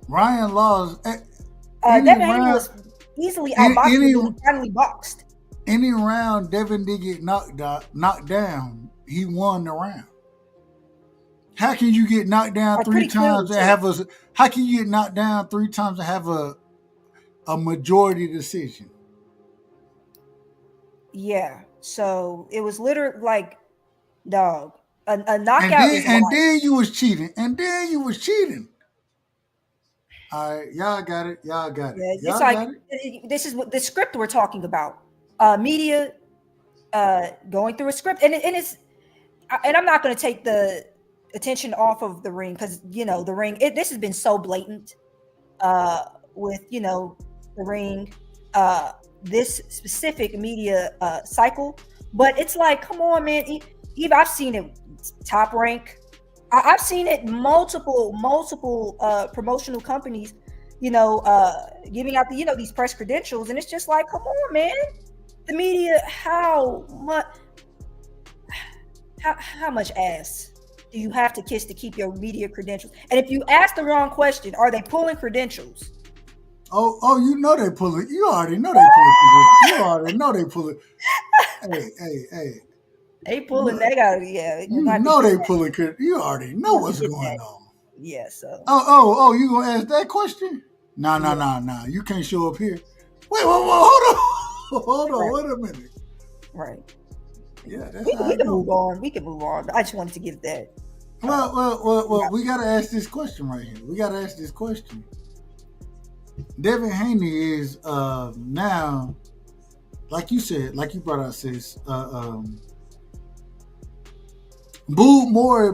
Ryan lost. Devin Haney was easily outboxed and finally boxed. Any round Devin did get knocked down, he won the round. How can you get knocked down three times and have a? How can you get knocked down 3 times and have a majority decision? Yeah. So it was literally like, dog, a knockout. And then you was cheating. All right, y'all got it. Yeah, it's like this is what the script we're talking about. Media going through a script, and it's. And I'm not going to take the attention off of the ring because the ring. This has been so blatant with the ring, this specific media cycle. But it's like, come on, man. Even I've seen it Top Rank. I've seen it multiple promotional companies, giving out the these press credentials, and it's just like, come on, man. The media, how much ass do you have to kiss to keep your media credentials? And if you ask the wrong question, are they pulling credentials? Oh, you know they pull it. You already know they pull it. You already know they pull it. Hey. They pulling. They got yeah. You know they pulling. You already know what's going on. Yeah. So. Oh. You gonna ask that question? Nah. You can't show up here. Wait. Hold on. Wait a minute. Right. Yeah. We can move on. I just wanted to give that. Well. We gotta ask this question right here. Devin Haney is now, like you said, like you brought out, sis, booed more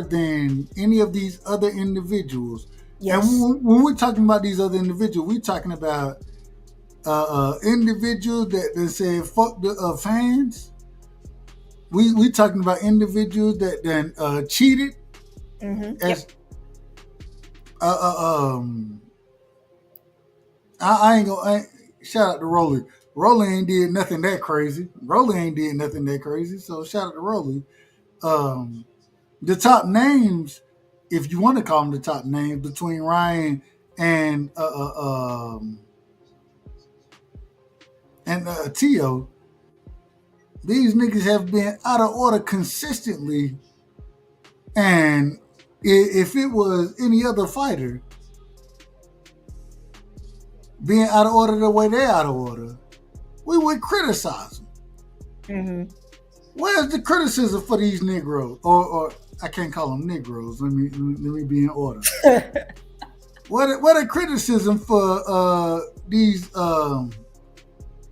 than any of these other individuals. Yes. And when we're talking about these other individuals, we're talking about individuals that said fuck the fans. We talking about individuals that then cheated. Mm-hmm. As I ain't gonna shout out to Rolly. Rolly ain't did nothing that crazy. So shout out to Rolly. The top names, if you want to call them the top names, between Ryan and Tio, these niggas have been out of order consistently. And if it was any other fighter being out of order the way they're out of order, we would criticize them. Mm-hmm. Where's the criticism for these Negroes? Or I can't call them Negroes. Let me be in order. What a criticism for these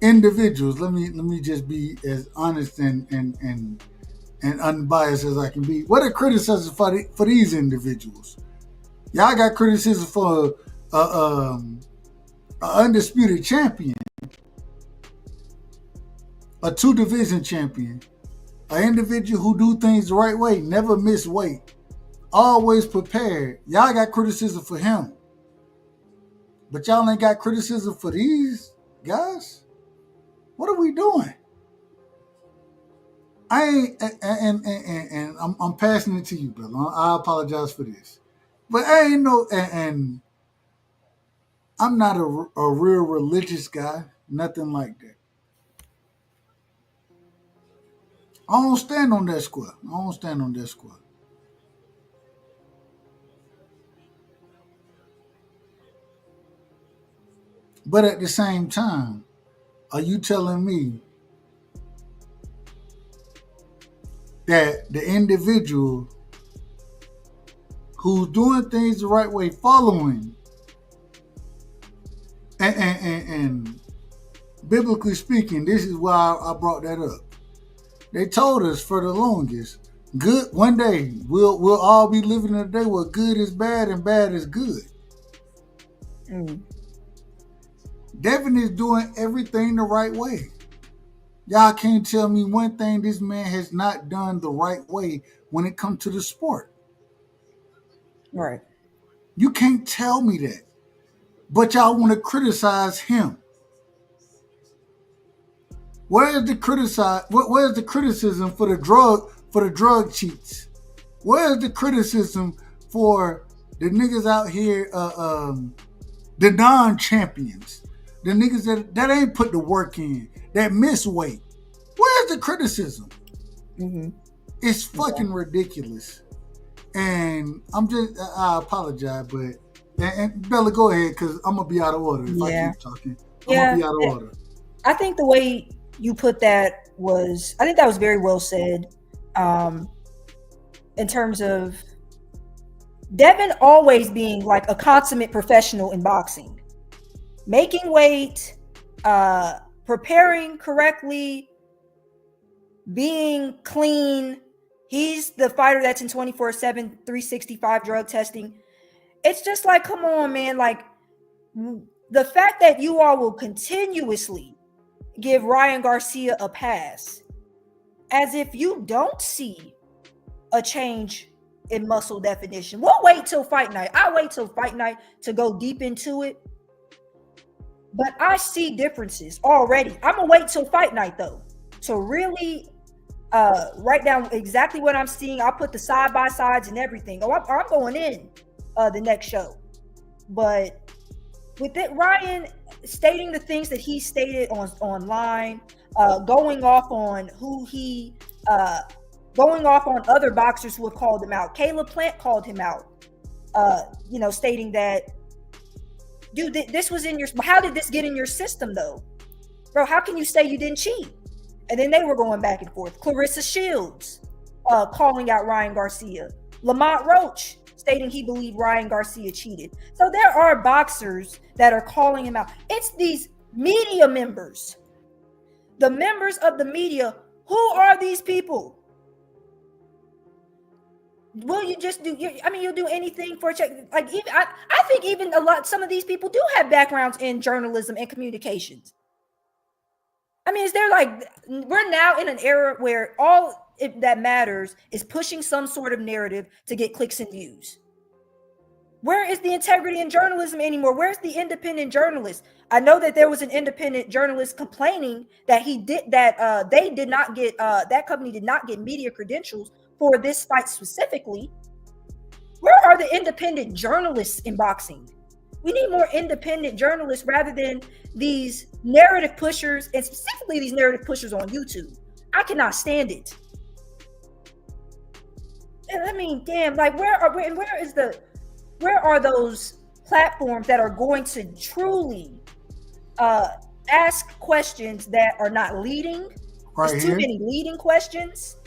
individuals. Let me just be as honest and unbiased as I can be. What a criticism for these individuals. Y'all got criticism for an undisputed champion, a 2-division champion, an individual who do things the right way, never miss weight, always prepared. Y'all got criticism for him. But y'all ain't got criticism for these guys? What are we doing? I ain't, and I'm passing it to you, brother. I apologize for this. But I ain't and I'm not a real religious guy, nothing like that. I don't stand on that square. But at the same time, are you telling me that the individual who's doing things the right way, following, and biblically speaking, this is why I brought that up. They told us for the longest, good one day we'll all be living in a day where good is bad and bad is good. Devin is doing everything the right way. Y'all can't tell me one thing this man has not done the right way when it comes to the sport. Right. You can't tell me that. But y'all want to criticize him. Where's the criticism for the drug cheats? Where's the criticism for the niggas out here, the non-champions, the niggas that ain't put the work in, that miss weight? Where's the criticism? It's fucking ridiculous. And I apologize, but and Bella, go ahead, because I'm gonna be out of order if I keep talking. I'm gonna be out of order. I think the way you put that was very well said. In terms of Devin always being like a consummate professional in boxing, making weight, preparing correctly, being clean. He's the fighter that's in 24/7, 365 drug testing. It's just like, come on, man. Like, the fact that you all will continuously give Ryan Garcia a pass as if you don't see a change in muscle definition. We'll wait till fight night. I'll wait till fight night to go deep into it. But I see differences already. I'm going to wait till fight night, though, to really write down exactly what I'm seeing. I'll put the side-by-sides and everything. I'm going in the next show. But with it, Ryan stating the things that he stated online, going off on going off on other boxers who have called him out. Caleb Plant called him out, stating that, dude, this was in your, how did this get in your system though? Bro, how can you say you didn't cheat? And then they were going back and forth. Clarissa Shields calling out Ryan Garcia. Lamont Roach stating he believed Ryan Garcia cheated. So there are boxers that are calling him out. It's these media members, the members of the media. Who are these people? Will you just you'll do anything for a check? Like, even I think even some of these people do have backgrounds in journalism and communications. I mean, we're now in an era where all that matters is pushing some sort of narrative to get clicks and views. Where is the integrity in journalism anymore? Where's the independent journalist? I know that there was an independent journalist complaining that they did not get that company did not get media credentials for this fight specifically. Where are the independent journalists in boxing? We need more independent journalists rather than these narrative pushers, and specifically these narrative pushers on YouTube. I cannot stand it. And I mean, damn, like where are those platforms that are going to truly ask questions that are not leading? There's too many leading questions.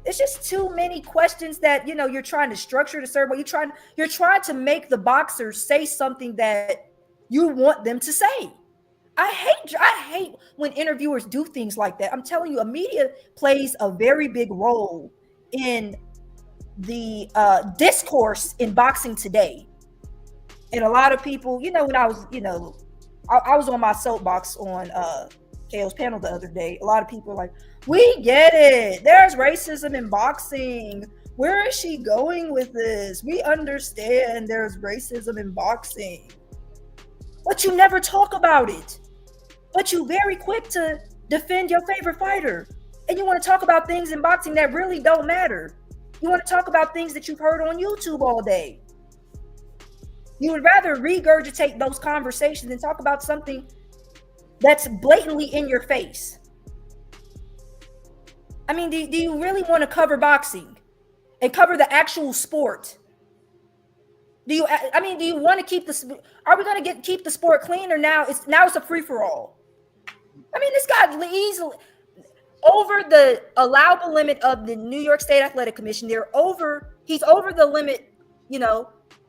It's just too many questions that, you're trying to structure to serve. You're trying to make the boxers say something that you want them to say. I hate when interviewers do things like that. I'm telling you, media plays a very big role in the discourse in boxing today. And a lot of people, when I was, I was on my soapbox on KO's panel the other day. A lot of people are like, we get it. There's racism in boxing. Where is she going with this? We understand there's racism in boxing. but you never talk about it. But you very quick to defend your favorite fighter. And you want to talk about things in boxing that really don't matter. You want to talk about things that you've heard on YouTube all day. You would rather regurgitate those conversations than talk about something that's blatantly in your face. I mean, do you really want to cover boxing and cover the actual sport? Do you want to keep are we going to keep the sport clean, or now it's a free-for-all? I mean, this guy easily over the allowable limit of the New York State Athletic Commission. He's over the limit,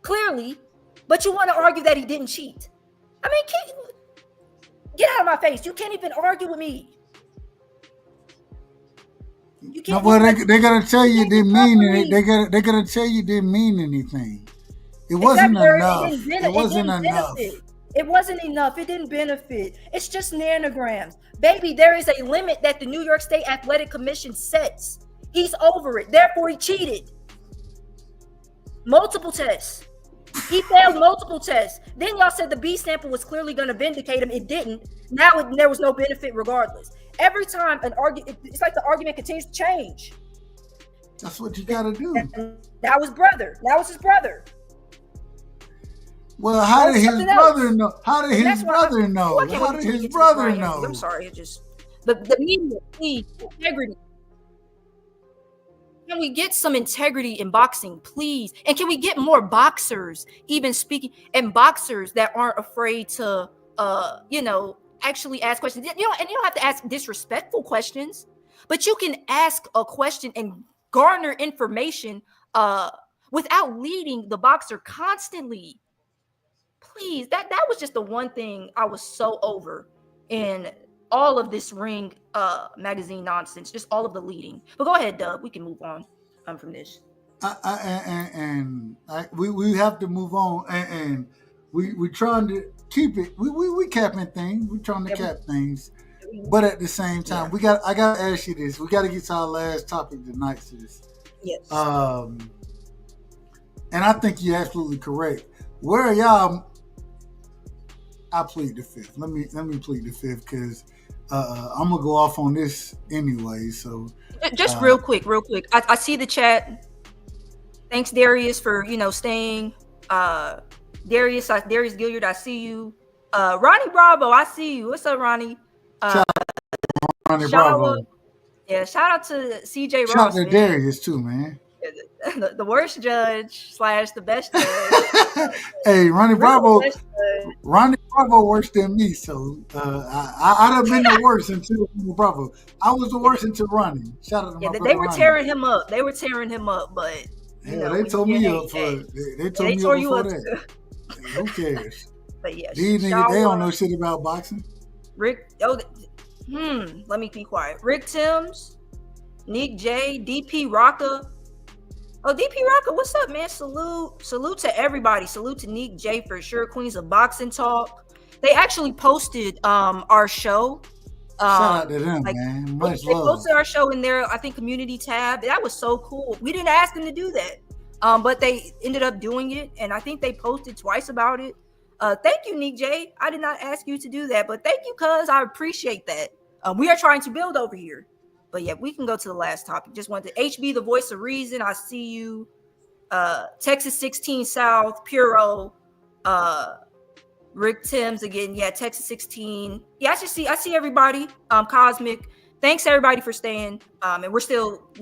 clearly, but you want to argue that he didn't cheat. I mean, get out of my face. You can't even argue with me. You can't. Well, they gotta tell you didn't mean it. They gotta tell you didn't mean anything. It wasn't enough. It wasn't enough. It wasn't enough. It didn't benefit. It's just nanograms. Baby, there is a limit that the New York State Athletic Commission sets. He's over it. Therefore, he cheated. Multiple tests. He failed multiple tests. Then y'all said the B sample was clearly going to vindicate him. It didn't. Now there was no benefit regardless. Every time it's like the argument continues to change. That's what you got to do. That was his brother. Well, how did his brother know? How did his brother know? How did his brother know? I'm sorry. It just the media, please, integrity. Can we get some integrity in boxing, please? And can we get more boxers, even speaking, and boxers that aren't afraid to, actually ask questions? And you don't have to ask disrespectful questions, but you can ask a question and garner information without leading the boxer constantly. Please, that was just the one thing I was so over in all of this Ring magazine nonsense, just all of the leading. But go ahead, Dub. We can move on from this. We have to move on, and we trying to keep it. We capping things. We trying to cap things, but at the same time, I got to ask you this. We got to get to our last topic tonight, sis. Yes. And I think you're absolutely correct. Where are y'all? I plead the fifth. Let me plead the fifth because I'm gonna go off on this anyway. So just real quick. I see the chat. Thanks, Darius, for staying. Darius Gilliard, I see you. Ronnie Bravo, I see you. What's up, Ronnie? Ronnie Bravo. Yeah, shout out to CJ Ross. Shout out to Darius too, man. The worst judge / the best judge. Hey, Ronnie Bravo. Ronnie Bravo worse than me, so I'd have been the worst until Ronnie Bravo. I was the worst until Ronnie. Shout out to my brother they were Ronnie. tearing him up. They were tearing him up, but they told me up for it. They told me up before that. Who cares? But yeah, these niggas, they don't know shit about boxing. Rick, let me be quiet. Rick Timms, Nick J, DP Rocca. Oh, DP Rocca, what's up, man? Salute to everybody. Salute to Nick J for sure. Queens of Boxing Talk. They actually posted our show. Shout out to them, man. Much they love. Posted our show in their, I think, community tab. That was so cool. We didn't ask them to do that, but they ended up doing it, and I think they posted twice about it. Thank you, Nick J. I did not ask you to do that, but thank you, cuz I appreciate that. We are trying to build over here. But yeah, we can go to the last topic. Just wanted to HB, the voice of reason. I see you. Texas 16 South, Puro, Rick Timms again. Yeah, Texas 16. Yeah, I see everybody. Cosmic. Thanks everybody for staying. And we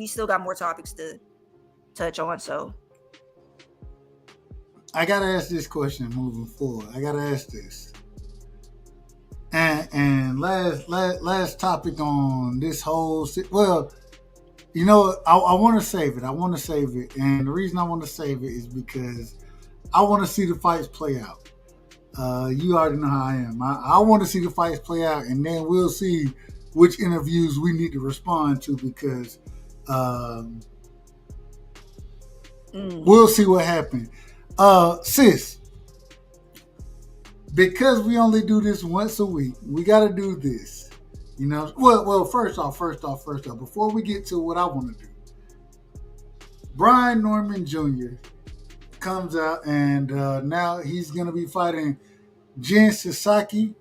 still got more topics to touch on. So I gotta ask this question moving forward. I gotta ask this. And last topic on this whole, well, I want to save it. And the reason I want to save it is because I want to see the fights play out. You already know how I am. I want to see the fights play out, and then we'll see which interviews we need to respond to because we'll see what happens. Sis, because we only do this once a week, we got to do this. Well, first off, before we get to what I want to do, Brian Norman Jr. comes out and now he's going to be fighting Jin Sasaki.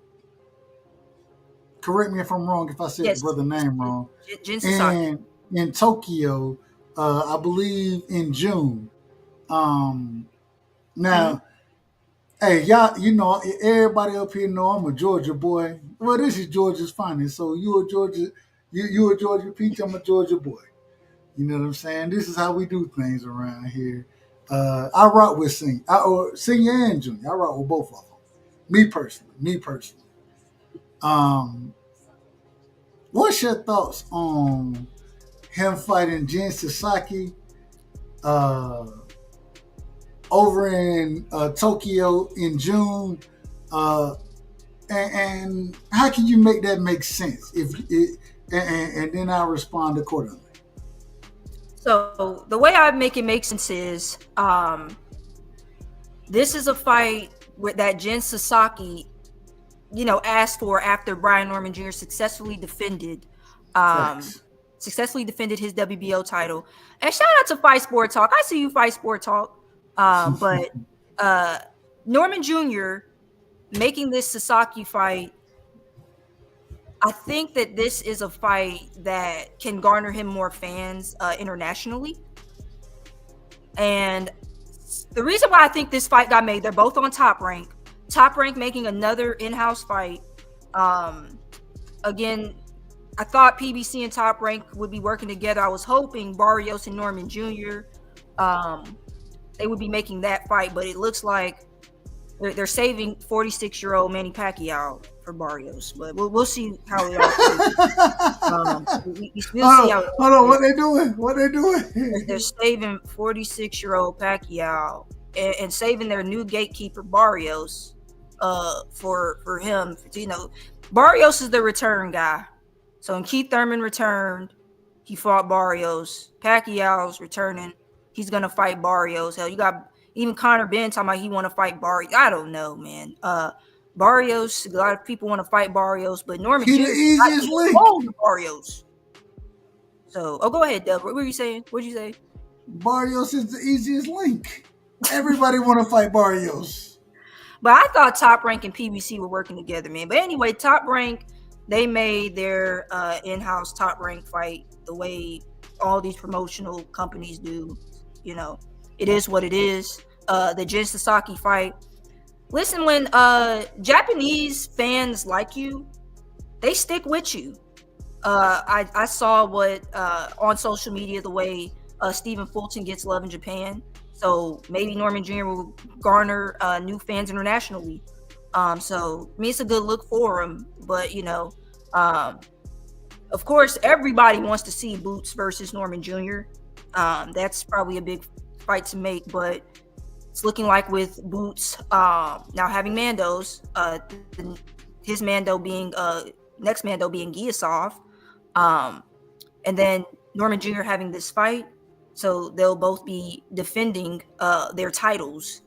Correct me if I'm wrong if I said Yes. the brother name wrong. Jin Sasaki. And in Tokyo, I believe in June. Now, hey, y'all, you know, everybody up here know I'm a Georgia boy. Well, this is Georgia's finest. So you a Georgia Peach, I'm a Georgia boy. You know what I'm saying? This is how we do things around here. I rock with Senior and Junior. I rock with both of them. Me personally. What's your thoughts on him fighting Jin Sasaki over in Tokyo in June? And how can you make that make sense? And then I'll respond accordingly. So the way I make it make sense is this is a fight that Jin Sasaki, you know, asked for after Brian Norman Jr. successfully defended his WBO title. And shout out to Fight Sport Talk. I see you, Fight Sport Talk. But Norman Jr. making this Sasaki fight, I think that this is a fight that can garner him more fans internationally. And the reason why I think this fight got made, they're both on Top Rank. Top Rank making another in-house fight. Again, I thought PBC and Top Rank would be working together. I was hoping Barrios and Norman Jr. They would be making that fight, but it looks like they're saving 46-year-old Manny Pacquiao for Barrios. But we'll see how it all goes. Hold on, what they doing? They're saving 46-year-old Pacquiao and saving their new gatekeeper Barrios for him. You know, Barrios is the return guy. So when Keith Thurman returned, he fought Barrios. Pacquiao's returning. He's gonna fight Barrios. Hell, you got even Conor Benn talking about he want to fight Barrios. I don't know, man. Barrios, a lot of people want to fight Barrios, but Norman He the easiest link. Barrios. So, go ahead, Dub. What were you saying? What'd you say? Barrios is the easiest link. Everybody want to fight Barrios. But I thought Top Rank and PBC were working together, man. But anyway, Top Rank, they made their in-house Top Rank fight the way all these promotional companies do. You know, it is what it is. The Jin Sasaki fight. Listen, when Japanese fans like you, they stick with you. I saw what on social media, the way Stephen Fulton gets love in Japan. So maybe Norman Jr. will garner new fans internationally. So I mean, it's a good look for him. But, you know, of course, everybody wants to see Boots versus Norman Jr. That's probably a big fight to make, but it's looking like with Boots now having Mandos, his Mando being next Mando being Giasov, and then Norman Jr. having this fight, so they'll both be defending their titles.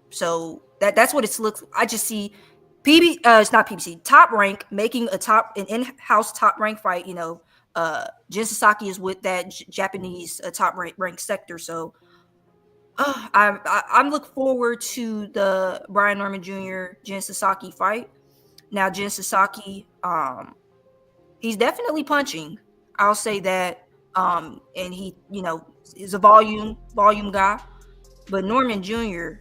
So that's what it's looks. I just see it's not PBC, Top Rank making an in-house Top Rank fight. You know, Jin Sasaki is with that Japanese Top Rank sector, so. I'm looking forward to the Brian Norman Jr. Jin Sasaki fight. Now, Jin Sasaki, he's definitely punching. I'll say that. And he, you know, is a volume guy. But Norman Jr.,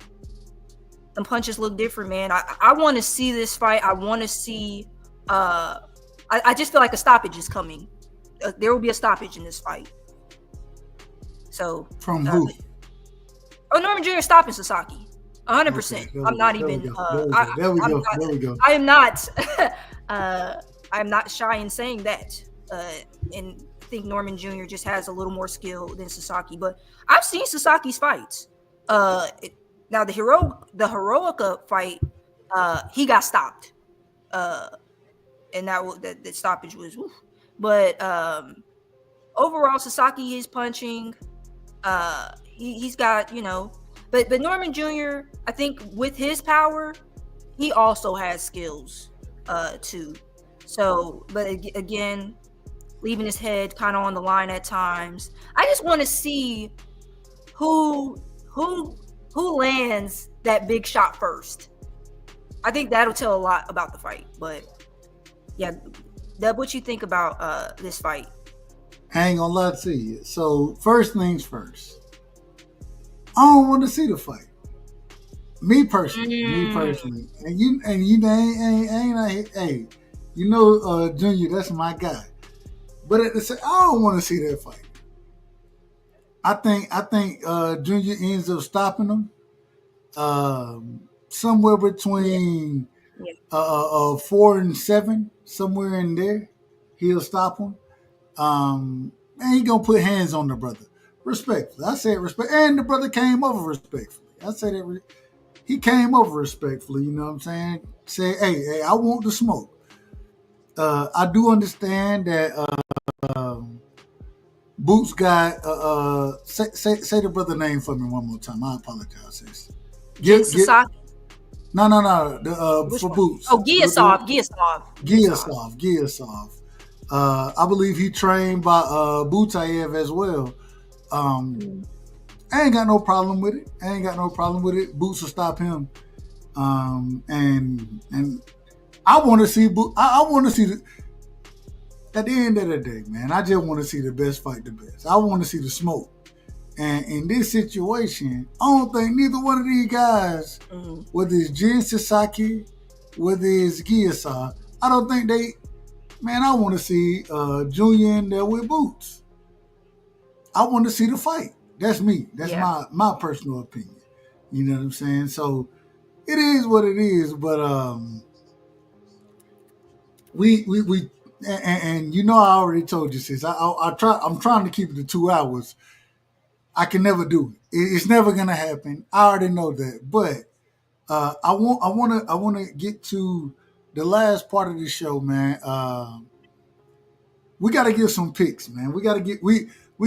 the punches look different, man. I want to see this fight. I want to see. I just feel like a stoppage is coming. There will be a stoppage in this fight. So from who? Norman Jr. stopping Sasaki, 100%. Okay, I'm not even. There we go. I am not. I'm not shy in saying that. And I think Norman Jr. just has a little more skill than Sasaki. But I've seen Sasaki's fights. Now the Heroica fight, he got stopped. And that stoppage was. Woof. But overall, Sasaki is punching. He's got, you know, but Norman Jr., I think with his power, he also has skills too. So, but again, leaving his head kind of on the line at times. I just want to see who lands that big shot first. I think that'll tell a lot about the fight. But yeah, Dub, what you think about this fight? I ain't gonna lie to you. So first things first, I don't want to see the fight. Me personally, and you ain't hey, you know, Junior, that's my guy. But at the same, I don't want to see that fight. I think Junior ends up stopping him somewhere between 4 and 7, somewhere in there. He'll stop him. And he gonna put hands on the brother. Respectfully. I said respect. And the brother came over respectfully. I said that he came over respectfully, you know what I'm saying? Say, hey, I want the smoke. I do understand that Boots got say the brother name for me one more time. I apologize, sis. Sasaki? No. For Boots. Oh, Giasov. I believe he trained by Butayev as well. I ain't got no problem with it. Boots will stop him. And I want to see I want to see at the end of the day, man, I just want to see the best fight the best. I want to see the smoke. And in this situation, I don't think neither one of these guys, whether it's Jin Sasaki, whether it's Giasov, I don't think they, man, I want to see Junior in there with Boots. I want to see the fight. That's me. That's my personal opinion. You know what I'm saying? So it is what it is, but we and you know I already told you, sis. I'm trying to keep it to 2 hours. I can never do it. It's never gonna happen. I already know that. But I want to get to the last part of the show, man. We got to give some picks, man. We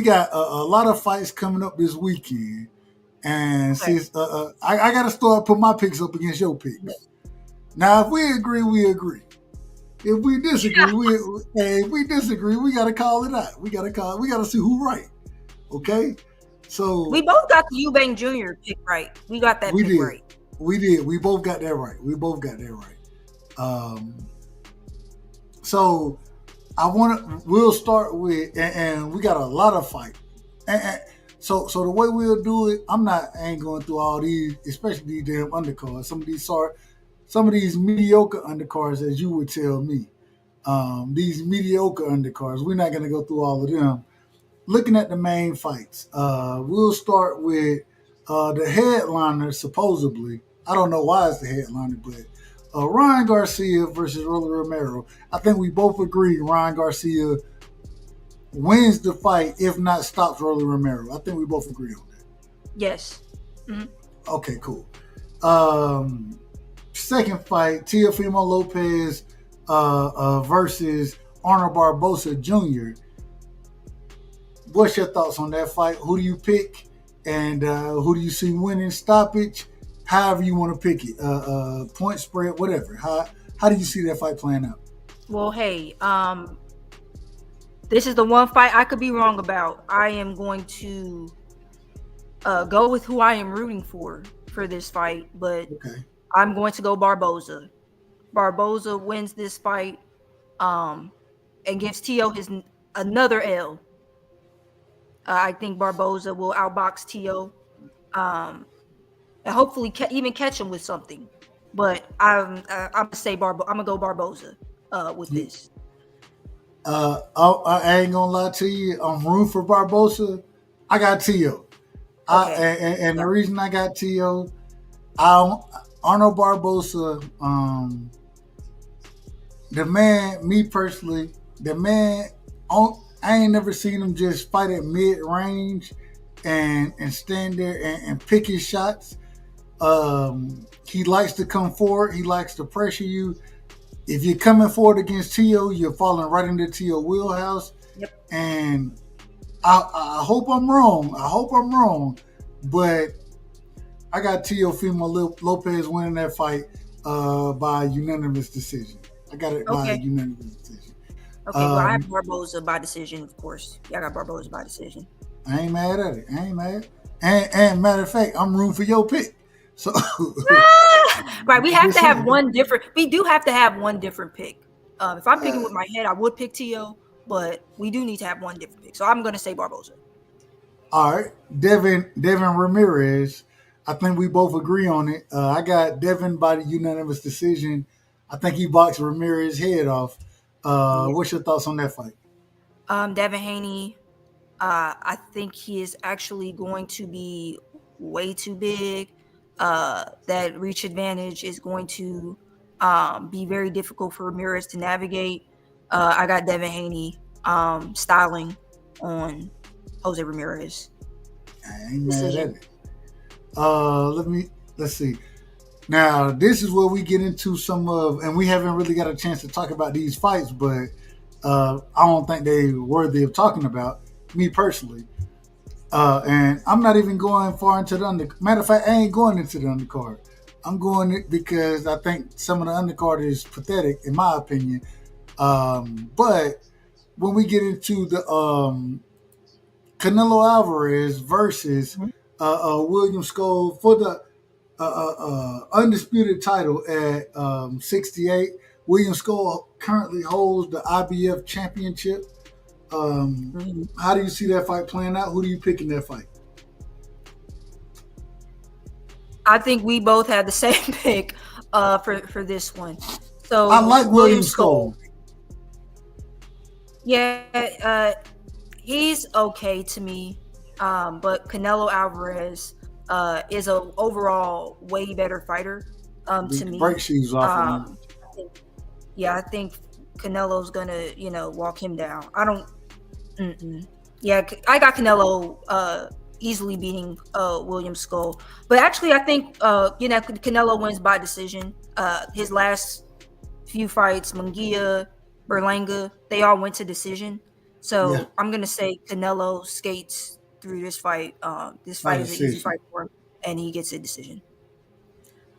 got a lot of fights coming up this weekend, and sis, I got to start putting my picks up against your picks. Now, if we agree, we agree. If we disagree, we got to call it out. We got to see who's right. Okay. So we both got the Eubank Jr. pick right. We got that pick right. We did. We both got that right. So we'll start with, and we got a lot of fight. And so the way we'll do it, I ain't going through all these, especially these damn undercards. Some of these mediocre undercards, as you would tell me. These mediocre undercards, we're not going to go through all of them. Looking at the main fights, we'll start with the headliner, supposedly. I don't know why it's the headliner, but Ryan Garcia versus Rolly Romero. I think we both agree Ryan Garcia wins the fight, if not stops Rolly Romero. I think we both agree on that. Yes. Mm-hmm. Okay, cool. Second fight, Teofimo Lopez versus Arnold Barboza Jr. What's your thoughts on that fight? Who do you pick? And who do you see winning? Stoppage? However you want to pick it. Point spread, whatever. How do you see that fight playing out? Well, hey, this is the one fight I could be wrong about. I am going to go with who I am rooting for this fight, but I'm going to go Barboza. Barboza wins this fight and gives Tio another L. I think Barboza will outbox Tio and hopefully even catch him with something. But I'm gonna say I'm gonna go Barboza with this. I ain't gonna lie to you. I'm rooting for Barboza. I got Tio. And the reason I got Tio, Arnold Barboza, the man, me personally, the man, I ain't never seen him just fight at mid-range and stand there and pick his shots. He likes to come forward. He likes to pressure you. If you're coming forward against Tio, you're falling right into Tio wheelhouse. Yep. And I hope I'm wrong. But I got Teofimo Lopez winning that fight by unanimous decision. I got it by unanimous decision. Okay, well, I have Barboza by decision, of course. Yeah, I got Barboza by decision. I ain't mad at it. And matter of fact, I'm rooting for your pick. So Right. We have to have one different. We do have to have one different pick. If I'm picking with my head, I would pick T.O., but we do need to have one different pick. So I'm going to say Barboza. All right, Devin Ramirez. I think we both agree on it. I got Devin by the unanimous decision. I think he boxed Ramirez's head off. What's your thoughts on that fight? Devin Haney. I think he is actually going to be way too big. That reach advantage is going to be very difficult for Ramirez to navigate. I got Devin Haney styling on Jose Ramirez. I ain't mad at it. Let's see. Now, this is where we get into some of, and we haven't really got a chance to talk about these fights, but I don't think they're worthy of talking about, me personally. And I'm not even going far into the undercard. Matter of fact, I ain't going into the undercard. I'm going it because I think some of the undercard is pathetic, in my opinion. But when we get into the Canelo Alvarez versus William Scold for the undisputed title at 68, William Scold currently holds the IBF championship. How do you see that fight playing out? Who do you pick in that fight? I think we both had the same pick for this one. So I like William Scold. Yeah, he's okay to me. But Canelo Alvarez is an overall way better fighter to me. Break shoes off of him. I think Canelo's gonna, walk him down. Yeah, I got Canelo easily beating William Scold. But actually, I think Canelo wins by decision. His last few fights, Munguia, Berlanga, they all went to decision. So I'm gonna say Canelo skates through this fight. This fight is an easy fight for him, and he gets a decision.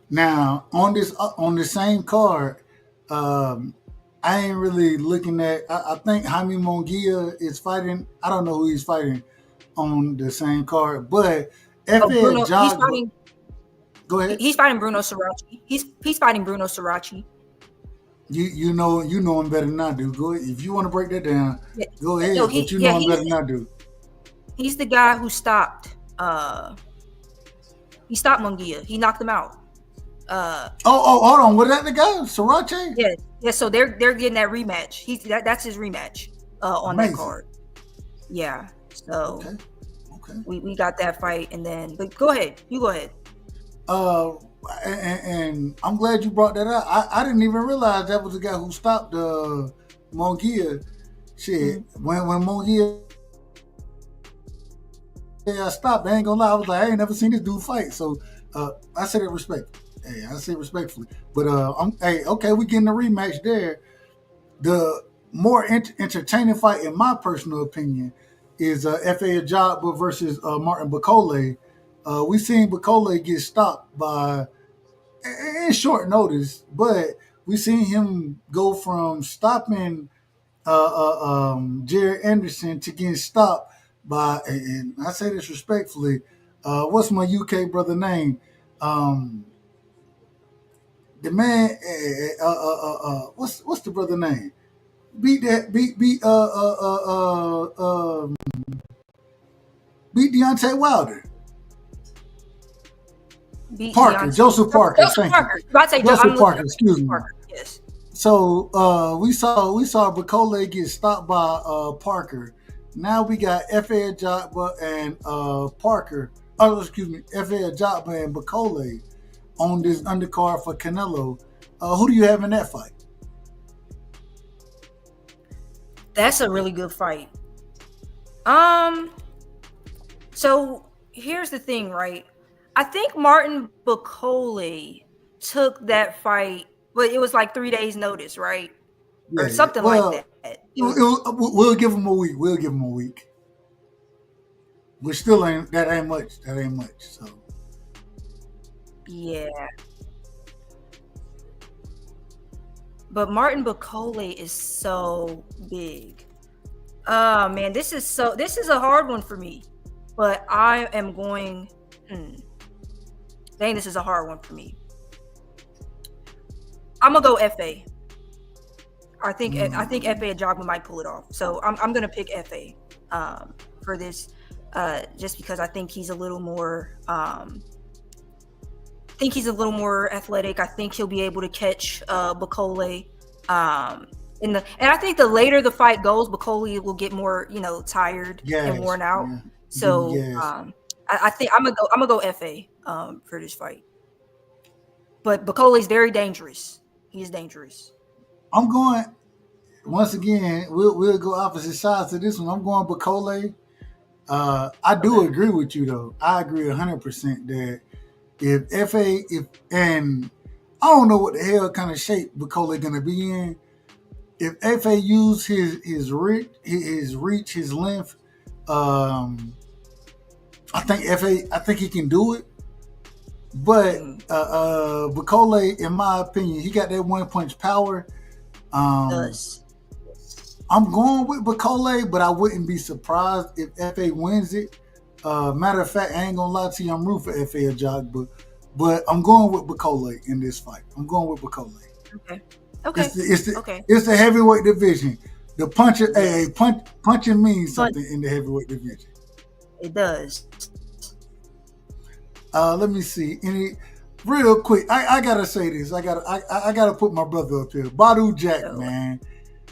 Now on the same card, I ain't really looking at. I think Jaime Munguia is fighting. I don't know who he's fighting on the same card, but Bruno, go ahead. He's fighting Bruno Sirachi. He's fighting Bruno Sirachi. You know him better than I do. Go ahead. If you want to break that down, go ahead. But you know him better than I do. He's the guy who stopped. He stopped Munguia. He knocked him out. Hold on. Was that the guy, Sirachi? Yeah. So they're getting that rematch. That's his rematch on that card. Yeah. So okay. We got that fight, and then but go ahead. You go ahead. And I'm glad you brought that up. I didn't even realize that was the guy who stopped Munguia. Shit, when Munguia stopped, I ain't gonna lie. I was like, I ain't never seen this dude fight. So I said it respectfully. I say respectfully. But okay, we getting a rematch there. The more entertaining fight, in my personal opinion, is F.A. Ajagba versus Martin Bakole. We seen Bakole get stopped by in short notice, but we seen him go from stopping Jared Anderson to getting stopped by, and I say this respectfully, what's my UK brother name? The man, what's the brother name? Beat Deontay Wilder. Joseph Parker. Joseph Parker. Excuse me. Parker, yes. So we saw Bakole get stopped by Parker. Now we got F.A. Ajagba and Parker. Oh, excuse me, F.A. Ajagba and Bakole on this undercard for Canelo. Who do you have in that fight? That's a really good fight. So here's the thing, right? I think Martin Bakole took that fight, but it was like 3 days notice, right? Or something like that. We'll give him a week. Which still ain't much. So yeah. But Martin Bakole is so big. Oh man, this is a hard one for me. But I am going. Dang, this is a hard one for me. I'm gonna go FA. I think FA Ajagba might pull it off. So I'm gonna pick FA for this, just because I think he's a little more athletic. I think he'll be able to catch Bakole. And I think the later the fight goes, Bakole will get more, tired and worn out. Yeah. So I think I'm gonna go FA for this fight. But Bacole's very dangerous. He is dangerous. I'm going, once again, we'll go opposite sides to this one. I'm going Bakole. I do agree with you, though. I agree 100% that and I don't know what the hell kind of shape Bakole going to be in. If FA use his reach, his length, I think he can do it. But Bakole, in my opinion, he got that one punch power. I'm going with Bakole, but I wouldn't be surprised if FA wins it. Matter of fact, I ain't gonna lie to you, I'm rooting for FA Ajagba, but I'm going with Bakole in this fight. I'm going with Bakole. Okay. It's the heavyweight division. The punching means something in the heavyweight division. It does. Let me see. Real quick, I gotta say this. I gotta put my brother up here. Badou Jack, man.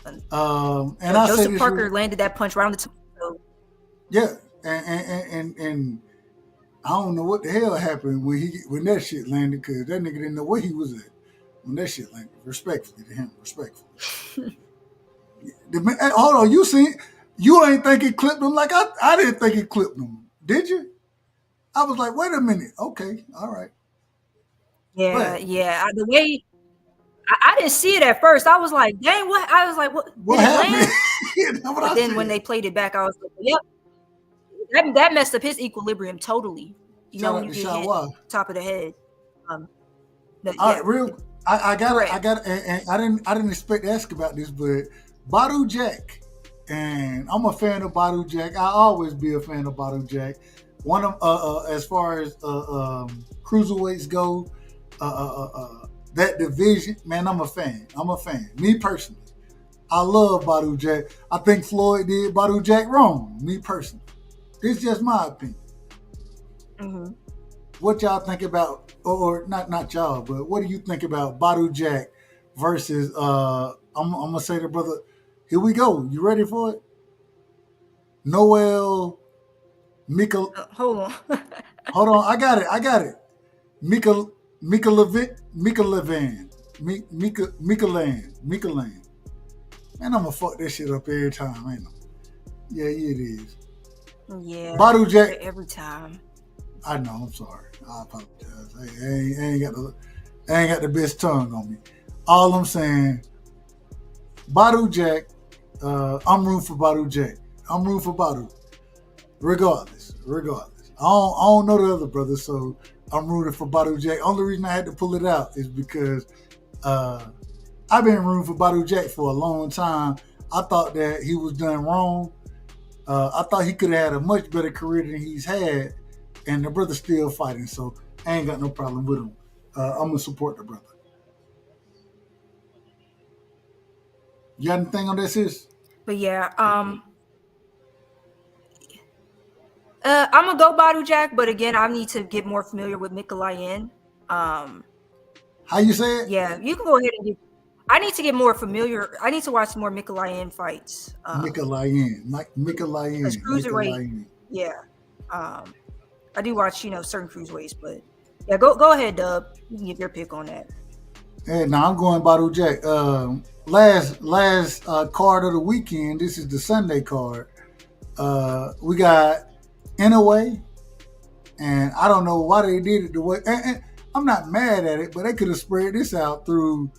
And I say Joseph Parker landed that punch right on the top. Yeah, and I don't know what the hell happened when that shit landed, because that nigga didn't know where he was at when that shit landed. Respectfully to him, respectfully. Hold on, you ain't think it clipped him like I didn't think it clipped him, did you? I was like, wait a minute. Okay, all right. Yeah. The way I didn't see it at first, I was like, dang, what? I was like, what happened? But then when they played it back, I was like, yep. That messed up his equilibrium totally. When you get hit top of the head. All right, I got, and I didn't expect to ask about this, but Badou Jack, and I'm a fan of Badou Jack. I always be a fan of Badou Jack. One of as far as cruiserweights go, that division, man, I'm a fan. Me personally, I love Badou Jack. I think Floyd did Badou Jack wrong. Me personally, it's just my opinion. Mm-hmm. What y'all think about, or not y'all, but what do you think about Badou Jack versus? I'm gonna say to brother, here we go. You ready for it? Noel. Mika, hold on. I got it. Mika Land. Man, I'm gonna fuck that shit up every time, ain't I? Yeah, it is. Yeah. Badou Jack every time. I know. I'm sorry. I apologize. I ain't got the best tongue on me. All I'm saying, Badou Jack. I'm rooting for Badou Jack. I'm rooting for Badou. Regardless. I don't know the other brothers, so I'm rooting for Badou Jack. Only reason I had to pull it out is because I've been rooting for Badou Jack for a long time. I thought that he was done wrong. I thought he could have had a much better career than he's had, and the brother's still fighting, so I ain't got no problem with him. I'm going to support the brother. You got anything on that, sis? But yeah, I'm gonna go Badou Jack, but again, I need to get more familiar with Mikalayan. How you say it? Yeah, you can go ahead and I need to get more familiar. I need to watch more Mikalayan fights. Mikalayan. Cruiserweight. Yeah. I do watch, certain cruiserweights, but yeah, go ahead, Dub. You can give your pick on that. Hey, now I'm going Badou Jack. Last card of the weekend. This is the Sunday card. We got Inoue, and I don't know why they did it the way. And I'm not mad at it, but they could have spread this out through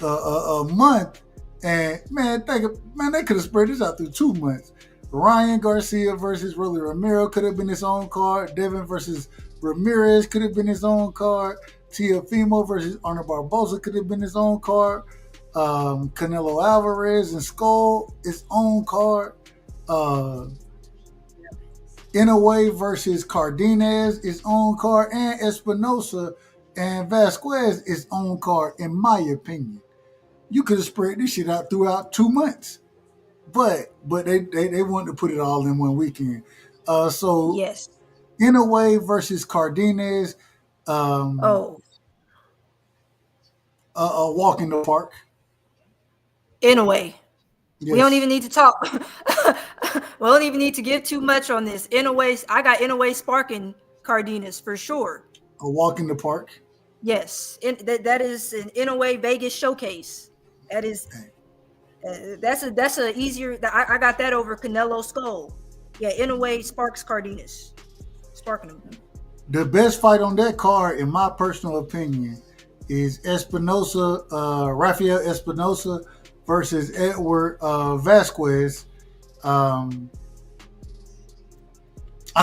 a month. And they could have spread this out through 2 months. Ryan Garcia versus Rolly Romero could have been his own card. Devin versus Ramirez could have been his own card. Teofimo versus Arnold Barboza could have been his own card. Canelo Alvarez and Skull, his own card. Inoue versus Cardenas, his own card. And Espinosa and Vasquez is on card, in my opinion. You could have spread this shit out throughout 2 months, but they wanted to put it all in one weekend. So Yes. Inoue versus Cardenas, a walk in the park. Inoue. Yes. We don't even need to talk. We don't even need to give too much on this. Inoue, I got Inoue sparking Cardenas for sure. A walk in the park. Yes, that is an Inoue Vegas showcase. That is that's a easier. I got that over Canelo Skull. Yeah, Inoue sparks Cardenas, sparking him. The best fight on that card, in my personal opinion, is Rafael Espinosa versus Edward Vasquez. I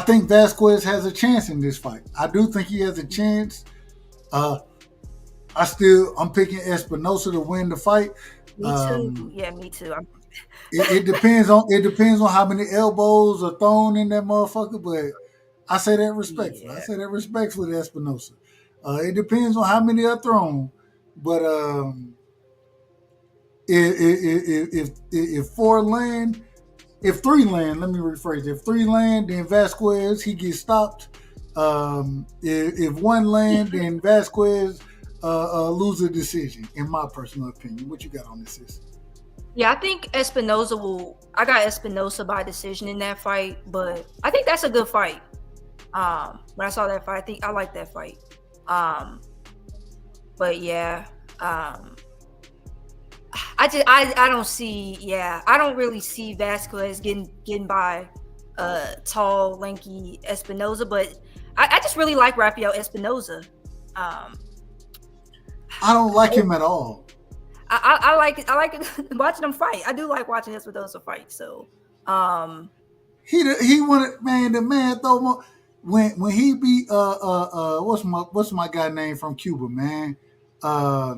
think Vasquez has a chance in this fight. I do think he has a chance. I'm picking Espinosa to win the fight. Me too. Yeah, me too. It depends on how many elbows are thrown in that motherfucker, but I say that respectfully. Yeah. I say that respectfully to Espinosa. It depends on how many are thrown, but if four land, if three land, let me rephrase. If three land, then Vasquez he gets stopped. If one land, then Vasquez lose a decision. In my personal opinion, what you got on this? Sis? Yeah, I think Espinosa I got Espinosa by decision in that fight, but I think that's a good fight. When I saw that fight, I like that fight. But yeah, I don't see. Yeah, I don't really see Vasquez getting by tall, lanky Espinosa, but I just really like Rafael Espinosa. I don't like him at all. I like watching him fight. I do like watching Espinosa fight. So, he wanted the man though when he beat what's my guy name from Cuba, man. Oh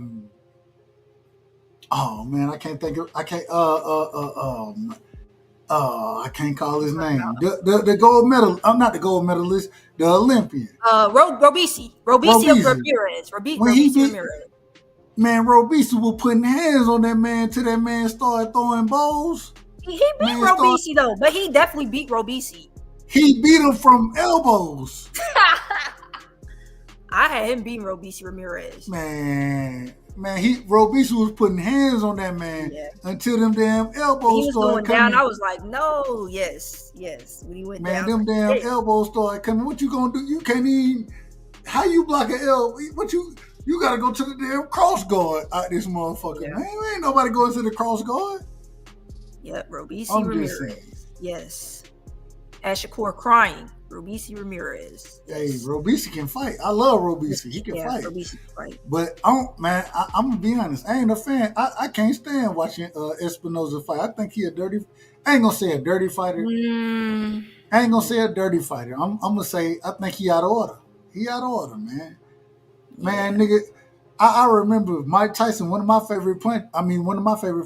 man, I can't call his name. The gold medal. I'm not the gold medalist. The Olympian. Robeisy Ramirez. Robeisy Ramirez. Man, Robeisy was putting hands on that man till that man started throwing balls. He beat Robeisy though, but he definitely beat Robeisy. He beat him from elbows. I had him beating Robeisy Ramirez. Man, Robeisy was putting hands on that man until them damn elbows he was started going coming. down. I was like, no, yes. When he went down, them damn elbows started coming. What you gonna do? You can't even. How you block an elbow? You gotta go to the damn cross guard out this motherfucker, man. Ain't nobody going to the cross guard. Yep, Robeisy Ramirez. Yes. Ashakur crying. Robeisy Ramirez. Hey, Robeisy can fight. I love Robeisy. He can fight. Robeisy can fight. But I'm gonna be honest. I ain't a fan. I can't stand watching Espinosa fight. I think he a dirty. I ain't gonna say a dirty fighter. I ain't gonna say a dirty fighter. I'm gonna say I think he out of order. He out of order, man. Man, nigga. I remember Mike Tyson, one of my favorite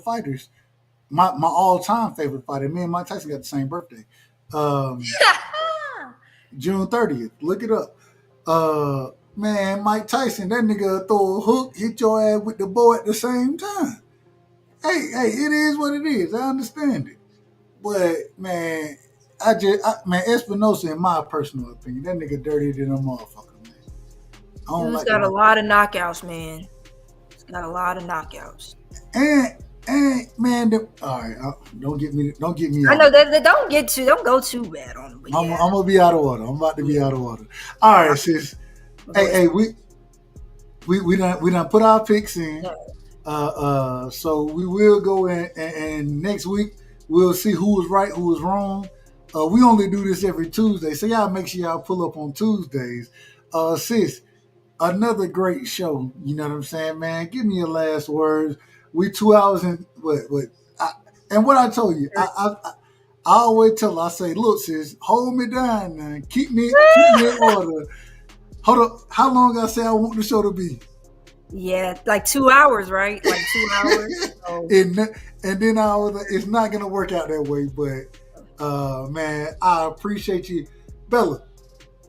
fighters. My all-time favorite fighter. Me and Mike Tyson got the same birthday. June 30th. Look it up. Man, Mike Tyson, that nigga throw a hook, hit your ass with the bow at the same time. Hey, it is what it is. I understand it. But, man, Espinosa, in my personal opinion, that nigga dirtier than a motherfucker, man. He's got a lot of knockouts, man. He's got a lot of knockouts. And man, all right, don't get me. I know that don't go too bad on him. I'm gonna be out of order. I'm about to be out of order. All right, sis. Hey, we done put our picks in. So we will go in, and next week we'll see who was right, who was wrong. We only do this every Tuesday, so y'all make sure y'all pull up on Tuesdays. Sis, another great show. You know what I'm saying, man? Give me your last words. We 2 hours in. And what I told you, I always tell her, I say, look, sis, hold me down now. Keep me in order. Hold up. How long I say I want the show to be? Yeah, like 2 hours, right? Like 2 hours. So. and then it's not going to work out that way. But, man, I appreciate you. Bella,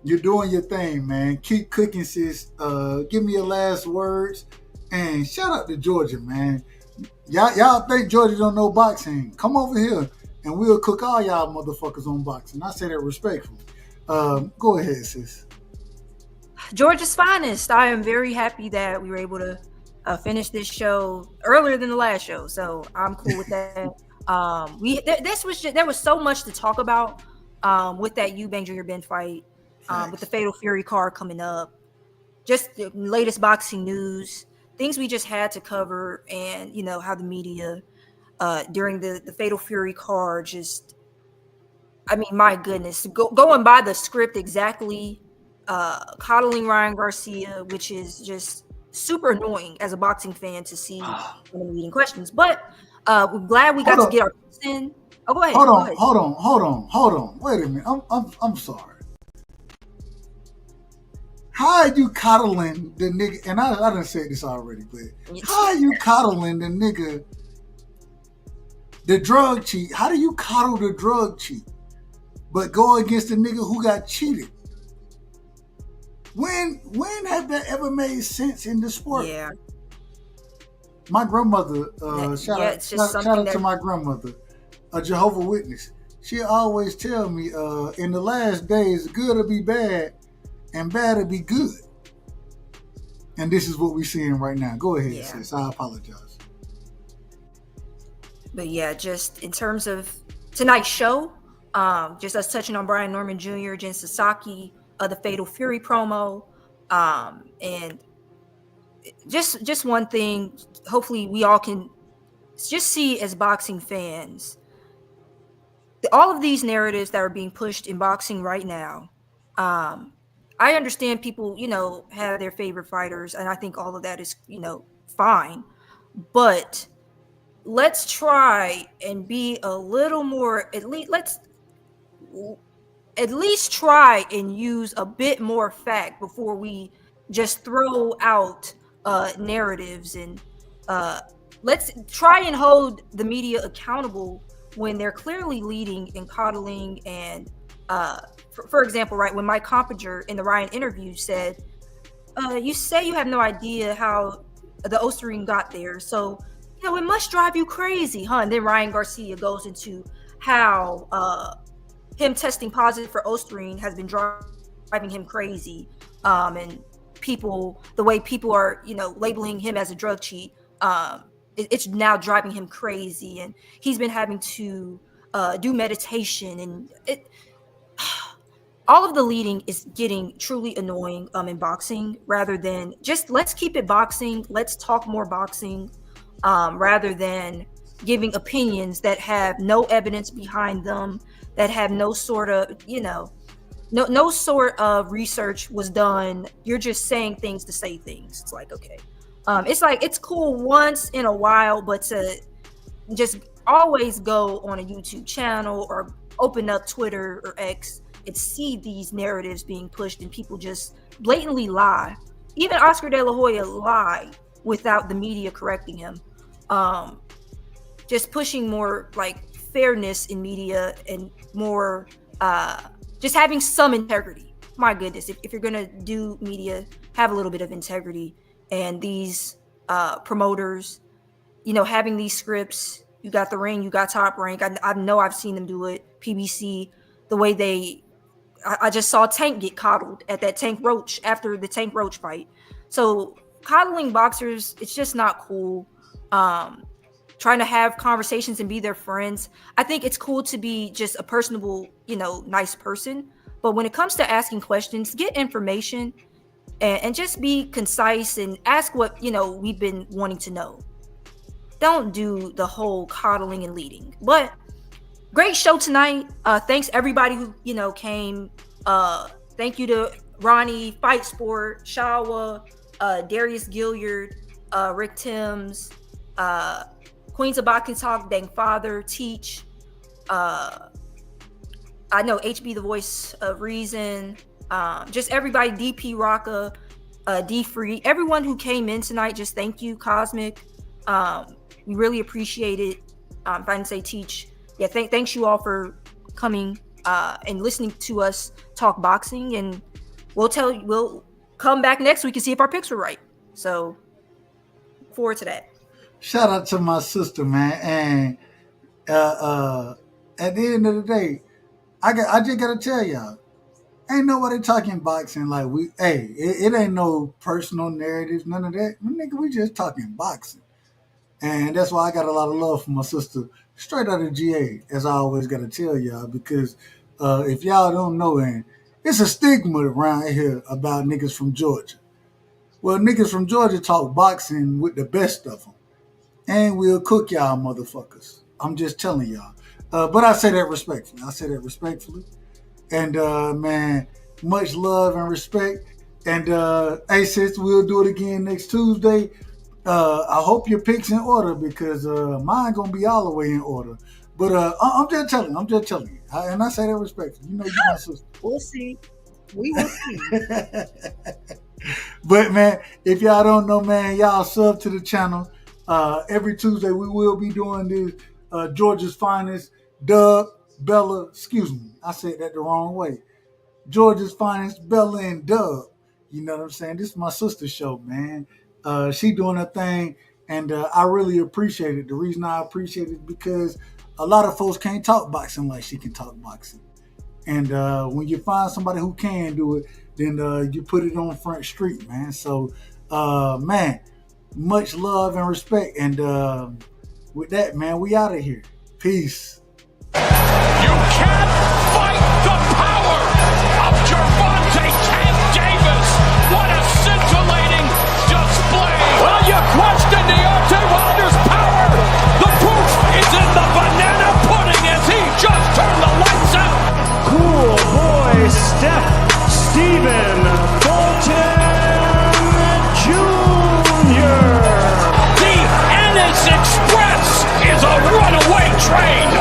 You're doing your thing, man. Keep cooking, sis. Give me your last words. And shout out to Georgia, man. Y'all think Georgia don't know boxing? Come over here and we'll cook all y'all motherfuckers on boxing. I say that respectfully. Go ahead, sis. Georgia's finest. I am very happy that we were able to finish this show earlier than the last show, so I'm cool with that. There was so much to talk about with that Eubank Jr. Ben fight, with the Fatal Fury card coming up, just the latest boxing news, things we just had to cover, and how the media during the Fatal Fury card just, I mean, my goodness, going by the script exactly, coddling Ryan Garcia, which is just super annoying as a boxing fan to see when I'm reading questions. But we're glad we got to get our picks in. Oh, go ahead. Hold on. Wait a minute. I'm sorry. How are you coddling the nigga? And I done said this already, but how are you coddling the nigga, the drug cheat? How do you coddle the drug cheat, but go against the nigga who got cheated? When have that ever made sense in the sport? Yeah. My grandmother, shout out to my grandmother, a Jehovah's Witness. She always tell me, in the last days, good will be bad and bad will be good. And this is what we're seeing right now. Go ahead, sis. I apologize. But yeah, just in terms of tonight's show, just us touching on Brian Norman Jr., Jen Sasaki, the Fatal Fury promo, and just one thing, hopefully we all can just see as boxing fans, all of these narratives that are being pushed in boxing right now. I understand people, have their favorite fighters, and I think all of that is, fine, but let's try and be a little more, let's at least try and use a bit more fact before we just throw out narratives, and let's try and hold the media accountable when they're clearly leading and coddling. And for example, right, when Mike Compinger in the Ryan interview said, you say you have no idea how the Osterring got there, so it must drive you crazy, huh? And then Ryan Garcia goes into how him testing positive for Osterring has been driving him crazy, and the way people are, labeling him as a drug cheat, it's now driving him crazy, and he's been having to do meditation, and all of the leading is getting truly annoying in boxing, rather than just let's keep it boxing, let's talk more boxing, rather than giving opinions that have no evidence behind them, that have no sort of, no sort of research was done. You're just saying things to say things. It's like, okay. It's cool once in a while, but to just always go on a YouTube channel or open up Twitter or X and see these narratives being pushed and people just blatantly lie. Even Oscar De La Hoya lied without the media correcting him. Just pushing more like fairness in media and more just having some integrity. My goodness, if you're gonna do media, have a little bit of integrity. And these promoters, having these scripts, you got The Ring, you got Top Rank. I know I've seen them do it. PBC, the way I just saw Tank get coddled at that Tank Roach after the Tank Roach fight. So coddling boxers, it's just not cool. Trying to have conversations and be their friends. I think it's cool to be just a personable, nice person. But when it comes to asking questions, get information and just be concise and ask what, we've been wanting to know. Don't do the whole coddling and leading. But great show tonight. Thanks everybody who, came. Thank you to Ronnie, Fight Sport, Shawa, Darius Gilliard, Rick Timms, Queens of Boxing Talk, Dang Father, Teach. I know HB, the voice of reason. Just everybody, DP Rocka, D Free, everyone who came in tonight. Just thank you, Cosmic. We really appreciate it. If I didn't say Teach, yeah, thanks you all for coming and listening to us talk boxing. And we'll come back next week and see if our picks were right. So look forward to that. Shout out to my sister, man. And at the end of the day, I just gotta tell y'all, ain't nobody talking boxing like we. Hey, it ain't no personal narratives, none of that. Nigga, we just talking boxing, and that's why I got a lot of love for my sister, straight out of GA, as I always gotta tell y'all. Because if y'all don't know, and it's a stigma around here about niggas from Georgia. Well, niggas from Georgia talk boxing with the best of them, and we'll cook y'all motherfuckers. I'm just telling y'all. But I say that respectfully. And, man, much love and respect. And, hey, sis, we'll do it again next Tuesday. I hope your pick's in order because mine going to be all the way in order. But I'm just telling you. And I say that respectfully. You know, you're my sister. We'll see. We will see. But, man, if y'all don't know, man, y'all sub to the channel. Every Tuesday we will be doing this Georgia's Finest, Dub, Bella, excuse me, I said that the wrong way. Georgia's Finest, Bella and Dub. You know what I'm saying? This is my sister's show, man. She doing her thing, and I really appreciate it. The reason I appreciate it is because a lot of folks can't talk boxing like she can talk boxing. And when you find somebody who can do it, then you put it on Front Street, man. So, man, much love and respect. And with that, man, we out of here. Peace. You can't fight the power of Gervonta Tank Davis. What a scintillating display. Well, you question Deontay Wilder's power. The proof is in the banana pudding as he just turned the lights out. Cool boy Steph Stephen Fulton Jr. The Ennis Express is a runaway train.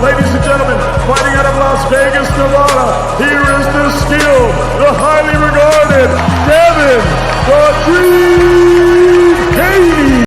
Ladies and gentlemen, fighting out of Las Vegas, Nevada, here is the skilled, the highly regarded Devin the Dream Haney.